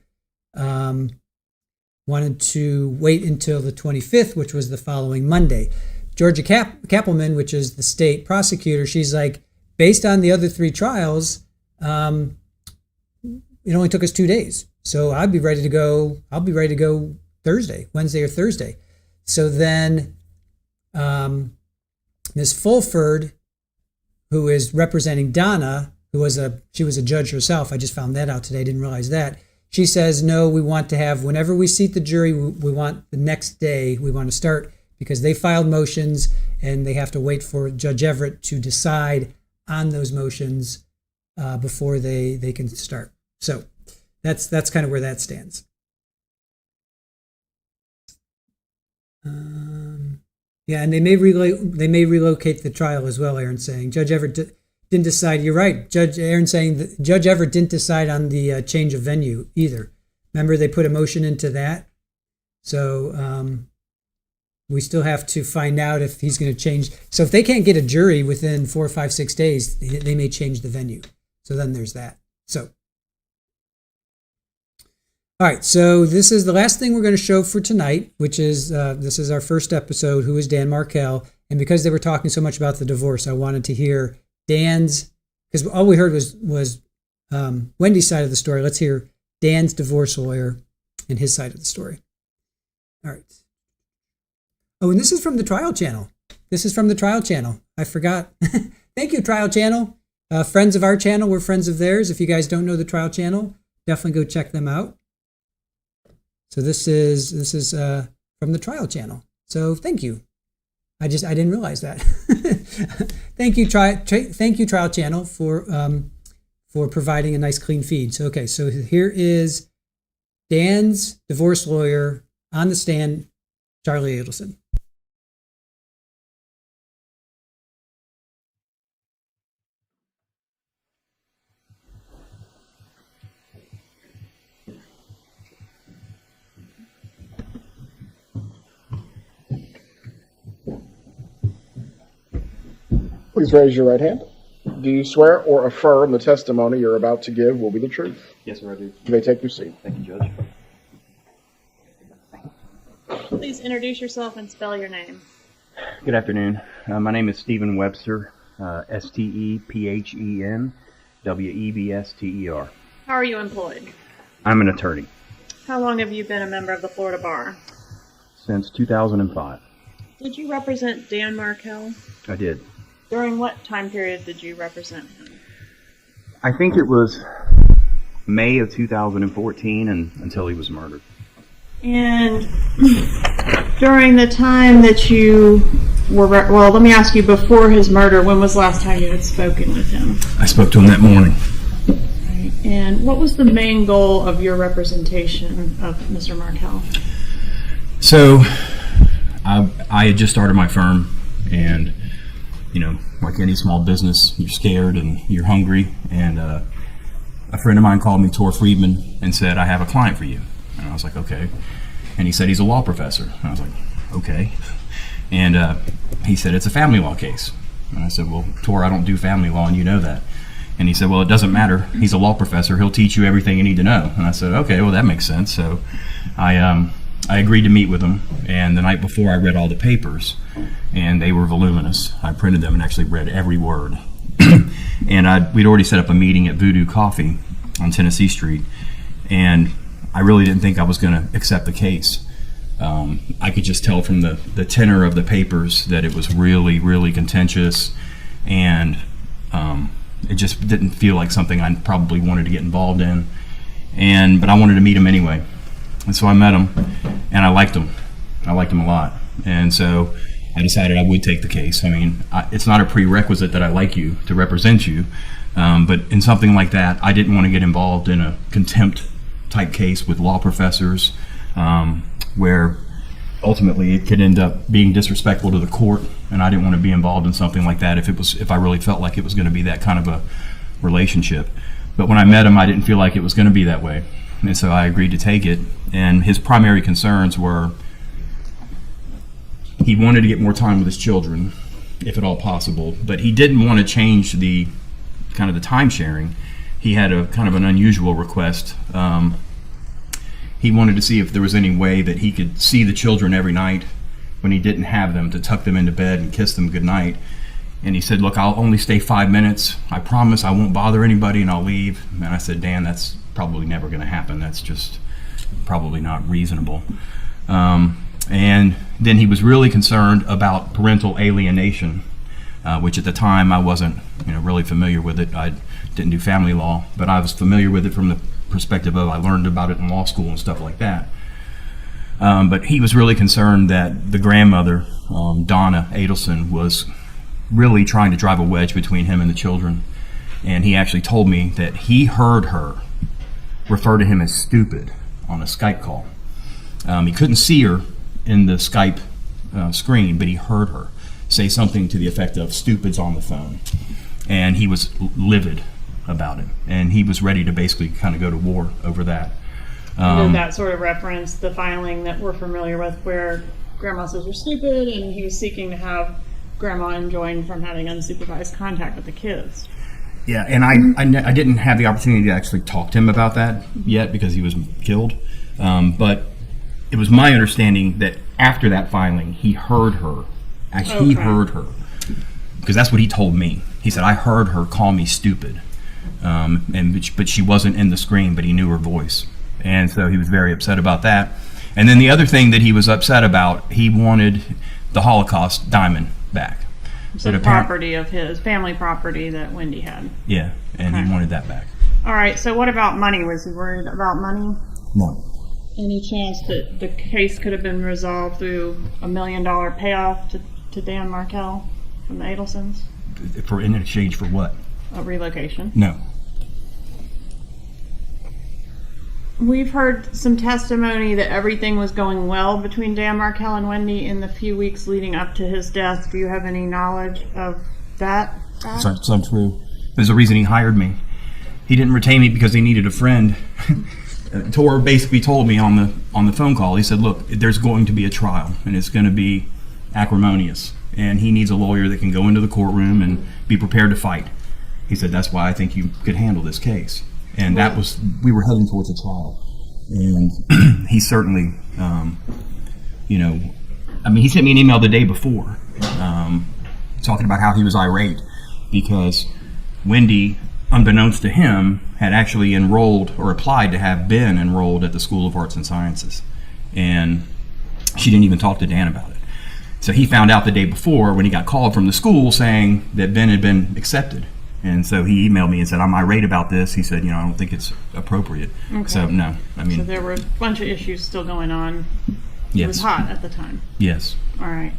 wanted to wait until the 25th, which was the following Monday. Georgia Kappelman, which is the state prosecutor, she's like, based on the other 3 trials, it only took us 2 days. So I'll be ready to go Wednesday or Thursday. So then Ms. Fulford, who is representing Donna, she was a judge herself. I just found that out today. I didn't realize that. She says, no, we want to have, whenever we seat the jury, we want the next day, we want to start, because they filed motions and they have to wait for Judge Everett to decide on those motions before they can start. So that's kind of where that stands. Yeah, and they may relocate the trial as well. Aaron's saying Judge Everett didn't decide. You're right, Aaron's saying that Judge Everett didn't decide on the change of venue either. Remember, they put a motion into that, so we still have to find out if he's going to change. So if they can't get a jury within 4, 5, 6 days, they may change the venue. So then there's that. So. All right, so this is the last thing we're going to show for tonight, which is, this is our first episode, Who is Dan Markel? And because they were talking so much about the divorce, I wanted to hear Dan's, because all we heard was Wendy's side of the story. Let's hear Dan's divorce lawyer and his side of the story. All right. Oh, and this is from the Trial Channel. I forgot. Thank you, Trial Channel. Friends of our channel, we're friends of theirs. If you guys don't know the Trial Channel, definitely go check them out. So this is from the Trial Channel. So thank you. I didn't realize that. Thank you, Trial Channel, for providing a nice clean feed. So okay, so here is Dan's divorce lawyer on the stand, Charlie Adelson. Please raise your right hand. Do you swear or affirm the testimony you're about to give will be the truth? Yes, sir, I do. You may take your seat. Thank you, Judge. Please introduce yourself and spell your name. Good afternoon. My name is Stephen Webster, Stephen Webster. How are you employed? I'm an attorney. How long have you been a member of the Florida Bar? Since 2005. Did you represent Dan Markel? I did. During what time period did you represent him? I think it was May of 2014 and until he was murdered. And during the time that you were, well, let me ask you, before his murder, when was the last time you had spoken with him? I spoke to him that morning. Right. And what was the main goal of your representation of Mr. Markel? So, I had just started my firm, and, you know, like any small business, you're scared and you're hungry, and a friend of mine called me, Tor Friedman, and said, I have a client for you. And I was like, okay. And he said he's a law professor. And I was like, okay. And he said, it's a family law case. And I said, well, Tor, I don't do family law, and you know that. And he said, well, it doesn't matter. He's a law professor. He'll teach you everything you need to know. And I said, okay, well, that makes sense. So I agreed to meet with him. And the night before, I read all the papers, and they were voluminous. I printed them and actually read every word. And we'd already set up a meeting at Voodoo Coffee on Tennessee Street. And I really didn't think I was going to accept the case. I could just tell from the tenor of the papers that it was really, really contentious, and it just didn't feel like something I probably wanted to get involved in. But I wanted to meet him anyway. And so I met him, and I liked him. I liked him a lot. And so I decided I would take the case. I mean, it's not a prerequisite that I like you to represent you, but in something like that, I didn't want to get involved in a contempt type case with law professors, where ultimately it could end up being disrespectful to the court, and I didn't want to be involved in something like that if I really felt like it was going to be that kind of a relationship. But when I met him, I didn't feel like it was going to be that way, and so I agreed to take it. And his primary concerns were he wanted to get more time with his children, if at all possible, but he didn't want to change the kind of the time sharing. He had a kind of an unusual request. He wanted to see if there was any way that he could see the children every night when he didn't have them, to tuck them into bed and kiss them goodnight. And he said, look, I'll only stay 5 minutes. I promise I won't bother anybody, and I'll leave. And I said, Dan, that's probably never going to happen. That's just probably not reasonable. And then he was really concerned about parental alienation, which at the time I wasn't really familiar with it. I didn't do family law, but I was familiar with it from the perspective of I learned about it in law school and stuff like that. But he was really concerned that the grandmother, Donna Adelson, was really trying to drive a wedge between him and the children. And he actually told me that he heard her refer to him as stupid on a Skype call. He couldn't see her in the Skype screen, but he heard her say something to the effect of "stupid's on the phone," and he was livid about it, and he was ready to basically kind of go to war over that. Did that sort of reference the filing that we're familiar with, where grandma says you're stupid, and he was seeking to have grandma enjoined from having unsupervised contact with the kids? Yeah, and I didn't have the opportunity to actually talk to him about that yet because he was killed, but it was my understanding that after that filing, he heard her. Actually, he heard her, because that's what he told me. He said, I heard her call me stupid, but she wasn't in the screen, but he knew her voice. And so he was very upset about that. And then the other thing that he was upset about, he wanted the Holocaust diamond back. So the property of his, family property that Wendi had. Yeah, and he wanted that back. All right, so what about money? Was he worried about money? No. Any chance that the case could have been resolved through $1 million payoff to Dan Markel from the Adelsons? In exchange for what? A relocation? No. We've heard some testimony that everything was going well between Dan Markel and Wendi in the few weeks leading up to his death. Do you have any knowledge of that? It's untrue. There's a reason he hired me. He didn't retain me because he needed a friend. Tor basically told me on the phone call, he said, look, there's going to be a trial, and it's going to be acrimonious, and he needs a lawyer that can go into the courtroom and be prepared to fight. He said, that's why I think you could handle this case. And we were heading towards a trial. And he certainly I mean, he sent me an email the day before, talking about how he was irate because Wendi, unbeknownst to him, had actually enrolled or applied to have been enrolled at the School of Arts and Sciences. And she didn't even talk to Dan about it. So he found out the day before when he got called from the school saying that Ben had been accepted. And so he emailed me and said, I'm irate about this. He said, I don't think it's appropriate. Okay. So, no, I mean. So there were a bunch of issues still going on. Yes. It was hot at the time. Yes. All right.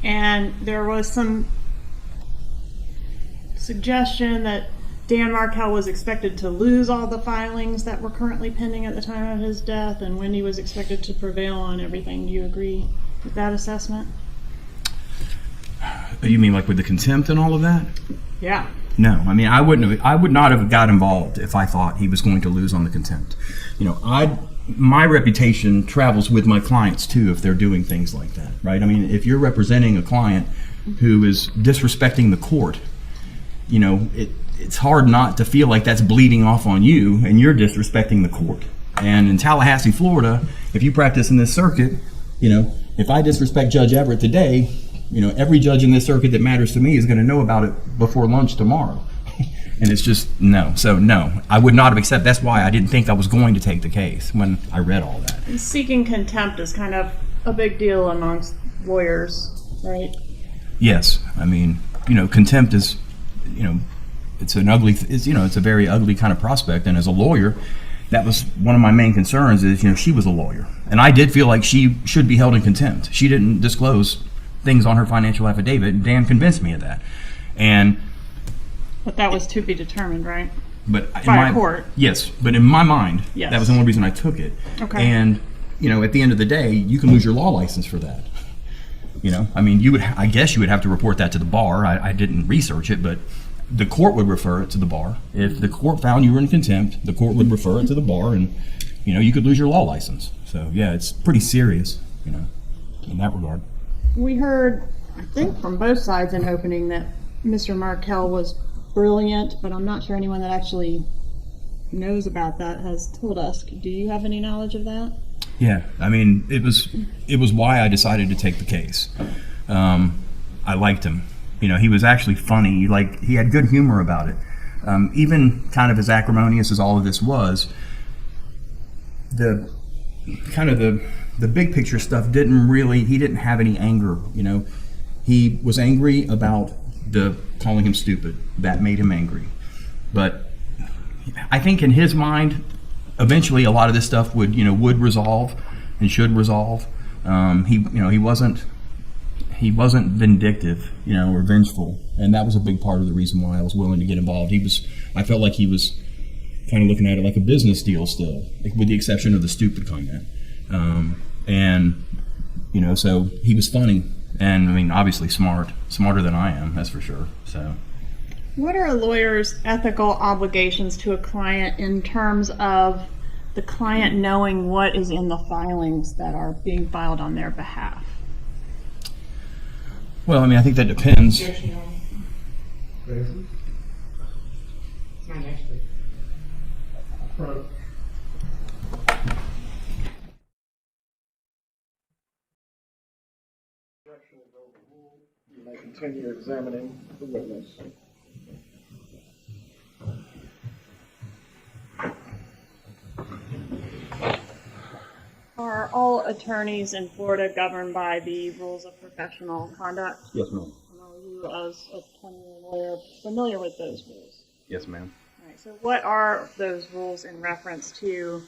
And there was some suggestion that Dan Markel was expected to lose all the filings that were currently pending at the time of his death, and Wendi was expected to prevail on everything. Do you agree with that assessment? You mean like with the contempt and all of that? Yeah. No, I mean, I would not have got involved if I thought he was going to lose on the contempt. My reputation travels with my clients too if they're doing things like that, right? I mean, if you're representing a client who is disrespecting the court, it's hard not to feel like that's bleeding off on you and you're disrespecting the court. And in Tallahassee, Florida, if you practice in this circuit, if I disrespect Judge Everett today, every judge in this circuit that matters to me is going to know about it before lunch tomorrow. And it's just, no. So, no, I would not have accepted. That's why I didn't think I was going to take the case when I read all that. And seeking contempt is kind of a big deal amongst lawyers, right? Yes. I mean, contempt is, it's a very ugly kind of prospect. And as a lawyer, that was one of my main concerns is, she was a lawyer. And I did feel like she should be held in contempt. She didn't disclose things on her financial affidavit, and Dan convinced me of that. But that was to be determined, right? But by a court. Yes, but in my mind, yes. That was the only reason I took it. Okay. And at the end of the day, you can lose your law license for that. I mean, I guess you would have to report that to the bar. I didn't research it, but the court would refer it to the bar. If the court found you were in contempt, the court would refer it to the bar, and you could lose your law license. So yeah, it's pretty serious, in that regard. We heard, I think, from both sides in opening that Mr. Markel was brilliant, but I'm not sure anyone that actually knows about that has told us. Do you have any knowledge of that? Yeah, I mean, it was why I decided to take the case. I liked him. He was actually funny. He had good humor about it. Even kind of as acrimonious as all of this was, the big picture stuff he didn't have any anger. He was angry about the calling him stupid. That made him angry. But I think in his mind, eventually a lot of this stuff would resolve and should resolve. He wasn't vindictive, or vengeful, and that was a big part of the reason why I was willing to get involved. I felt like he was kind of looking at it like a business deal still, with the exception of the stupid comment. So he was funny, and I mean, obviously smarter than I am, that's for sure. So, what are a lawyer's ethical obligations to a client in terms of the client knowing what is in the filings that are being filed on their behalf? Well, I mean, I think that depends. You may continue examining the witness. Are all attorneys in Florida governed by the rules of professional conduct? Yes, ma'am. Are you, as a 20-year lawyer, familiar with those rules? Yes, ma'am. All right, so what are those rules in reference to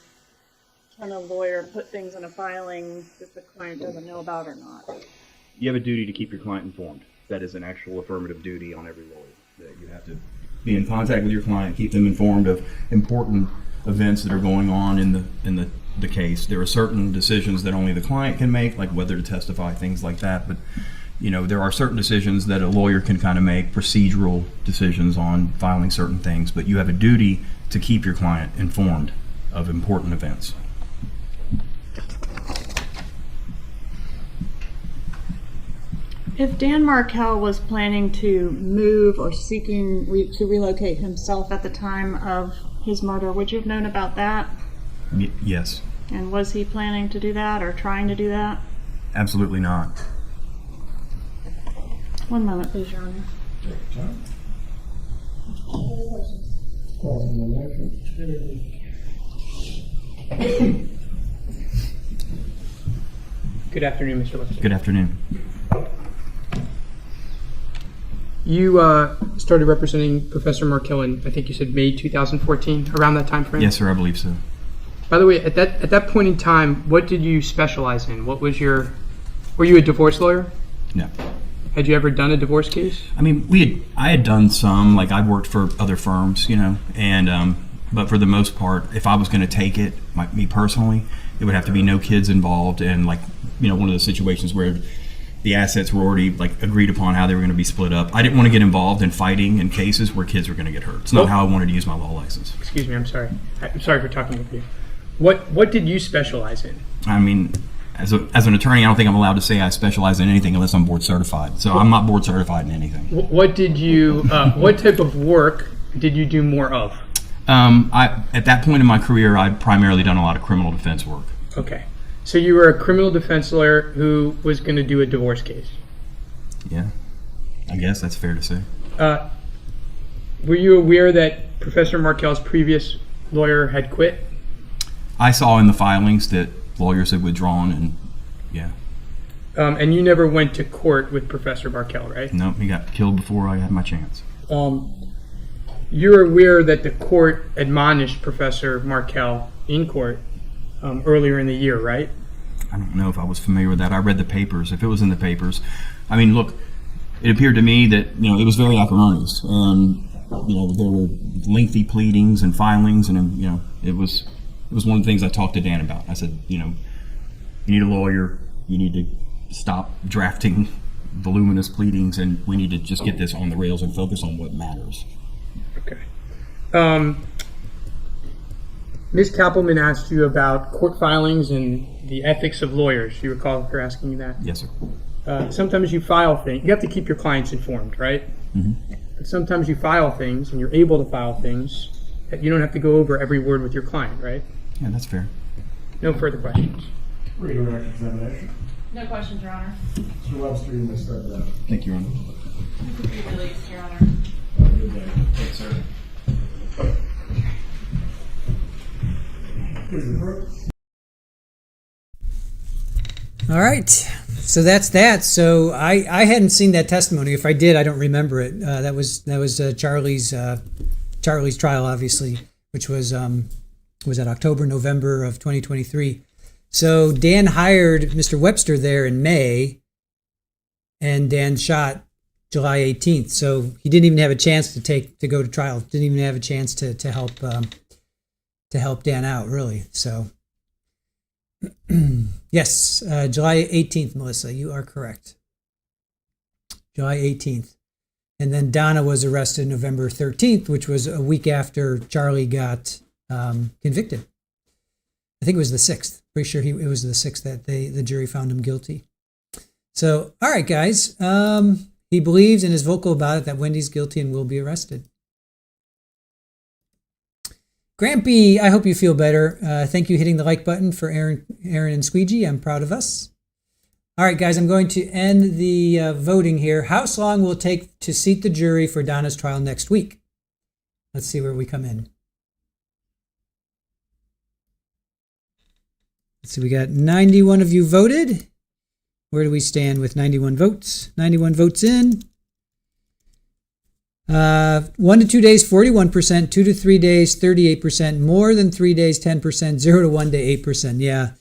can a lawyer put things in a filing that the client doesn't know about or not? You have a duty to keep your client informed. That is an actual affirmative duty on every lawyer. That you have to be in contact with your client, keep them informed of important events that are going on in the case. There are certain decisions that only the client can make, like whether to testify, things like that. But there are certain decisions that a lawyer can kind of make, procedural decisions on filing certain things. But you have a duty to keep your client informed of important events. If Dan Markel was planning to move or seeking to relocate himself at the time of his murder, would you have known about that? Yes. And was he planning to do that or trying to do that? Absolutely not. One moment, please, Your Honor. Good afternoon, Mr. Webster. Good afternoon. You started representing Professor Markel in, I think you said May 2014, around that time frame? Yes, sir, I believe so. By the way, at that point in time, what did you specialize in? What was your... Were you a divorce lawyer? No. Had you ever done a divorce case? I mean, I had done some, like I'd worked for other firms, and but for the most part, if I was going to take it, me personally, it would have to be no kids involved, and one of those situations where the assets were already agreed upon how they were going to be split up. I didn't want to get involved in fighting in cases where kids were going to get hurt. It's not how I wanted to use my law license. Excuse me, I'm sorry. I'm sorry for talking with you. What did you specialize in? I mean, as an attorney, I don't think I'm allowed to say I specialize in anything unless I'm board certified. So I'm not board certified in anything. What did you? What type of work did you do more of? At that point in my career, I'd primarily done a lot of criminal defense work. Okay. So you were a criminal defense lawyer who was going to do a divorce case? Yeah. I guess that's fair to say. Were you aware that Professor Markel's previous lawyer had quit? I saw in the filings that lawyers had withdrawn, and yeah. And you never went to court with Professor Markel, right? No, he got killed before I had my chance. You're aware that the court admonished Professor Markel in court earlier in the year, right? I don't know if I was familiar with that. I read the papers. If it was in the papers, I mean, look, it appeared to me that it was very acrimonious, and there were lengthy pleadings and filings, and it was one of the things I talked to Dan about. I said, you need a lawyer. You need to stop drafting voluminous pleadings, and we need to just get this on the rails and focus on what matters. Okay. Ms. Kappelman asked you about court filings and the ethics of lawyers. You recall her asking you that? Yes, sir. Sometimes you file things. You have to keep your clients informed, right? Mm-hmm. But sometimes you file things, and you're able to file things that you don't have to go over every word with your client, right? Yeah, that's fair. No further questions. Redirect examination. No questions, Your Honor. Mr. Webster, you may step down. Thank you, Your Honor. You can be released, Your Honor. Have a good day. Thanks, sir. All right, so that's that. So I hadn't seen that testimony. If I did, I don't remember it. That was Charlie's trial, obviously, which was that October, November of 2023. So Dan hired Mr. Webster there in May, and Dan shot July 18th. So he didn't even have a chance to go to trial. Didn't even have a chance to help Dan out, really. So. Yes, July 18th, Melissa, you are correct. July 18th. And then Donna was arrested November 13th, which was a week after Charlie got convicted. I think it was the 6th. Pretty sure it was the 6th that the jury found him guilty. So, all right, guys. He believes and is vocal about it that Wendy's guilty and will be arrested. Grampy, I hope you feel better. Thank you for hitting the like button for Aaron and Squeegee. I'm proud of us. All right, guys, I'm going to end the voting here. How long will it take to seat the jury for Donna's trial next week? Let's see where we come in. Let's see, we got 91 of you voted. Where do we stand with 91 votes? 91 votes in. 1 to 2 days, 41%, 2 to 3 days, 38%, more than 3 days, 10%, 0 to 1 day, 8%. Yeah,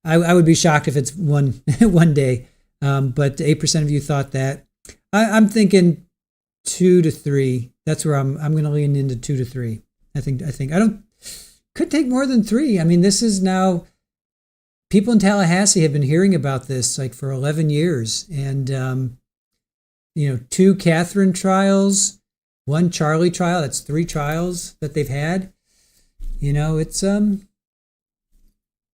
I would be shocked if it's one day, but 8% of you thought that. I'm thinking 2 to 3. That's where I'm going to lean into 2 to 3. I think could take more than 3. I mean, this is now, people in Tallahassee have been hearing about this for 11 years, and 2 Catherine trials, 1 Charlie trial. That's 3 trials that they've had. It's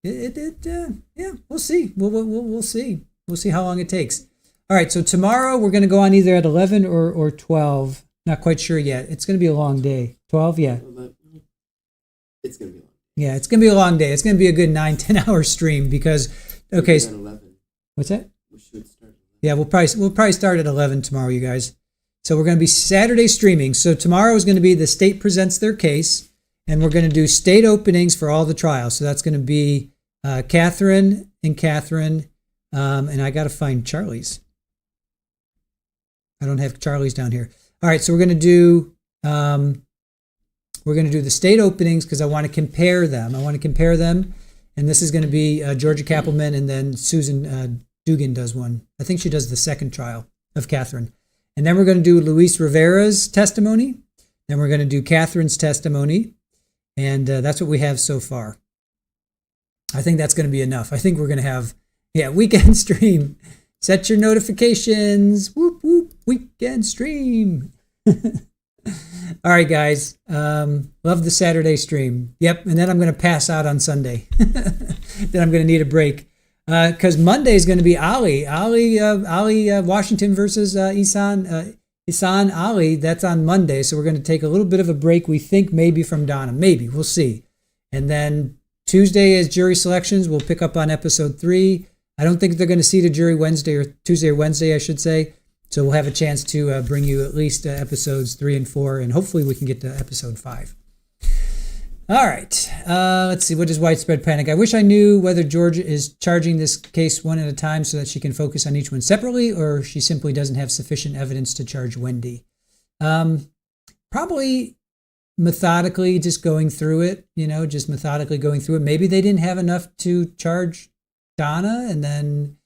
yeah. We'll see. We'll see. We'll see how long it takes. All right. So tomorrow we're going to go on either at 11 or 12. Not quite sure yet. It's going to be a long day. 12. Yeah. It's going to be long. Yeah. It's going to be a long day. It's going to be a good 9-10 hour stream because. Okay. What's that? We should start. Yeah, we'll probably start at 11 tomorrow, you guys. So we're going to be Saturday streaming. So tomorrow is going to be the state presents their case, and we're going to do state openings for all the trials. So that's going to be Catherine, and I got to find Charlie's. I don't have Charlie's down here. All right, so we're going to do the state openings because I want to compare them. And this is going to be Georgia Kappelman, and then Susan Dugan does one. I think she does the second trial of Catherine. And then we're going to do Luis Rivera's testimony. Then we're going to do Catherine's testimony. And that's what we have so far. I think that's going to be enough. I think we're going to have, weekend stream. Set your notifications. Whoop, whoop, weekend stream. All right, guys. Love the Saturday stream. Yep. And then I'm going to pass out on Sunday. Then I'm going to need a break. Because Monday is going to be Ali Washington versus Isan Ali. That's on Monday. So we're going to take a little bit of a break. We think maybe from Donna. Maybe. We'll see. And then Tuesday is jury selections. We'll pick up on episode 3. I don't think they're going to see the jury Tuesday or Wednesday, I should say. So we'll have a chance to bring you at least episodes 3 and 4, and hopefully we can get to episode 5. All right. Let's see. What is widespread panic? I wish I knew whether Georgia is charging this case one at a time so that she can focus on each one separately, or she simply doesn't have sufficient evidence to charge Wendi. Probably methodically just going through it, Maybe they didn't have enough to charge Donna, and then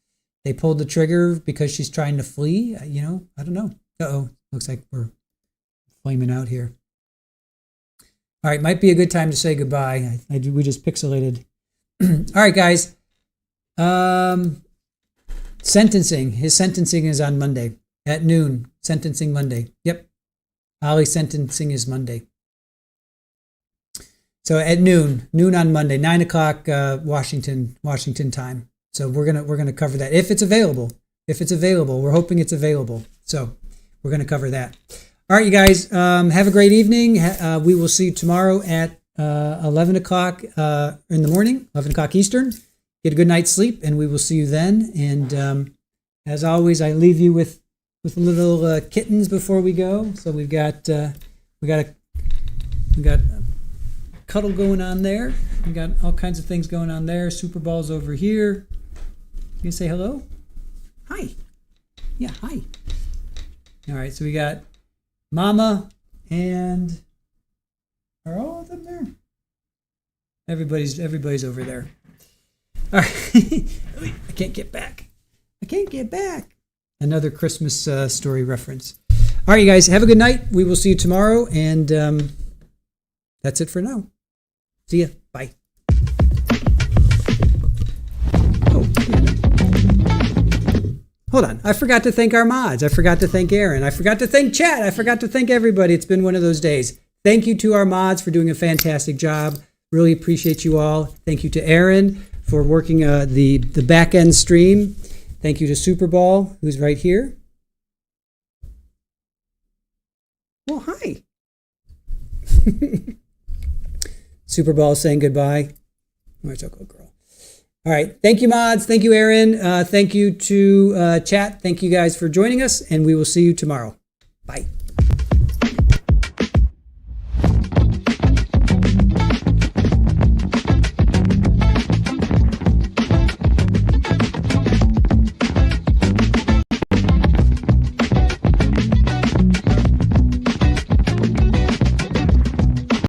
they pulled the trigger because she's trying to flee. I don't know. Uh-oh. Looks like we're flaming out here. All right, might be a good time to say goodbye. We just pixelated. All right, guys. Sentencing. His sentencing is on Monday at noon. Sentencing Monday. Yep. Ali's sentencing is Monday. So at noon on Monday, 9 o'clock Washington time. So we're gonna cover that if it's available. We're hoping it's available. So we're gonna cover that. All right, you guys, have a great evening. We will see you tomorrow at 11 o'clock in the morning, 11 o'clock Eastern. Get a good night's sleep, and we will see you then. And as always, I leave you with little kittens before we go. So we got a cuddle going on there. We got all kinds of things going on there. Super Ball's over here. You can say hello? Hi. Yeah, hi. All right, so we got Mama, and are all of them there? Everybody's over there. All right. I can't get back. Another Christmas story reference. All right, you guys, have a good night. We will see you tomorrow, and that's it for now. See ya. Bye. Hold on. I forgot to thank our mods. I forgot to thank Aaron. I forgot to thank Chat. I forgot to thank everybody. It's been one of those days. Thank you to our mods for doing a fantastic job. Really appreciate you all. Thank you to Aaron for working the back end stream. Thank you to Super Ball, who's right here. Oh, hi. Super Ball saying goodbye. Where's our girl? All right. Thank you, mods. Thank you, Aaron. Thank you to Chat. Thank you guys for joining us, and we will see you tomorrow. Bye.